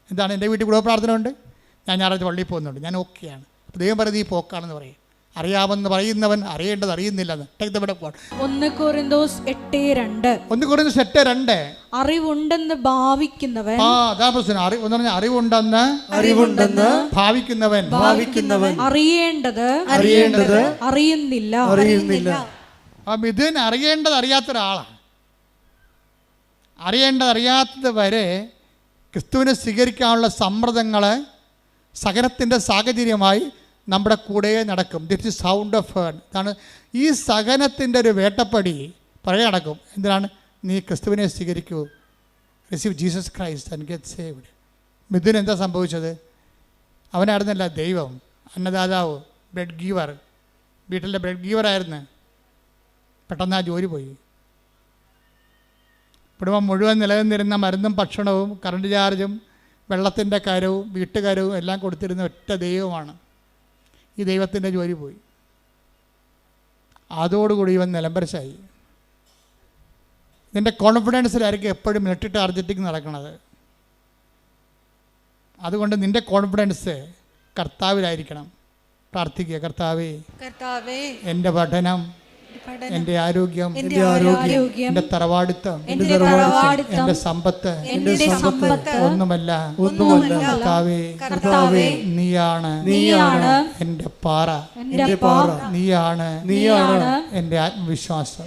എന്താണ്? എൻ്റെ വീട്ടിൽ കുടുംബ പ്രാർത്ഥന ഉണ്ട്, ഞാൻ ഞായറാഴ്ച പള്ളിയിൽ പോകുന്നുണ്ട്, ഞാൻ ഓക്കെയാണ്. അപ്പോൾ ദൈവം പറയുന്നത് ഈ പോക്കാണെന്ന് പറയും. അറിയാമെന്ന് പറയുന്നവൻ അറിയേണ്ടത് അറിയുന്നില്ലെന്ന്. 1 കൊരിന്തോസ് 8:2 അറിവുണ്ടെന്ന് ഭാവിക്കുന്നവൻ. അതാ പ്രശ്നം. അറിവുണ്ടെന്ന് ഭാവിക്കുന്നവൻ അറിയേണ്ടത് അറിയുന്നില്ല. ആ മിഥുൻ അറിയേണ്ടത് അറിയാത്ത ഒരാളാണ്. അറിയേണ്ടത് അറിയാത്തത് വരെ ക്രിസ്തുവിനെ സ്വീകരിക്കാനുള്ള സമ്മർദ്ദങ്ങൾ സഹനത്തിൻ്റെ സാഹചര്യമായി നമ്മുടെ കൂടെ നടക്കും. This is sound of heard. ഇതാണ് ഈ സഹനത്തിൻ്റെ ഒരു വേട്ടപ്പടി പുറകെ നടക്കും. എന്തിനാണ്? നീ ക്രിസ്തുവിനെ സ്വീകരിക്കൂ, receive Jesus Christ and get saved. Mithun എന്താ സംഭവിച്ചത്? അവനായിരുന്നല്ല ദൈവം, അന്നദാതാവ്, ബ്രെഡ് ഗീവർ, വീട്ടിലെ ബ്രെഡ് ഗീവറായിരുന്നു. പെട്ടെന്ന് ആ ജോലി പോയി. കുടുംബം മുഴുവൻ നിലനിന്നിരുന്ന മരുന്നും ഭക്ഷണവും കറണ്ട് ചാർജും വെള്ളത്തിൻ്റെ കരവും വീട്ടുകാരവും എല്ലാം കൊടുത്തിരുന്ന ഒറ്റ ദൈവമാണ്. ഈ ദൈവത്തിൻ്റെ ജോലി പോയി. അതോടുകൂടി ഇവൻ നിലംപരിശായി. നിൻ്റെ കോൺഫിഡൻസിലായിരിക്കും എപ്പോഴും മിലിറ്ററി ടാർഗറ്റിങ് നടക്കുന്നത്. അതുകൊണ്ട് നിൻ്റെ കോൺഫിഡൻസ് കർത്താവിലായിരിക്കണം. പ്രാർത്ഥിക്കുക, കർത്താവേ, എൻ്റെ പഠനം, എൻ്റെ ആരോഗ്യം, എൻ്റെ തറവാടിത്തം, എൻ്റെ സമ്പത്ത് ഒന്നുമല്ല. കർത്താവേ, നീയാണ് എൻ്റെ പാറ, നീയാണ് എൻ്റെ ആത്മവിശ്വാസം.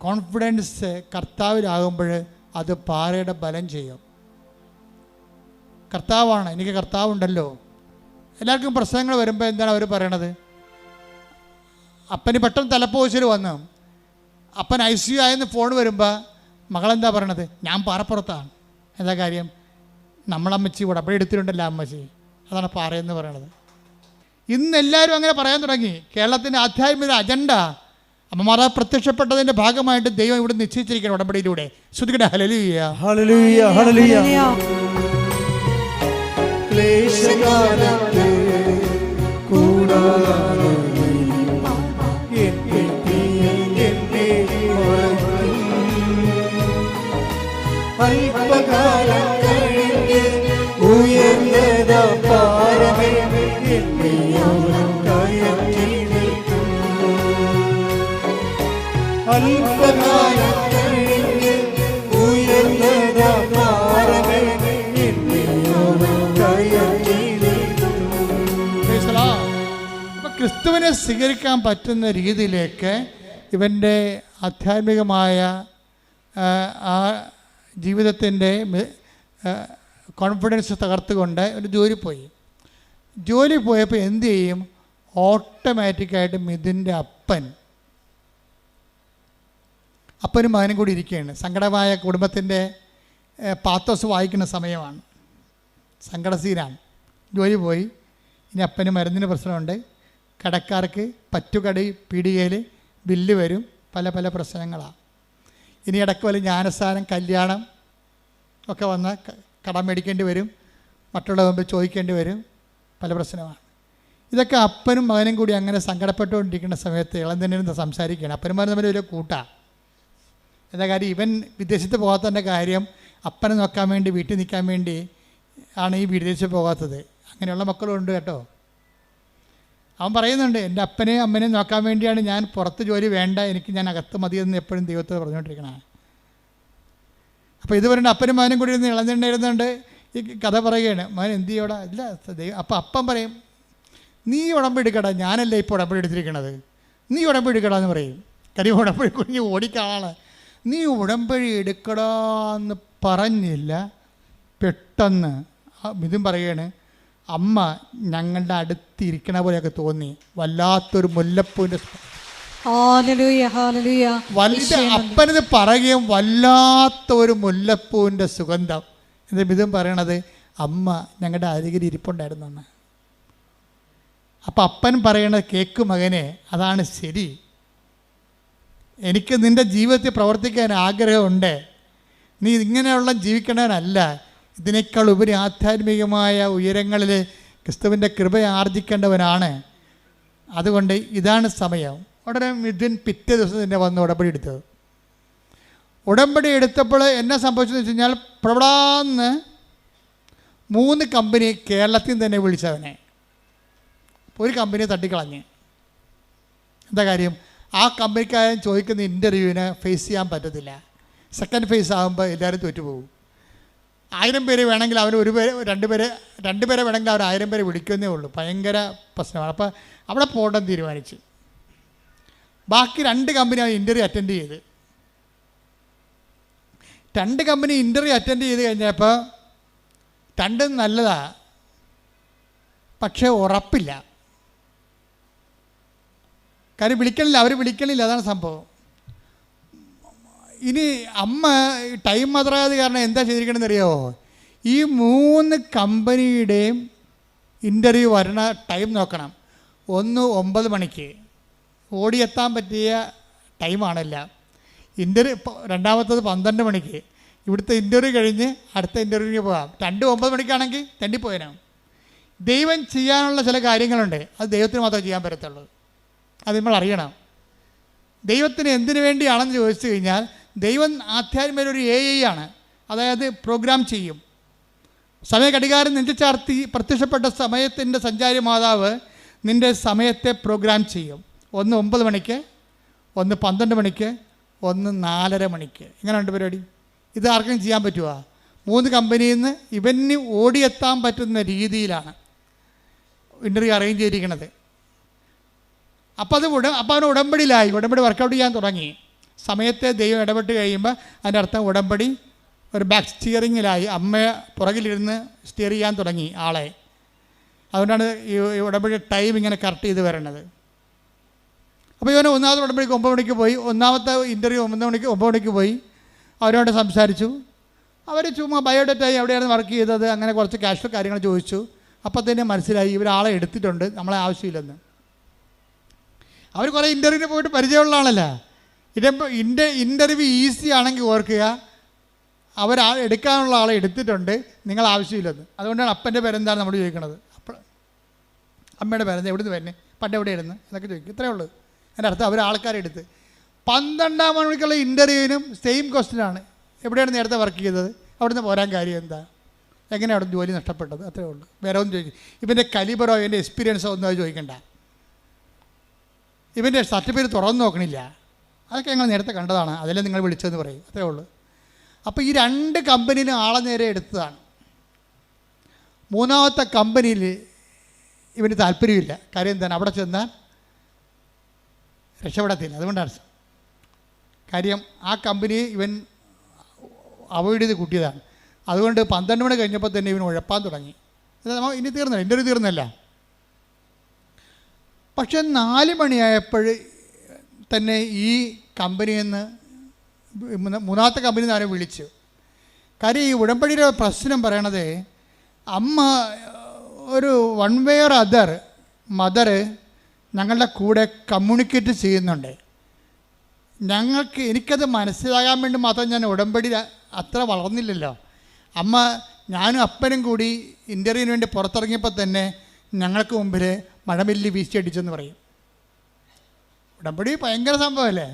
കോൺഫിഡൻസ് കർത്താവിലാകുമ്പോൾ അത് പാറയുടെ ബലം ചെയ്യും. കർത്താവാണ്, എനിക്ക് കർത്താവുണ്ടല്ലോ. എല്ലാവർക്കും പ്രശ്നങ്ങൾ വരുമ്പോൾ എന്താണ് അവർ പറയണത്? അപ്പന് പെട്ടെന്ന് തലപ്പോശൽ വന്നു, അപ്പൻ ICU ആയെന്ന് ഫോൺ വരുമ്പോൾ മകളെന്താ പറയണത്? ഞാൻ പാറപ്പുറത്താണ്. എന്താ കാര്യം? നമ്മളമ്മച്ചി ഇവിടെ അവിടെ എടുത്തിട്ടുണ്ടല്ലോ അമ്മച്ചി, അതാണ് പാറയെന്ന് പറയണത്. ഇന്ന് എല്ലാവരും അങ്ങനെ പറയാൻ തുടങ്ങി. കേരളത്തിൻ്റെ ആധ്യാത്മിക അജണ്ട അമ്മമാരെ പ്രത്യക്ഷപ്പെട്ടതിൻ്റെ ഭാഗമായിട്ട് ദൈവം ഇവിടെ നിശ്ചയിച്ചിരിക്കണം ഉടമ്പടിയിലൂടെ. ശ്രുതിക്കട്ടെ, ഹല്ലേലൂയ, ഹല്ലേലൂയ, ഹല്ലേലൂയ. ക്ലേശകാലത്ത് കൂടാതെ അല്പകാലം കഴിഞ്ഞ് ഉയർന്നതാ പാറമേ കയറ്റി നിൽക്കും. അല്പകാലം കഴിഞ്ഞ് ഉയർന്നതാ പാറമേ കയറ്റി നിൽക്കും. അപ്പം ക്രിസ്തുവിനെ സ്വീകരിക്കാൻ പറ്റുന്ന രീതിയിലേക്ക് ഇവൻ്റെ ആധ്യാത്മികമായ ആ ജീവിതത്തിൻ്റെ കോൺഫിഡൻസ് തകർത്തുകൊണ്ട് ഒരു ജോലി പോയപ്പോൾ എന്ത് ചെയ്യും? ഓട്ടോമാറ്റിക്കായിട്ട് മിഥുൻ്റെ അപ്പനും മകനും കൂടി ഇരിക്കുകയാണ്. സങ്കടമായ കുടുംബത്തിൻ്റെ പാത്തോസ് വായിക്കുന്ന സമയമാണ്, സങ്കടസീനാണ്. ജോലി പോയി, ഇനി അപ്പന് മരുന്നിന് പ്രശ്നമുണ്ട്, കടക്കാർക്ക് പറ്റുകടി പീടികയിൽ ബില്ല് വരും, പല പല പ്രശ്നങ്ങളാണ്. ഇനി ഇടയ്ക്ക് വല്ല ജ്ഞാനസ്ഥാനം, കല്യാണം ഒക്കെ വന്ന് കടം മേടിക്കേണ്ടി വരും, മറ്റുള്ള മുമ്പിൽ ചോദിക്കേണ്ടി വരും, പല പ്രശ്നമാണ്. ഇതൊക്കെ അപ്പനും മകനും കൂടി അങ്ങനെ സങ്കടപ്പെട്ടുകൊണ്ടിരിക്കുന്ന സമയത്ത് ഇളം തന്നെ ഇരുന്ന് സംസാരിക്കുകയാണ്. അപ്പന്മാർ തമ്മിൽ ഒരു കൂട്ടാണ്. എന്താ കാര്യം, ഇവൻ വിദേശത്ത് പോകാത്തതിൻ്റെ കാര്യം അപ്പനെ നോക്കാൻ വേണ്ടി വീട്ടിൽ നിൽക്കാൻ വേണ്ടി ആണ് ഈ വിദേശത്ത് പോകാത്തത്. അങ്ങനെയുള്ള മക്കളുണ്ട് കേട്ടോ. അവൻ പറയുന്നുണ്ട്, എൻ്റെ അപ്പനെയും അമ്മനെയും നോക്കാൻ വേണ്ടിയാണ് ഞാൻ പുറത്ത് ജോലി വേണ്ട, എനിക്ക് ഞാൻ അകത്ത് മതിയെന്ന് എപ്പോഴും ദൈവത്തോട് പറഞ്ഞുകൊണ്ടിരിക്കണം. അപ്പോൾ ഇത് പറഞ്ഞിട്ട് അപ്പനും മകനും കൂടി ഇരുന്ന് ഇളഞ്ഞിരുന്നുണ്ട് ഈ കഥ പറയുകയാണ്. മകൻ എന്ത് ചെയ്യോടാ? ഇല്ല ദൈവം. അപ്പോൾ അപ്പം പറയും, നീ ഉടമ്പടി എടുക്കടാ, ഞാനല്ലേ ഇപ്പോൾ ഉടമ്പടി എടുത്തിരിക്കണത്, നീ ഉടമ്പടി എടുക്കടാ എന്ന് പറയും. കാര്യം ഉടമ്പടി കുഞ്ഞ് ഓടിക്കാളാണ്. നീ ഉടമ്പടി എടുക്കടാ എന്ന് പറഞ്ഞില്ല, പെട്ടെന്ന് ഇതും പറയുകയാണ്, അമ്മ ഞങ്ങളുടെ അടുത്തിരിക്കണ പോലെയൊക്കെ തോന്നി, വല്ലാത്തൊരു മുല്ലപ്പൂവിൻ്റെ അപ്പനത് പറയുകയും വല്ലാത്തൊരു മുല്ലപ്പൂവിൻ്റെ സുഗന്ധം. എന്നിട്ട് ഇതും പറയണത് അമ്മ ഞങ്ങളുടെ അരികിൽ ഇരിപ്പുണ്ടായിരുന്നെന്ന്. അപ്പം അപ്പൻ പറയണത് കേക്ക് മകനെ, അതാണ് ശരി, എനിക്ക് നിൻ്റെ ജീവിതത്തിൽ പ്രവർത്തിക്കാൻ ആഗ്രഹമുണ്ട്, നീ ഇങ്ങനെയുള്ള ജീവിക്കണവനല്ല, ഇതിനേക്കാൾ ഉപരി ആധ്യാത്മികമായ ഉയരങ്ങളിൽ ക്രിസ്തുവിൻ്റെ കൃപ ആർജിക്കേണ്ടവനാണ്, അതുകൊണ്ട് ഇതാണ് സമയം. ഉടനെ മിഥുൻ പിറ്റേ ദിവസം തന്നെ വന്ന് ഉടമ്പടി എടുത്തത്. ഉടമ്പടി എടുത്തപ്പോൾ എന്നെ സംഭവിച്ചതെന്ന് വെച്ച് കഴിഞ്ഞാൽ, പ്രവടാന്ന് 3 കമ്പനി കേരളത്തിൽ തന്നെ വിളിച്ചവനെ ഒരു കമ്പനി തട്ടിക്കളഞ്ഞ്. എന്താ കാര്യം, ആ കമ്പനിക്കാരൻ ചോദിക്കുന്ന ഇൻ്റർവ്യൂവിന് ഫേസ് ചെയ്യാൻ പറ്റത്തില്ല. സെക്കൻഡ് ഫേസ് ആകുമ്പോൾ എല്ലാവരും തോറ്റുപോകും. 1000 പേര് വേണമെങ്കിൽ അവർ രണ്ട് പേരെ വേണമെങ്കിൽ അവർ 1000 പേരെ വിളിക്കുന്നേ ഉള്ളൂ. ഭയങ്കര പ്രശ്നമാണ്. അപ്പോൾ അവിടെ പോകണമെന്ന് തീരുമാനിച്ചു. ബാക്കി 2 കമ്പനി ആ ഇൻ്റർവ്യൂ അറ്റൻഡ് ചെയ്ത്. 2 കമ്പനി ഇൻ്റർവ്യൂ അറ്റൻഡ് ചെയ്ത് കഴിഞ്ഞപ്പോൾ 2 നല്ലതാണ്, പക്ഷേ ഉറപ്പില്ല. കാര്യം വിളിക്കണില്ല, അവർ വിളിക്കണില്ല, അതാണ് സംഭവം. ഇനി അമ്മ ടൈം മതറായത് കാരണം എന്താ ചെയ്തിരിക്കണമെന്ന് അറിയാമോ, ഈ 3 കമ്പനിയുടെയും ഇൻ്റർവ്യൂ വരണ ടൈം നോക്കണം. ഒന്ന് 9 മണിക്ക് ഓടിയെത്താൻ പറ്റിയ ടൈമാണല്ല. രണ്ടാമത്തത് 12 മണിക്ക്. ഇവിടുത്തെ ഇൻ്റർവ്യൂ കഴിഞ്ഞ് അടുത്ത ഇൻ്റർവ്യൂവിന് പോകാം. 2 9 മണിക്കാണെങ്കിൽ തെണ്ടിപ്പോയനാവും. ദൈവം ചെയ്യാനുള്ള ചില കാര്യങ്ങളുണ്ട്, അത് ദൈവത്തിന് മാത്രമേ ചെയ്യാൻ പറ്റത്തുള്ളൂ. അത് നമ്മൾ അറിയണം. ദൈവത്തിന് എന്തിനു വേണ്ടിയാണെന്ന് ചോദിച്ചു കഴിഞ്ഞാൽ, ദൈവം ആധ്യാത്മിക ഒരു AI ആണ്, അതായത് പ്രോഗ്രാം ചെയ്യും. സമയ ഘടികാരം നെഞ്ചുചാർത്തി പ്രത്യക്ഷപ്പെട്ട സമയത്തിൻ്റെ സഞ്ചാരി മാതാവ് നിൻ്റെ സമയത്തെ പ്രോഗ്രാം ചെയ്യും. ഒന്ന് 9 മണിക്ക്, ഒന്ന് 12 മണിക്ക്, ഒന്ന് 4:30 മണിക്ക്. ഇങ്ങനെയുണ്ട് പരിപാടി. ഇത് ആർക്കും ചെയ്യാൻ പറ്റുമോ? 3 കമ്പനിയിൽ നിന്ന് ഇവന് ഓടിയെത്താൻ പറ്റുന്ന രീതിയിലാണ് ഇൻ്റർവ്യൂ അറേഞ്ച് ചെയ്തിരിക്കുന്നത്. അപ്പോൾ അവൻ ഉടമ്പടിയിലായി, ഉടമ്പടി വർക്കൗട്ട് ചെയ്യാൻ തുടങ്ങി. സമയത്തെ ദൈവം ഇടപെട്ട് കഴിയുമ്പോൾ അതിൻ്റെ അർത്ഥം ഉടമ്പടി ഒരു ബാക്ക് സ്റ്റിയറിങ്ങിലായി. അമ്മ പുറകിലിരുന്ന് സ്റ്റിയർ ചെയ്യാൻ തുടങ്ങി ആളെ. അതുകൊണ്ടാണ് ഈ ഉടമ്പടി ടൈം ഇങ്ങനെ കറക്റ്റ് ചെയ്ത് വരണത്. അപ്പോൾ ഇവന് 1ാമത്തെ ഉടമ്പടിക്ക് 9 മണിക്ക് പോയി. 1ാമത്തെ ഇൻ്റർവ്യൂ 9 മണിക്ക് പോയി. അവരോട് സംസാരിച്ചു. അവർ ചുമ്മാ ബയോഡേറ്റായി എവിടെയാണ് വർക്ക് ചെയ്തത്, അങ്ങനെ കുറച്ച് കാഷ്വൽ കാര്യങ്ങൾ ചോദിച്ചു. അപ്പോൾ തന്നെ മനസ്സിലായി ഇവരാളെ എടുത്തിട്ടുണ്ട്, നമ്മളെ ആവശ്യമില്ലെന്ന്. അവർ കുറേ ഇൻ്റർവ്യൂവിന് പോയിട്ട് പരിചയമുള്ള ആളല്ല. ഇൻ്റർവ്യൂ ഈസി ആണെങ്കിൽ ഓർക്കുക, എടുക്കാനുള്ള ആളെ എടുത്തിട്ടുണ്ട്, നിങ്ങൾ ആവശ്യമില്ലെന്ന്. അതുകൊണ്ടാണ് അപ്പൻ്റെ പേരെന്താണ് നമ്മൾ ചോദിക്കണത്. അപ്പോൾ അമ്മയുടെ പേരെന്താ, എവിടെ നിന്ന് വരുന്നത്, പണ്ട് എവിടെയായിരുന്നു എന്നൊക്കെ ചോദിക്കും. ഇത്രയേ ഉള്ളൂ. എൻ്റെ അർത്ഥം അവർ ആൾക്കാരെ എടുത്ത്. 12-ാം മണിക്കുള്ള ഇൻ്റർവ്യൂവിനും സെയിം ക്വസ്റ്റ്യനാണ്, എവിടെയാണ് നേരത്തെ വർക്ക് ചെയ്തത്, അവിടുന്ന് പോരാൻ കാര്യം എന്താ, എങ്ങനെയാണ് അവിടെ ജോലി നഷ്ടപ്പെട്ടത്, അത്രേ ഉള്ളൂ. വേറെ ഒന്നും ചോദിക്കും. ഇവൻ്റെ കലിബറോ ഇവൻ്റെ എക്സ്പീരിയൻസോ ഒന്നും അത് ചോദിക്കണ്ട. ഇവൻ്റെ സർട്ടിഫിക്കറ്റ് തുറന്നു നോക്കണില്ല. അതൊക്കെ ഞങ്ങൾ നേരത്തെ കണ്ടതാണ്, അതിലെ നിങ്ങൾ വിളിച്ചതെന്ന് പറയും, അത്രേ ഉള്ളൂ. അപ്പോൾ ഈ 2 കമ്പനിയിലും ആളെ നേരെ എടുത്തതാണ്. 3ാമത്തെ കമ്പനിയിൽ ഇവന് താല്പര്യമില്ല. കാര്യം എന്താണ്, അവിടെ ചെന്നാൽ രക്ഷപ്പെടത്തില്ല. അതുകൊണ്ടാണ് കാര്യം, ആ കമ്പനി ഇവൻ അവോയ്ഡ് ചെയ്ത് കൂട്ടിയതാണ്. അതുകൊണ്ട് 12 മണി കഴിഞ്ഞപ്പോൾ തന്നെ ഇവൻ ഉഴപ്പാൻ തുടങ്ങി. ഇനി തീർന്നില്ല, ഇൻ്റർവ്യൂ തീർന്നല്ല. പക്ഷെ 4 മണിയായപ്പോൾ തന്നെ ഈ കമ്പനിയിൽ നിന്ന് 3ാമത്തെ കമ്പനിയിൽ നിന്ന് ആരെ വിളിച്ചു. കാര്യം ഈ ഉടമ്പടിയുടെ പ്രശ്നം പറയണത്, അമ്മ ഒരു one way or other mother ഞങ്ങളുടെ കൂടെ കമ്മ്യൂണിക്കേറ്റ് ചെയ്യുന്നുണ്ട്. എനിക്കത് മനസ്സിലാകാൻ വേണ്ടി മാത്രം ഞാൻ ഉടമ്പടി അത്ര വളർന്നില്ലല്ലോ. ഞാനും അപ്പനും കൂടി ഇൻ്റർവ്യൂവിന് വേണ്ടി പുറത്തിറങ്ങിയപ്പോൾ തന്നെ ഞങ്ങൾക്ക് മുമ്പിൽ മഴമില്ലി വീശിയടിച്ചെന്ന് പറയും. ഉടമ്പടി ഭയങ്കര സംഭവമല്ലേ.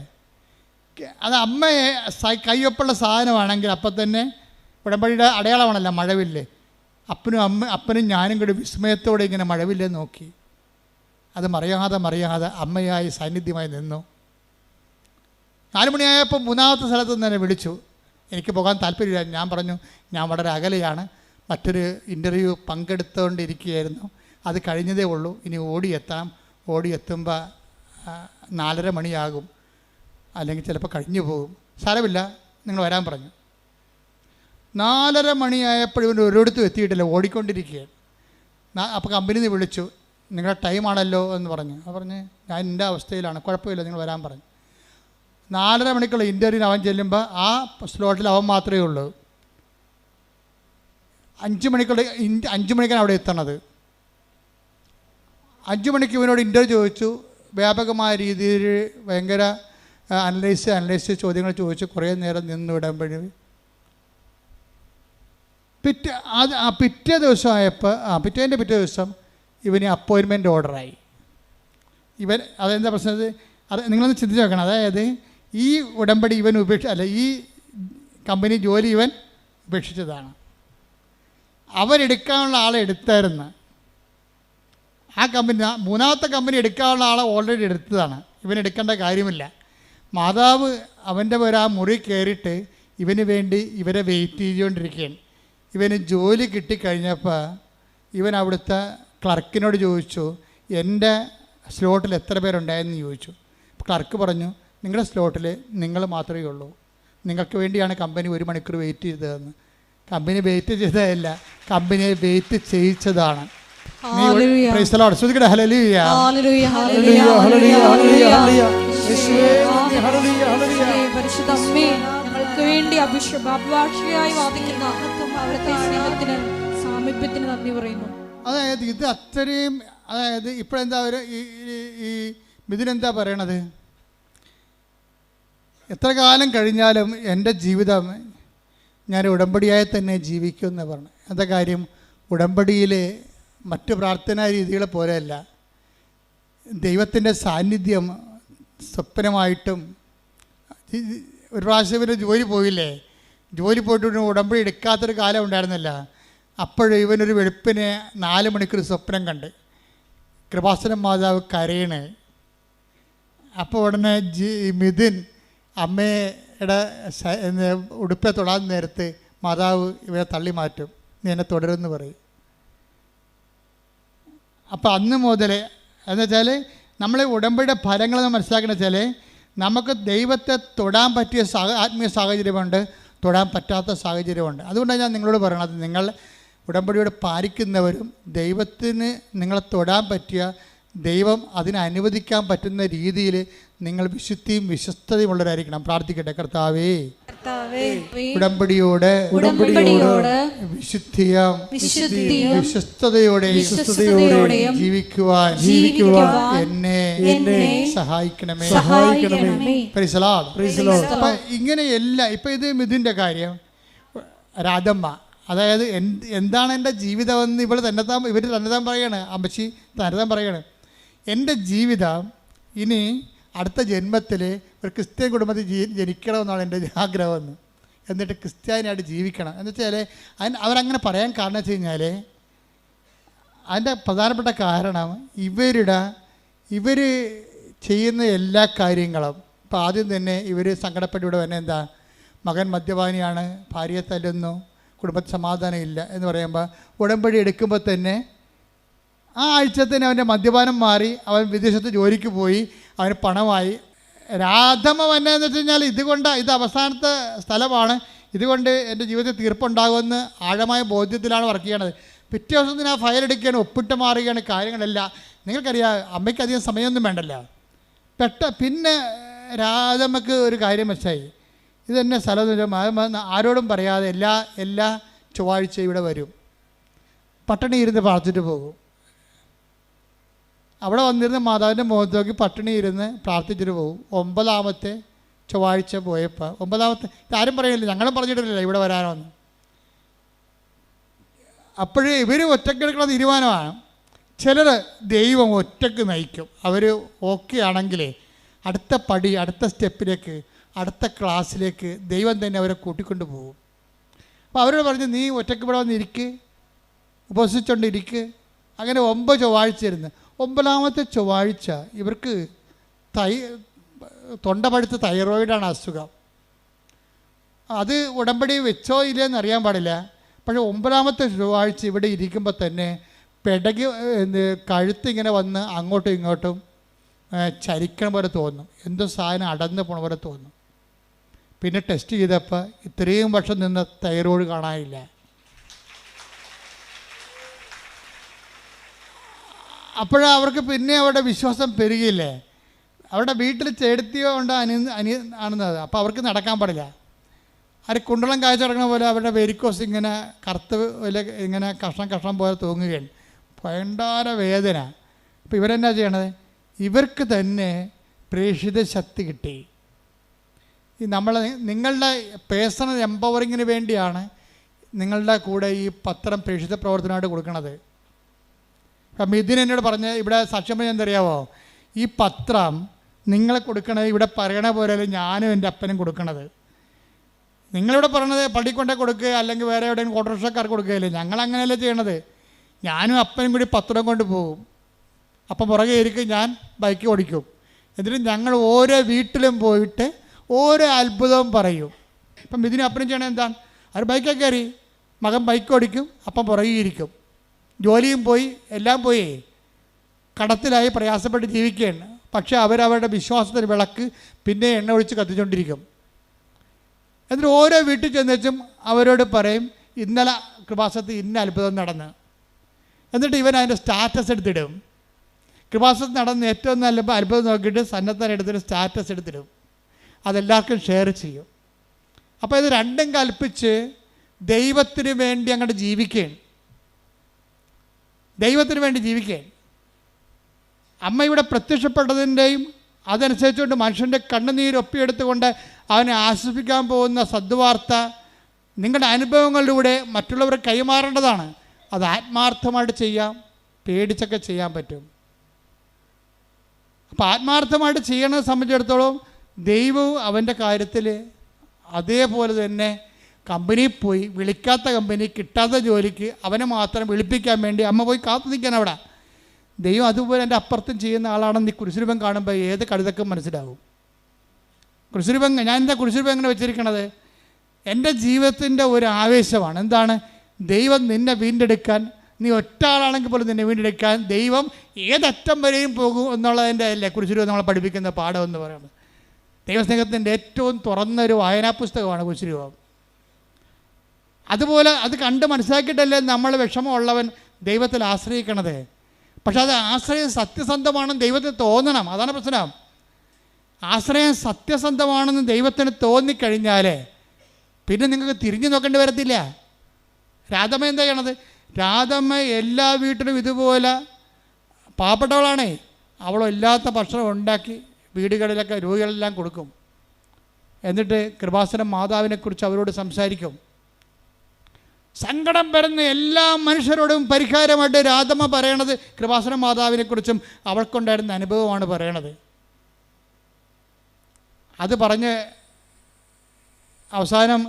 അത് അമ്മയെ കയ്യൊപ്പുള്ള സാധനമാണെങ്കിൽ അപ്പം തന്നെ ഉടമ്പടിയുടെ അടയാളമാണല്ലോ മഴവില്ല്. അപ്പനും ഞാനും കൂടി വിസ്മയത്തോടെ ഇങ്ങനെ മഴവില്ല് നോക്കി. അത് മറിയാതെ അമ്മയായി സാന്നിധ്യമായി നിന്നു. 4 മണിയായപ്പോൾ 3-ാമത്തെ സ്ഥലത്ത് നിന്ന് തന്നെ വിളിച്ചു. എനിക്ക് പോകാൻ താല്പര്യമില്ല. ഞാൻ പറഞ്ഞു ഞാൻ വളരെ അകലെയാണ്, മറ്റൊരു ഇൻ്റർവ്യൂ പങ്കെടുത്തുകൊണ്ടിരിക്കുകയായിരുന്നു, അത് കഴിഞ്ഞതേ ഉള്ളൂ, ഇനി ഓടിയെത്തുമ്പോൾ 4:30 മണിയാകും, അല്ലെങ്കിൽ ചിലപ്പോൾ കഴിഞ്ഞു പോകും, സാരമില്ല നിങ്ങൾ വരാൻ പറഞ്ഞു. 4:30 മണിയായപ്പോൾ ഇവൻ ഒരിടത്തും എത്തിയിട്ടില്ല, ഓടിക്കൊണ്ടിരിക്കുകയാണ്. അപ്പോൾ കമ്പനിയിൽ നിന്ന് വിളിച്ചു, നിങ്ങളുടെ ടൈമാണല്ലോ എന്ന് പറഞ്ഞു. അത് പറഞ്ഞ് ഞാൻ എൻ്റെ അവസ്ഥയിലാണ്, കുഴപ്പമില്ല നിങ്ങൾ വരാൻ പറഞ്ഞു. 4:30 മണിക്കുള്ള ഇൻ്റർവ്യൂവിന് അവൻ ചെല്ലുമ്പോൾ ആ സ്ലോട്ടിൽ അവൻ മാത്രമേ ഉള്ളൂ. 5 മണിക്കാണ് അവിടെ എത്തണത്. 5 മണിക്ക് ഇവനോട് ഇൻ്റർവ്യൂ ചോദിച്ചു. വ്യാപകമായ രീതിയിൽ ഭയങ്കര അനലൈസ് ചോദ്യങ്ങൾ ചോദിച്ചു. കുറേ നേരം നിന്ന് വിടുമ്പോഴേ പിറ്റേ ദിവസം ഇവന് അപ്പോയിൻമെൻറ്റ് ഓർഡറായി. അതെന്താ പ്രശ്നം? അത് നിങ്ങളൊന്ന് ചിന്തിച്ച് നോക്കണം. അതായത് ഈ ഉടമ്പടി ഇവൻ ഈ കമ്പനി ജോലി ഇവൻ ഉപേക്ഷിച്ചതാണ്. അവരെടുക്കാനുള്ള ആളെ എടുത്തായിരുന്നു. ആ കമ്പനി 3-ാമത്തെ കമ്പനി എടുക്കാനുള്ള ആളെ ഓൾറെഡി എടുത്തതാണ്. ഇവൻ എടുക്കേണ്ട കാര്യമില്ല. മാതാവ് അവൻ്റെ പേര് ആ മുറി കയറിയിട്ട് ഇവന് വേണ്ടി ഇവരെ വെയിറ്റ് ചെയ്തുകൊണ്ടിരിക്കുകയാണ്. ഇവന് ജോലി കിട്ടിക്കഴിഞ്ഞപ്പോൾ ഇവൻ അവിടുത്തെ ക്ലർക്കിനോട് ചോദിച്ചു, എൻ്റെ സ്ലോട്ടിൽ എത്ര പേരുണ്ടായെന്ന് ചോദിച്ചു. ക്ലർക്ക് പറഞ്ഞു, നിങ്ങളുടെ സ്ലോട്ടിൽ നിങ്ങൾ മാത്രമേ ഉള്ളൂ, നിങ്ങൾക്ക് വേണ്ടിയാണ് കമ്പനി 1 മണിക്കൂർ വെയിറ്റ് ചെയ്തതെന്ന്. കമ്പനി വെയിറ്റ് ചെയ്തതല്ല, കമ്പനിയെ വെയിറ്റ് ചെയ്യിച്ചതാണ്. അതായത് ഇത് അത്രയും, അതായത് ഇപ്പോഴെന്താ ഈ മിഥുനെന്താ പറയണത്? എത്ര കാലം കഴിഞ്ഞാലും എൻ്റെ ജീവിതം ഞാൻ ഉടമ്പടിയായി തന്നെ ജീവിക്കുമെന്ന് പറഞ്ഞു. എന്താ കാര്യം? ഉടമ്പടിയിൽ മറ്റ് പ്രാർത്ഥനാ രീതികളെ പോലെയല്ല. ദൈവത്തിൻ്റെ സാന്നിധ്യം സ്വപ്നമായിട്ടും. ഒരു പ്രാവശ്യം ഇവന് ജോലി പോയില്ലേ, ജോലി പോയിട്ട് ഉടമ്പടി എടുക്കാത്തൊരു കാലം ഉണ്ടായിരുന്നില്ല. അപ്പോഴും ഇവനൊരു വെളുപ്പിന് 4 മണിക്കൂർ സ്വപ്നം കണ്ട് കൃപാസനം മാതാവ് കരയണേ. അപ്പോൾ ഉടനെ മിഥുൻ അമ്മയുടെ ഉടുപ്പെ തൊടാൻ നേരത്ത് മാതാവ് ഇവരെ തള്ളി മാറ്റും, നീ എന്നെ തുടരുമെന്ന് പറയും. അപ്പോൾ അന്ന് മുതൽ എന്നുവെച്ചാൽ നമ്മൾ ഉടമ്പടിയുടെ ഫലങ്ങൾ മനസ്സിലാക്കണമെന്ന് വെച്ചാൽ നമുക്ക് ദൈവത്തെ തൊടാൻ പറ്റിയ ആത്മീയ സാഹചര്യമുണ്ട്, തൊടാൻ പറ്റാത്ത സാഹചര്യമുണ്ട്. അതുകൊണ്ടാണ് ഞാൻ നിങ്ങളോട് പറയണത്, നിങ്ങൾ ഉടമ്പടിയോട് പാലിക്കുന്നവരും ദൈവത്തിന് നിങ്ങളെ തൊടാൻ പറ്റിയ, ദൈവം അതിനെ അനുവദിക്കാൻ പറ്റുന്ന രീതിയിൽ നിങ്ങൾ വിശുദ്ധിയും വിശ്വസ്തതയുമുള്ളവരായിരിക്കണം. പ്രാർത്ഥിക്കട്ടെ. കർത്താവേ, ഉടമ്പടിയോട് വിശ്വസ്തതയോടെയും ജീവിക്കുവാൻ എന്നെ സഹായിക്കണമേ. അപ്പൊ ഇങ്ങനെയല്ല. ഇപ്പൊ ഇത് മിഥുൻ്റെ കാര്യം, രാധമ്മ, അതായത് എന്താണ് എൻ്റെ ജീവിതമെന്ന് ഇവർ തന്നെത്താൻ പറയാണ്. അമ്മച്ചി തന്നെത്താൻ പറയാണ്, എൻ്റെ ജീവിതം ഇനി അടുത്ത ജന്മത്തിൽ ഒരു ക്രിസ്ത്യൻ കുടുംബത്തിൽ ജനിക്കണമെന്നാണ് എൻ്റെ ആഗ്രഹമെന്ന്. എന്നിട്ട് ക്രിസ്ത്യാനിയായിട്ട് ജീവിക്കണം എന്ന് വെച്ചാൽ അവരങ്ങനെ പറയാൻ കാരണം വെച്ച് കഴിഞ്ഞാൽ അതിൻ്റെ പ്രധാനപ്പെട്ട കാരണം ഇവർ ചെയ്യുന്ന എല്ലാ കാര്യങ്ങളും. ഇപ്പോൾ ആദ്യം തന്നെ ഇവർ സങ്കടപ്പെട്ട് ഇവിടെ തന്നെ എന്താ, മകൻ മദ്യപാനിയാണ്, ഭാര്യയെ തല്ലുന്നു, കുടുംബത്തിൽ സമാധാനം ഇല്ല എന്ന് പറയുമ്പോൾ ഉടമ്പടി എടുക്കുമ്പോൾ തന്നെ ആ ആഴ്ച തന്നെ അവൻ്റെ മദ്യപാനം മാറി, അവൻ വിദേശത്ത് ജോലിക്ക് പോയി, അവന് പണമായി. രാധമ്മ വന്നതെന്ന് വെച്ച് കഴിഞ്ഞാൽ ഇത് അവസാനത്തെ സ്ഥലമാണ്, ഇതുകൊണ്ട് എൻ്റെ ജീവിതത്തിൽ തീർപ്പുണ്ടാകുമെന്ന് ആഴമായ ബോധ്യത്തിലാണ് വർക്ക് ചെയ്യണത്. പിറ്റേ ദിവസത്തിന് ആ ഫയൽ എടുക്കുകയാണ്, ഒപ്പിട്ട് മാറുകയാണ് കാര്യങ്ങളെല്ലാം. നിങ്ങൾക്കറിയാം, അമ്മയ്ക്ക് അധികം സമയമൊന്നും വേണ്ടല്ലോ. പിന്നെ രാധമ്മക്ക് ഒരു കാര്യം വെച്ചായി, ഇതെന്നെ സ്ഥലം ആരോടും പറയാതെ എല്ലാ ചൊവ്വാഴ്ച ഇവിടെ വരും, പട്ടിണി ഇരുന്ന് പ്രാർത്ഥിച്ചിട്ട് പോകും. അവിടെ വന്നിരുന്ന് മാതാവിൻ്റെ മുഖത്ത് നോക്കി പട്ടിണി ഇരുന്ന് പ്രാർത്ഥിച്ചിട്ട് പോകും. 9ാമത്തെ ചൊവ്വാഴ്ച പോയപ്പോൾ 9ാമത്തെ ആരും പറയില്ല, ഞങ്ങളും പറഞ്ഞിട്ടില്ല ഇവിടെ വരാനോന്ന്. അപ്പോഴേ ഇവർ ഒറ്റക്കെടുക്കുന്ന തീരുമാനമാണ്. ചിലർ ദൈവം ഒറ്റക്ക് നയിക്കും. അവർ ഓക്കെ ആണെങ്കിലേ അടുത്ത പടി, അടുത്ത സ്റ്റെപ്പിലേക്ക്, അടുത്ത ക്ലാസ്സിലേക്ക് ദൈവം തന്നെ അവരെ കൂട്ടിക്കൊണ്ട് പോകും. അപ്പോൾ അവരോട് പറഞ്ഞ് നീ ഒറ്റക്ക് ഇവിടെ വന്നിരിക്ക്, ഉപസിച്ചുകൊണ്ടിരിക്ക്. അങ്ങനെ 9 ചൊവ്വാഴ്ച ഇരുന്ന് 9ാമത്തെ ചൊവ്വാഴ്ച ഇവർക്ക് തൊണ്ട പഴുത്ത് തൈറോയിഡാണ് അസുഖം. അത് ഉടമ്പടി വെച്ചോ ഇല്ലയെന്ന് അറിയാൻ പാടില്ല. പക്ഷേ 9ാമത്തെ ചൊവ്വാഴ്ച ഇവിടെ ഇരിക്കുമ്പോൾ തന്നെ പെടകി കഴുത്ത് ഇങ്ങനെ വന്ന് അങ്ങോട്ടും ഇങ്ങോട്ടും ചരിക്കണ പോലെ തോന്നും, എന്തോ സാധനം അടന്ന് പോണ പോലെ തോന്നും. പിന്നെ ടെസ്റ്റ് ചെയ്തപ്പോൾ ഇത്രയും വർഷം നിന്ന് തൈറോയ്ഡ് കാണാനില്ല. അപ്പോഴവർക്ക് പിന്നെ അവരുടെ വിശ്വാസം പെരുകിയില്ലേ. അവരുടെ വീട്ടിൽ ചേടത്തിയോ ഉണ്ട് ആണെന്നത്. അപ്പോൾ അവർക്ക് നടക്കാൻ പാടില്ല. അവർ കുണ്ടളം കാഴ്ച കിടക്കുന്ന പോലെ അവരുടെ വെരിക്കോസ് ഇങ്ങനെ കറുത്ത് ഇങ്ങനെ കഷ്ണം പോലെ തൂങ്ങുകയാണ്. ഭയങ്കര വേദന. അപ്പോൾ ഇവരെന്നാ ചെയ്യണത്? ഇവർക്ക് തന്നെ പ്രേക്ഷിത ശക്തി കിട്ടി. ഈ നിങ്ങളുടെ പേഴ്സണൽ എംപവറിങ്ങിന് വേണ്ടിയാണ് നിങ്ങളുടെ കൂടെ ഈ പത്രം പ്രേക്ഷിത പ്രവർത്തനമായിട്ട് കൊടുക്കുന്നത്. അപ്പം ഇതിനെന്നോട് പറഞ്ഞ് ഇവിടെ സാക്ഷ്യം പറഞ്ഞാൽ എന്തറിയാവോ, ഈ പത്രം നിങ്ങളെ കൊടുക്കണത് ഇവിടെ പറയണ പോലെ ഞാനും എൻ്റെ അപ്പനും കൊടുക്കണത്. നിങ്ങളിവിടെ പറയണത് പള്ളിക്കൊണ്ടേ കൊടുക്കുക, അല്ലെങ്കിൽ വേറെ എവിടെയെങ്കിലും ഓട്ടോറിക്ഷക്കാർക്ക് കൊടുക്കുകയില്ലേ. ഞങ്ങളങ്ങനെയല്ലേ ചെയ്യണത്. ഞാനും അപ്പനും കൂടി പത്രം കൊണ്ട് പോകും. അപ്പം പുറകെ ഇരിക്കും, ഞാൻ ബൈക്ക് ഓടിക്കും. എന്നിട്ട് ഞങ്ങൾ ഓരോ വീട്ടിലും പോയിട്ട് ഓരോ അത്ഭുതവും പറയും. ഇപ്പം ഇതിന് അപ്പനും ചെയ്യണത് എന്താണ്? അവർ ബൈക്കൊക്കെ കയറി, മകൻ ബൈക്ക് ഓടിക്കും, അപ്പം പുറകെ ഇരിക്കും. ജോലിയും പോയി, എല്ലാം പോയി, കടത്തിലായി പ്രയാസപ്പെട്ട് ജീവിക്കുകയാണ്. പക്ഷേ അവരവരുടെ വിശ്വാസത്തിന് വിളക്ക് പിന്നെ എണ്ണ ഒഴിച്ച് കത്തിച്ചുകൊണ്ടിരിക്കും. എന്നിട്ട് ഓരോ വീട്ടിൽ ചെന്നുവെച്ചും അവരോട് പറയും ഇന്നലെ കൃപാസനത്ത് ഇന്ന അത്ഭുതം നടന്ന്. എന്നിട്ട് ഇവൻ അതിൻ്റെ സ്റ്റാറ്റസ് എടുത്തിടും. കൃപാസനത്ത് നടന്ന് ഏറ്റവും നല്ല അത്ഭുതം നോക്കിയിട്ട് സന്നദ്ധന എടുത്തിട്ട് സ്റ്റാറ്റസ് എടുത്തിടും. അതെല്ലാവർക്കും ഷെയർ ചെയ്യും. അപ്പോൾ ഇത് രണ്ടും കൽപ്പിച്ച് ദൈവത്തിന് വേണ്ടി അങ്ങോട്ട് ജീവിക്കുകയാണ്. ദൈവത്തിന് വേണ്ടി ജീവിക്കുകയാണ്. അമ്മ ഇവിടെ പ്രത്യക്ഷപ്പെട്ടതിൻ്റെയും അതനുസരിച്ചുകൊണ്ട് മനുഷ്യൻ്റെ കണ്ണുനീരൊപ്പിയെടുത്തുകൊണ്ട് അവനെ ആശ്വസിപ്പിക്കാൻ പോകുന്ന സദ്വാർത്ത നിങ്ങളുടെ അനുഭവങ്ങളിലൂടെ മറ്റുള്ളവർ കൈമാറേണ്ടതാണ്. അത് ആത്മാർത്ഥമായിട്ട് ചെയ്യാം, പേടിച്ചൊക്കെ ചെയ്യാൻ പറ്റും. അപ്പോൾ ആത്മാർത്ഥമായിട്ട് ചെയ്യണത് സംബന്ധിച്ചിടത്തോളം ദൈവവും അവൻ്റെ കാര്യത്തിൽ അതേപോലെ തന്നെ കമ്പനിയിൽ പോയി, വിളിക്കാത്ത കമ്പനി, കിട്ടാത്ത ജോലിക്ക് അവനെ മാത്രം വിളിപ്പിക്കാൻ വേണ്ടി അമ്മ പോയി കാത്തു നിൽക്കാൻ അവിടെ. ദൈവം അതുപോലെ എൻ്റെ അപ്പുറത്തും ചെയ്യുന്ന ആളാണെന്ന് ഈ കുരിശുരൂപം കാണുമ്പോൾ ഏത് കഴുതക്കും മനസ്സിലാവും. കുരിശുരൂപം ഞാൻ എന്താ കുരിശുരൂപം എങ്ങനെ വെച്ചിരിക്കണത്? എൻ്റെ ജീവിതത്തിൻ്റെ ഒരു ആവേശമാണ്. എന്താണ്? ദൈവം നിന്നെ വീണ്ടെടുക്കാൻ, നീ ഒറ്റ ആളാണെങ്കിൽ പോലും നിന്നെ വീണ്ടെടുക്കാൻ ദൈവം ഏതറ്റം വരെയും പോകും എന്നുള്ളതിൻ്റെ അല്ലേ കുരിശുരൂപം നമ്മളെ പഠിപ്പിക്കുന്ന പാഠം എന്ന് പറയുന്നത്. ദൈവസ്നേഹത്തിൻ്റെ ഏറ്റവും തുറന്നൊരു വായനാ പുസ്തകമാണ് കുരിശുരൂപം. അതുപോലെ അത് കണ്ട് മനസ്സിലാക്കിയിട്ടല്ലേ നമ്മൾ വിഷമമുള്ളവൻ ദൈവത്തിൽ ആശ്രയിക്കണത്. പക്ഷെ അത് ആശ്രയം സത്യസന്ധമാണെന്ന് ദൈവത്തിന് തോന്നണം. അതാണ് പ്രശ്നം. ആശ്രയം സത്യസന്ധമാണെന്ന് ദൈവത്തിന് തോന്നിക്കഴിഞ്ഞാൽ പിന്നെ നിങ്ങൾക്ക് തിരിഞ്ഞു നോക്കേണ്ടി വരത്തില്ല. രാധമ്മ എന്താ ചെയ്യണത്? രാധമ്മ എല്ലാ വീട്ടിലും ഇതുപോലെ പാവപ്പെട്ടവളാണേ, അവളില്ലാത്ത ഭക്ഷണം ഉണ്ടാക്കി വീടുകളിലൊക്കെ രോഗികളെല്ലാം കൊടുക്കും. എന്നിട്ട് കൃപാസനം മാതാവിനെക്കുറിച്ച് അവരോട് സംസാരിക്കും. സങ്കടം വരുന്ന എല്ലാ മനുഷ്യരോടും പരിഹാരമായിട്ട് രാധമ്മ പറയണത് കൃപാസനം മാതാവിനെക്കുറിച്ചും അവൾക്കുണ്ടായിരുന്ന അനുഭവമാണ് പറയണത്. അത് പറഞ്ഞ് അവസാനം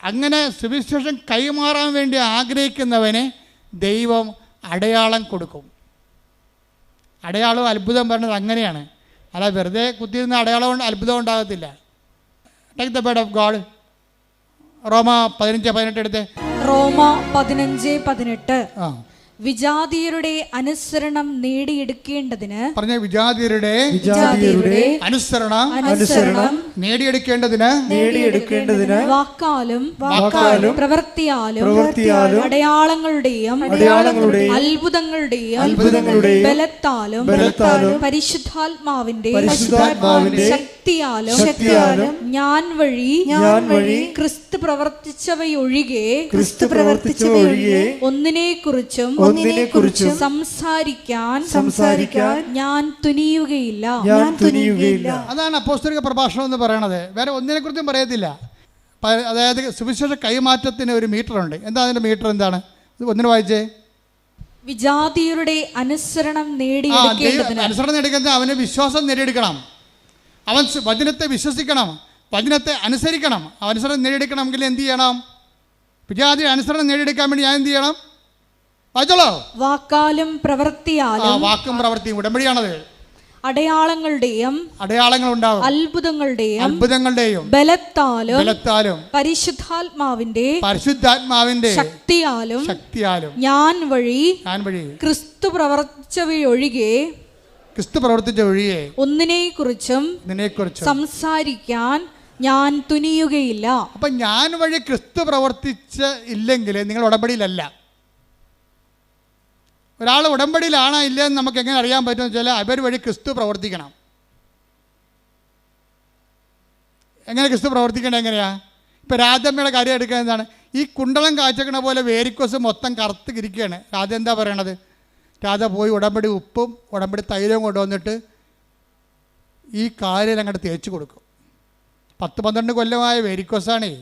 അങ്ങനെ സുവിശേഷം കൈമാറാൻ വേണ്ടി ആഗ്രഹിക്കുന്നവനെ ദൈവം അടയാളം കൊടുക്കും. അടയാളം അത്ഭുതം പറയുന്നത് അങ്ങനെയാണ്. അല്ല വെറുതെ കുത്തിയിരുന്ന അടയാളം അത്ഭുതം ഉണ്ടാകത്തില്ല. Take the word of God. റോമ 15:18 എടുത്ത്. റോമ 15:18. വിജാതീയരുടെ അനുസരണം നേടിയെടുക്കേണ്ടതിന് പറഞ്ഞ വിജാതീയരുടെ അനുസരണം നേടിയെടുക്കേണ്ടതിന് വാക്കാലും പ്രവൃത്തിയാലും അടയാളങ്ങളുടെയും അത്ഭുതങ്ങളുടെയും ബലത്താലും പരിശുദ്ധാത്മാവിന്റെ ശക്തിയാലും ഞാൻ വഴി ക്രിസ്തു പ്രവർത്തിച്ചവയൊഴികെ ഒന്നിനെക്കുറിച്ചും സംസാരിക്കാൻ ഞാൻ തുനിയുകയില്ല. അതാണ് അപ്പോസ്തലിക പ്രഭാഷണം എന്ന് പറയണത്. വേറെ ഒന്നിനെക്കുറിച്ചും പറയത്തില്ല. അതായത് സുവിശേഷ കൈമാറ്റത്തിന് ഒരു മീറ്ററുണ്ട്. എന്താ അതിൻ്റെ മീറ്റർ? എന്താണ്? ഒന്നിന് വായിച്ചേ. വിജാതിയരുടെ അനുസരണം നേടിയെടുക്കേണ്ടതിന് അനുസരണം നേടിക്കുന്നത് അവന് വിശ്വാസം നേടിയെടുക്കണം. അവൻ വചനത്തെ വിശ്വസിക്കണം, വചനത്തെ അനുസരിക്കണം. അനുസരണം നേടിയെടുക്കണമെങ്കിൽ എന്ത് ചെയ്യണം? വിജാതിയുടെ അനുസരണം നേടിയെടുക്കാൻ വേണ്ടി ഞാൻ എന്ത് ചെയ്യണം? വായിച്ചോളൂ. വാക്കാലും പ്രവൃത്തിയാലും. വാക്കും പ്രവൃത്തിയും ഉടമ്പടിയാണത്. അടയാളങ്ങളുടെയും അടയാളങ്ങളുണ്ടാവും, അത്ഭുതങ്ങളുടെയും ബലത്താലും പരിശുദ്ധാത്മാവിന്റെ ശക്തിയാലും ഞാൻ വഴി ക്രിസ്തു പ്രവർത്തിച്ച ഒഴികെ ഒന്നിനെക്കുറിച്ചും സംസാരിക്കാൻ ഞാൻ തുനിയുകയില്ല. അപ്പൊ ഞാൻ വഴി ക്രിസ്തു പ്രവർത്തിച്ച ഇല്ലെങ്കിൽ നിങ്ങൾ ഉടമ്പടിയിലല്ല. ഒരാൾ ഉടമ്പടിയിലാണോ ഇല്ലയെന്ന് നമുക്ക് എങ്ങനെ അറിയാൻ പറ്റുമെന്ന് വെച്ചാൽ അവർ വഴി ക്രിസ്തു പ്രവർത്തിക്കണം. എങ്ങനെ ക്രിസ്തു പ്രവർത്തിക്കേണ്ടത് എങ്ങനെയാണ്? ഇപ്പം രാധമ്മയുടെ കാര്യം എടുക്കുക എന്താണ്? ഈ കുണ്ടളം കാച്ചക്കണ പോലെ വേരിക്കോസ് മൊത്തം കറുത്ത് ഇരിക്കുകയാണ്. രാധ എന്താ പറയണത്? രാധ പോയി ഉടമ്പടി ഉപ്പും ഉടമ്പടി തൈലവും കൊണ്ടുവന്നിട്ട് ഈ കാലിൽ അങ്ങോട്ട് തേച്ച് കൊടുക്കും. 10-12 കൊല്ലമായ വേരിക്കോസാണേ.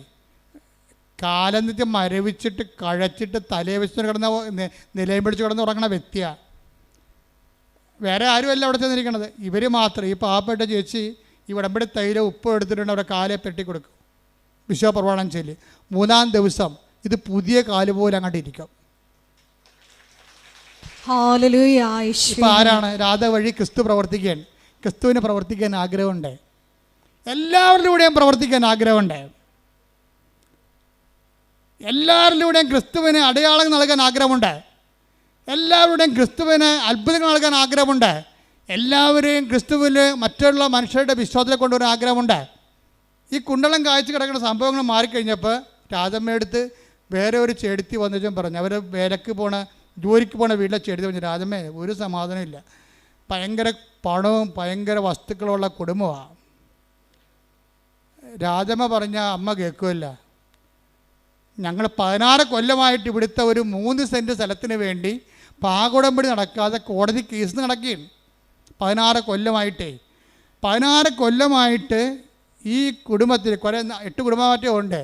കാലെന്നിട്ട് മരവിച്ചിട്ട് കഴച്ചിട്ട് തലയെ വെച്ചിട്ട് കിടന്ന നിലയും പിടിച്ച് കിടന്ന് ഉറങ്ങണ വ്യക്തിയാണ്. വേറെ ആരുമല്ല അവിടെ ചെന്നിരിക്കണത്, ഇവർ മാത്രം. ഈ പാവപ്പെട്ട ചേച്ചി ഈ ഉടമ്പടി തൈലം ഉപ്പ് എടുത്തിട്ടുണ്ട് അവരുടെ കാലെ പെട്ടി കൊടുക്കും. വിശ്വപ്രമാണം ചൊല്ലി 3-ാം ദിവസം ഇത് പുതിയ കാല് പോലെ അങ്ങോട്ട് ഇരിക്കും. ഇപ്പം ആരാണ്? രാധ വഴി ക്രിസ്തു പ്രവർത്തിക്കാൻ, ക്രിസ്തുവിന് പ്രവർത്തിക്കാൻ ആഗ്രഹമുണ്ട്. എല്ലാവരിലൂടെയും പ്രവർത്തിക്കാൻ ആഗ്രഹമുണ്ട്. എല്ലാവരിലൂടെയും ക്രിസ്തുവിന് അടയാളം നൽകാൻ ആഗ്രഹമുണ്ട്. എല്ലാവരുടെയും ക്രിസ്തുവിന് അത്ഭുതങ്ങൾ നൽകാൻ ആഗ്രഹമുണ്ട്. എല്ലാവരെയും ക്രിസ്തുവിൽ മറ്റുള്ള മനുഷ്യരുടെ വിശ്വാസത്തിൽ കൊണ്ടുവരാൻ ആഗ്രഹമുണ്ട്. ഈ കുണ്ടളം കാഴ്ച കിടക്കുന്ന സംഭവങ്ങൾ മാറിക്കഴിഞ്ഞപ്പോൾ രാധമ്മയെടുത്ത് വേറെ ഒരു ചെടുത്തി വന്നിട്ടും പറഞ്ഞു, അവർ വേലക്ക് പോണ ജോലിക്ക് പോണ വീട്ടിലെ ചെടുത്തി പറഞ്ഞു, രാധമ്മേ ഒരു സമാധാനമില്ല, ഭയങ്കര പണവും ഭയങ്കര വസ്തുക്കളുള്ള കുടുംബമാണ്. രാധമ്മ പറഞ്ഞ അമ്മ കേൾക്കുമല്ല, ഞങ്ങൾ 16 കൊല്ലമായിട്ട് ഇവിടുത്തെ ഒരു 3 സെൻറ്റ് സ്ഥലത്തിന് വേണ്ടി പാകുടമ്പടി നടക്കാതെ കോടതി കേസ് നടക്കുകയാണ്. 16 കൊല്ലമായിട്ടേ 16 കൊല്ലമായിട്ട് ഈ കുടുംബത്തിൽ 8 കുടുംബമായിട്ടേ ഉണ്ട്.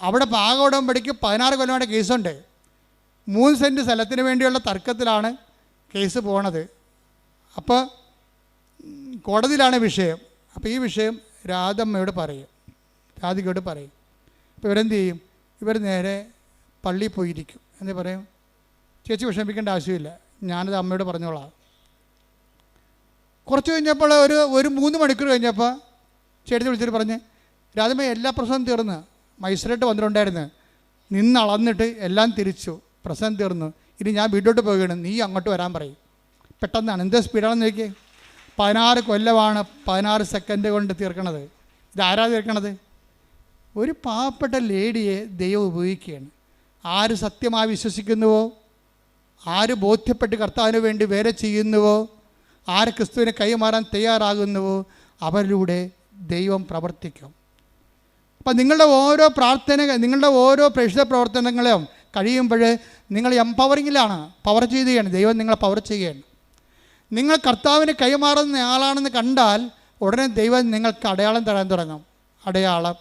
അവിടെ പാകുടമ്പടിക്ക് 16 കൊല്ലമായിട്ട് കേസുണ്ട്. 3 സെൻറ്റ് സ്ഥലത്തിന് വേണ്ടിയുള്ള തർക്കത്തിലാണ് കേസ് പോണത്. അപ്പോൾ കോടതിയിലാണ് വിഷയം. അപ്പോൾ ഈ വിഷയം രാധമ്മയോട് പറയും, രാധികയോട് പറയും. അപ്പോൾ ഇവരെന്ത് ചെയ്യും? ഇവർ നേരെ പള്ളിയിൽ പോയിരിക്കും. എന്ന് പറയും, ചേച്ചി വിഷമിക്കേണ്ട ആവശ്യമില്ല, ഞാനത് അമ്മയോട് പറഞ്ഞോളാം. കുറച്ച് കഴിഞ്ഞപ്പോൾ ഒരു 3 മണിക്കൂർ കഴിഞ്ഞപ്പോൾ ചേട്ടത്തി വിളിച്ചിട്ട് പറഞ്ഞ്, രാധമ്മ എല്ലാ പ്രശ്നവും തീർന്ന്, മജിസ്ട്രേറ്റ് വന്നിട്ടുണ്ടായിരുന്നു, നിന്നളന്നിട്ട് എല്ലാം തിരിച്ചു, പ്രശ്നം തീർന്നു, ഇനി ഞാൻ വീട്ടിലോട്ട് പോവുകയാണ്, നീ അങ്ങോട്ട് വരാൻ പറയും. പെട്ടെന്നാണ്, എന്ത് സ്പീഡാണെന്ന് നോക്കിയേ. 16 കൊല്ലമാണ് 16 സെക്കൻഡ് കൊണ്ട് തീർക്കണത്. ഇതാരാ തീർക്കണത്? ഒരു പാവപ്പെട്ട ലേഡിയെ ദൈവം ഉപയോഗിക്കുകയാണ്. ആര് സത്യമായി വിശ്വസിക്കുന്നുവോ, ആര് ബോധ്യപ്പെട്ട് കർത്താവിന് വേണ്ടി വേറെ ചെയ്യുന്നുവോ, ആര് ക്രിസ്തുവിനെ കൈമാറാൻ തയ്യാറാകുന്നുവോ, അവരിലൂടെ ദൈവം പ്രവർത്തിക്കും. അപ്പം നിങ്ങളുടെ ഓരോ പ്രാർത്ഥന, നിങ്ങളുടെ ഓരോ പ്രേക്ഷിത പ്രവർത്തനങ്ങളും കഴിയുമ്പോൾ നിങ്ങൾ എംപവറിങ്ങിലാണ്, പവർ ചെയ്യുകയാണ്. ദൈവം നിങ്ങളെ പവർ ചെയ്യുകയാണ്. നിങ്ങൾ കർത്താവിന് കൈമാറുന്ന ആളാണെന്ന് കണ്ടാൽ ഉടനെ ദൈവം നിങ്ങൾക്ക് അടയാളം തരാൻ തുടങ്ങും. അടയാളം